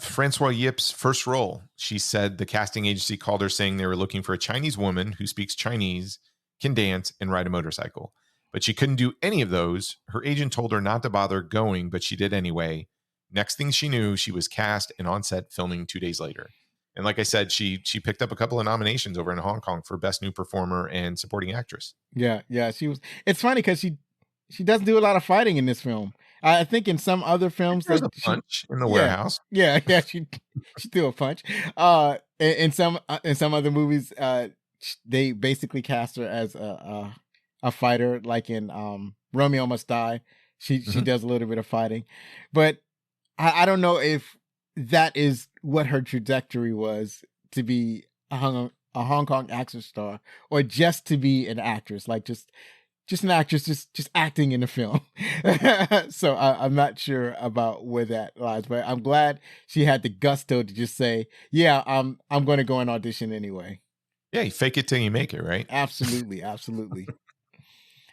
Francois Yip's first role, she said the casting agency called her saying they were looking for a Chinese woman who speaks Chinese, can dance, and ride a motorcycle. But she couldn't do any of those. Her agent told her not to bother going, but she did anyway. Next thing she knew, she was cast and on set filming 2 days later. And like I said, she picked up a couple of nominations over in Hong Kong for Best New Performer and Supporting Actress. Yeah. She was. It's funny because she doesn't do a lot of fighting in this film. I think in some other films, there's a punch in the warehouse. Yeah, she threw a punch. In some other movies, they basically cast her as a fighter, like in Romeo Must Die. She does a little bit of fighting, but I don't know if that is what her trajectory was, to be a Hong Kong action star or just to be an actress, like just an actress, just acting in the film. So I'm not sure about where that lies, but I'm glad she had the gusto to just say, yeah, I'm going to go and audition anyway. Yeah, you fake it till you make it, right? Absolutely.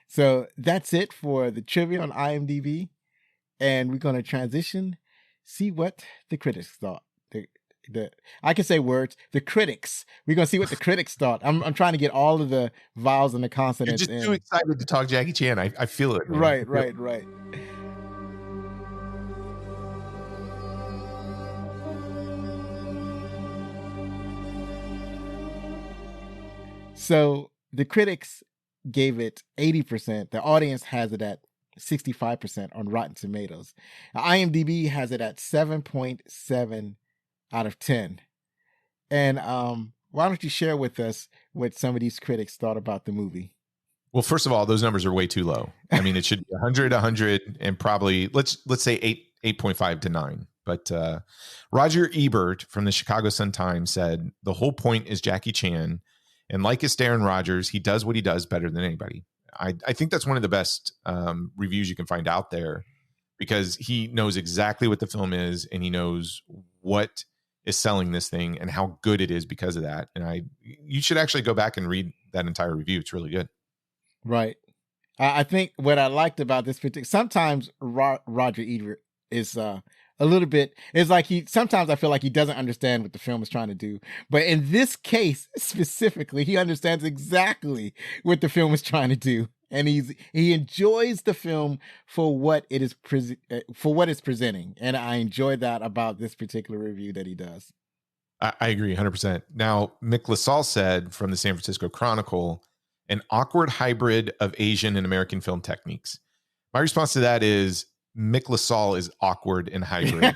So that's it for the trivia on IMDb. And we're going to transition, see what the critics thought. I can say words. The critics. We're gonna see what the critics thought. I'm trying to get all of the vowels and the consonants. You're just too excited to talk Jackie Chan. I feel it. Man. Right. So the critics gave it 80%. The audience has it at 65% on Rotten Tomatoes. Now, IMDb has it at 7.7 out of 10. And why don't you share with us what some of these critics thought about the movie? Well, first of all, those numbers are way too low. I mean, it should be 100, and probably let's say 8.5 to 9. But Roger Ebert from the Chicago Sun-Times said the whole point is Jackie Chan, and like his Aaron Rodgers, he does what he does better than anybody. I think that's one of the best reviews you can find out there, because he knows exactly what the film is, and he knows what is selling this thing and how good it is because of that. And you should actually go back and read that entire review. It's really good. Right. I think what I liked about this particular, sometimes Roger Ebert is a little bit, it's like sometimes I feel like he doesn't understand what the film is trying to do. But in this case specifically, he understands exactly what the film is trying to do. And he enjoys the film for what it is presenting. And I enjoy that about this particular review that he does. I agree 100%. Now, Mick LaSalle said from the San Francisco Chronicle, an awkward hybrid of Asian and American film techniques. My response to that is Mick LaSalle is awkward and hybrid.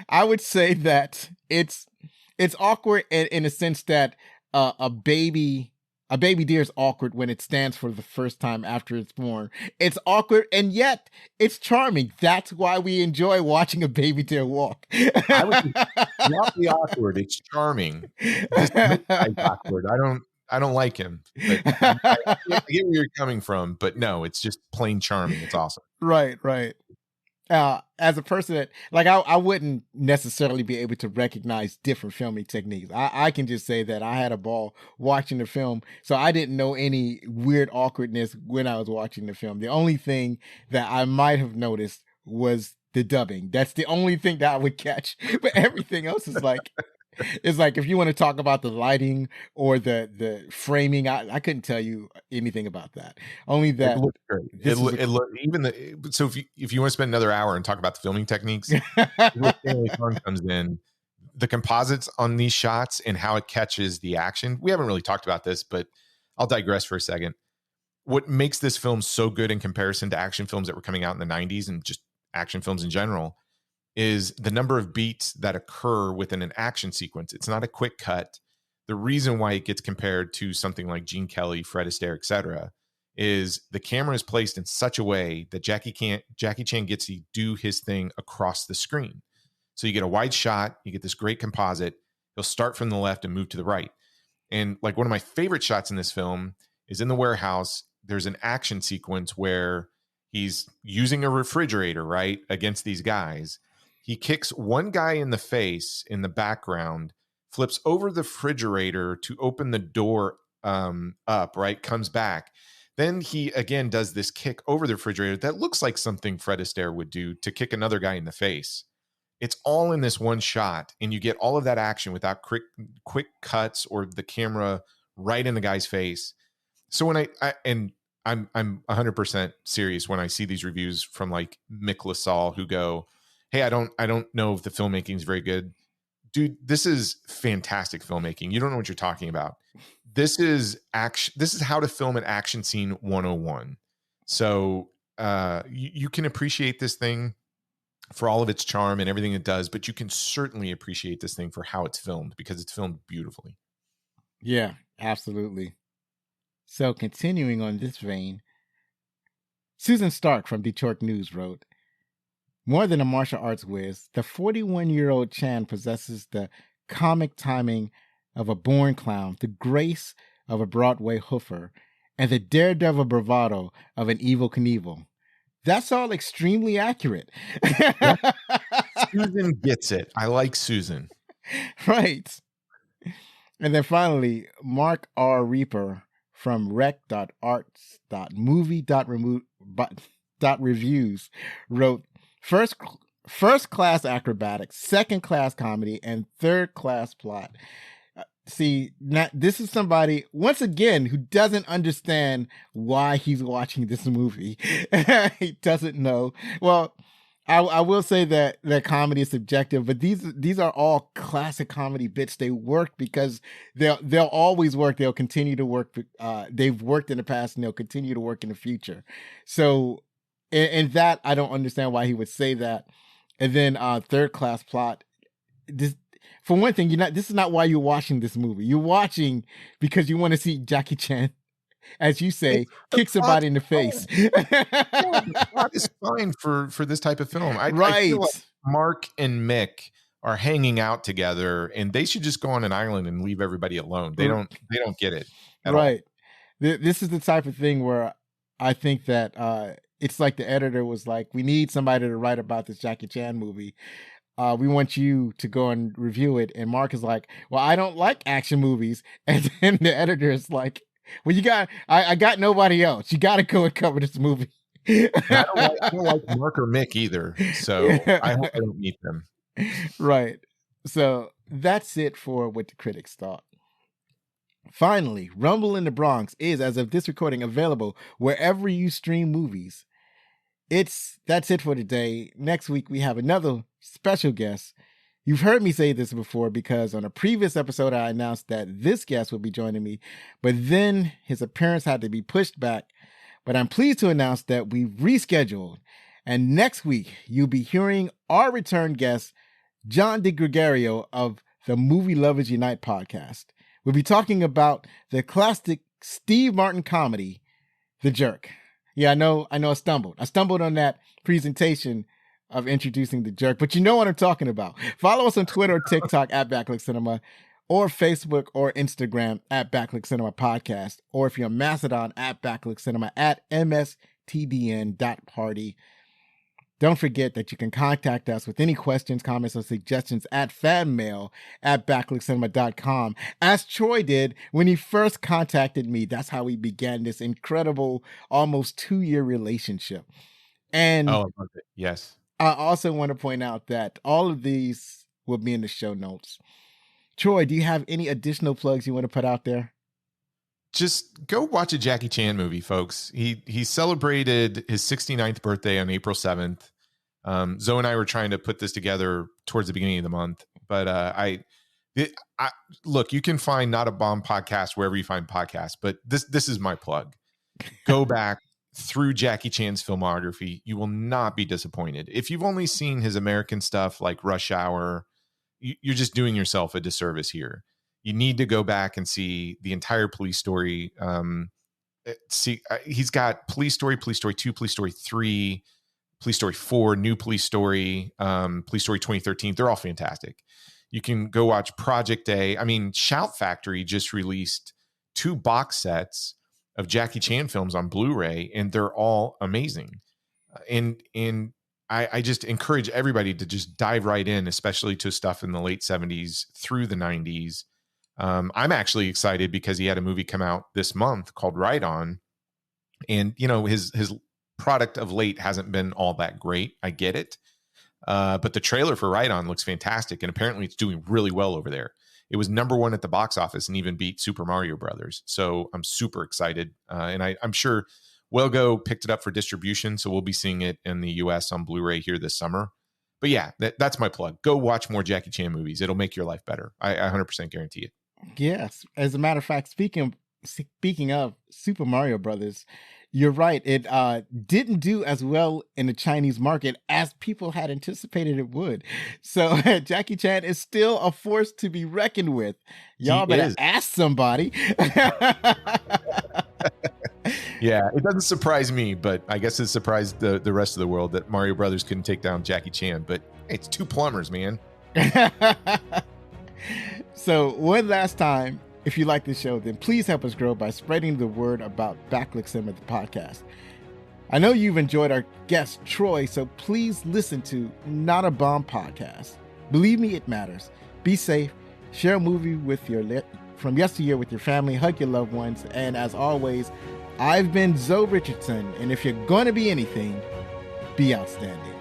I would say that it's It's awkward in a sense that a baby deer is awkward when it stands for the first time after it's born. It's awkward, and yet it's charming. That's why we enjoy watching a baby deer walk. I would not be awkward. It's charming. This guy's awkward. I don't like him. But I get where you're coming from, but no, it's just plain charming. It's awesome. Right. As a person that, like, I wouldn't necessarily be able to recognize different filming techniques. I can just say that I had a ball watching the film, so I didn't know any weird awkwardness when I was watching the film. The only thing that I might have noticed was the dubbing. That's the only thing that I would catch, but everything else is like, it's like, if you want to talk about the lighting or the framing, I couldn't tell you anything about that. Only that it looks great. So if you want to spend another hour and talk about the filming techniques, where Stanley Kong comes in, the composites on these shots and how it catches the action. We haven't really talked about this, but I'll digress for a second. What makes this film so good in comparison to action films that were coming out in the 90s and just action films in general is the number of beats that occur within an action sequence. It's not a quick cut. The reason why it gets compared to something like Gene Kelly, Fred Astaire, etc., is the camera is placed in such a way that Jackie Chan gets to do his thing across the screen. So you get a wide shot, you get this great composite. He'll start from the left and move to the right. And like one of my favorite shots in this film is in the warehouse. There's an action sequence where he's using a refrigerator, right, against these guys. He kicks one guy in the face in the background, flips over the refrigerator to open the door up, right? Comes back. Then he again does this kick over the refrigerator that looks like something Fred Astaire would do to kick another guy in the face. It's all in this one shot, and you get all of that action without quick cuts or the camera right in the guy's face. So when I'm 100% serious when I see these reviews from like Mick LaSalle who go, hey, I don't know if the filmmaking is very good. Dude, this is fantastic filmmaking. You don't know what you're talking about. This is action. This is how to film an action scene 101. So you can appreciate this thing for all of its charm and everything it does, but you can certainly appreciate this thing for how it's filmed because it's filmed beautifully. Yeah, absolutely. So continuing on this vein, Susan Stark from Detroit News wrote, more than a martial arts whiz, the 41-year-old Chan possesses the comic timing of a born clown, the grace of a Broadway hoofer, and the daredevil bravado of an Evel Knievel. That's all extremely accurate. Susan gets it. I like Susan. Right. And then finally, Mark R. Reaper from rec.arts.movie.reviews wrote, First class acrobatics, second class comedy, and third class plot. See, this is somebody, once again, who doesn't understand why he's watching this movie. He doesn't know. Well, I will say that comedy is subjective, but these are all classic comedy bits. They work because they'll always work. They'll continue to work. They've worked in the past and they'll continue to work in the future. So, in that, I don't understand why he would say that. And then third class plot. For one thing, this is not why you're watching this movie. You're watching because you want to see Jackie Chan, as you say, kick somebody in the face. The plot is fine for this type of film. I feel like Mark and Mick are hanging out together, and they should just go on an island and leave everybody alone. They don't get it at all. This is the type of thing where I think that it's like the editor was like, we need somebody to write about this Jackie Chan movie. We want you to go and review it. And Mark is like, well, I don't like action movies. And then the editor is like, well, I got nobody else. You got to go and cover this movie. I don't like Mark or Mick either. So I hope I don't meet them. Right. So that's it for what the critics thought. Finally, Rumble in the Bronx is, as of this recording, available wherever you stream movies. That's it for today. Next week, we have another special guest. You've heard me say this before because on a previous episode, I announced that this guest would be joining me, but then his appearance had to be pushed back. But I'm pleased to announce that we've rescheduled. And next week, you'll be hearing our return guest, John DiGregorio of the Movie Lovers Unite podcast. We'll be talking about the classic Steve Martin comedy, The Jerk. Yeah, I know I stumbled. I stumbled on that presentation of introducing The Jerk, but you know what I'm talking about. Follow us on Twitter or TikTok at Backlick Cinema, or Facebook or Instagram at Backlick Cinema Podcast, or if you're on Mastodon at Backlick Cinema at mstdn.party. Don't forget that you can contact us with any questions, comments, or suggestions at fanmail@backlickcinema.com, as Troy did when he first contacted me. That's how we began this incredible, almost 2-year relationship. And Oh, I love it. Yes. I also want to point out that all of these will be in the show notes. Troy, do you have any additional plugs you want to put out there? Just go watch a Jackie Chan movie, folks. He celebrated his 69th birthday on April 7th. Zoe and I were trying to put this together towards the beginning of the month, but I look, you can find Not a Bomb podcast wherever you find podcasts, but this is my plug. Go back through Jackie Chan's filmography. You will not be disappointed. If you've only seen his American stuff like Rush Hour, you're just doing yourself a disservice here. You need to go back and see the entire Police Story. He's got Police Story 2, Police Story 3, Police Story 4, New Police Story, Police Story 2013. They're all fantastic. You can go watch Project A. I mean, Shout Factory just released 2 box sets of Jackie Chan films on Blu-ray, and they're all amazing. And I just encourage everybody to just dive right in, especially to stuff in the late 70s through the 90s. I'm actually excited because he had a movie come out this month called Right On. And, you know, his product of late hasn't been all that great. I get it. But the trailer for Right On looks fantastic. And apparently it's doing really well over there. It was #1 at the box office and even beat Super Mario Brothers. So I'm super excited. And I'm sure Wellgo picked it up for distribution. So we'll be seeing it in the US on Blu-ray here this summer. But yeah, that's my plug. Go watch more Jackie Chan movies. It'll make your life better. I 100% guarantee it. Yes. As a matter of fact, speaking of Super Mario Brothers, you're right. It didn't do as well in the Chinese market as people had anticipated it would. So Jackie Chan is still a force to be reckoned with. Y'all better ask somebody. Yeah, it doesn't surprise me, but I guess it surprised the rest of the world that Mario Brothers couldn't take down Jackie Chan. But hey, it's 2 plumbers, man. So one last time, if you like this show, then please help us grow by spreading the word about Backlick Cinema, the podcast. I know you've enjoyed our guest, Troy, so please listen to Not a Bomb podcast. Believe me, it matters. Be safe. Share a movie from yesteryear with your family. Hug your loved ones. And as always, I've been Zoe Richardson. And if you're going to be anything, be outstanding.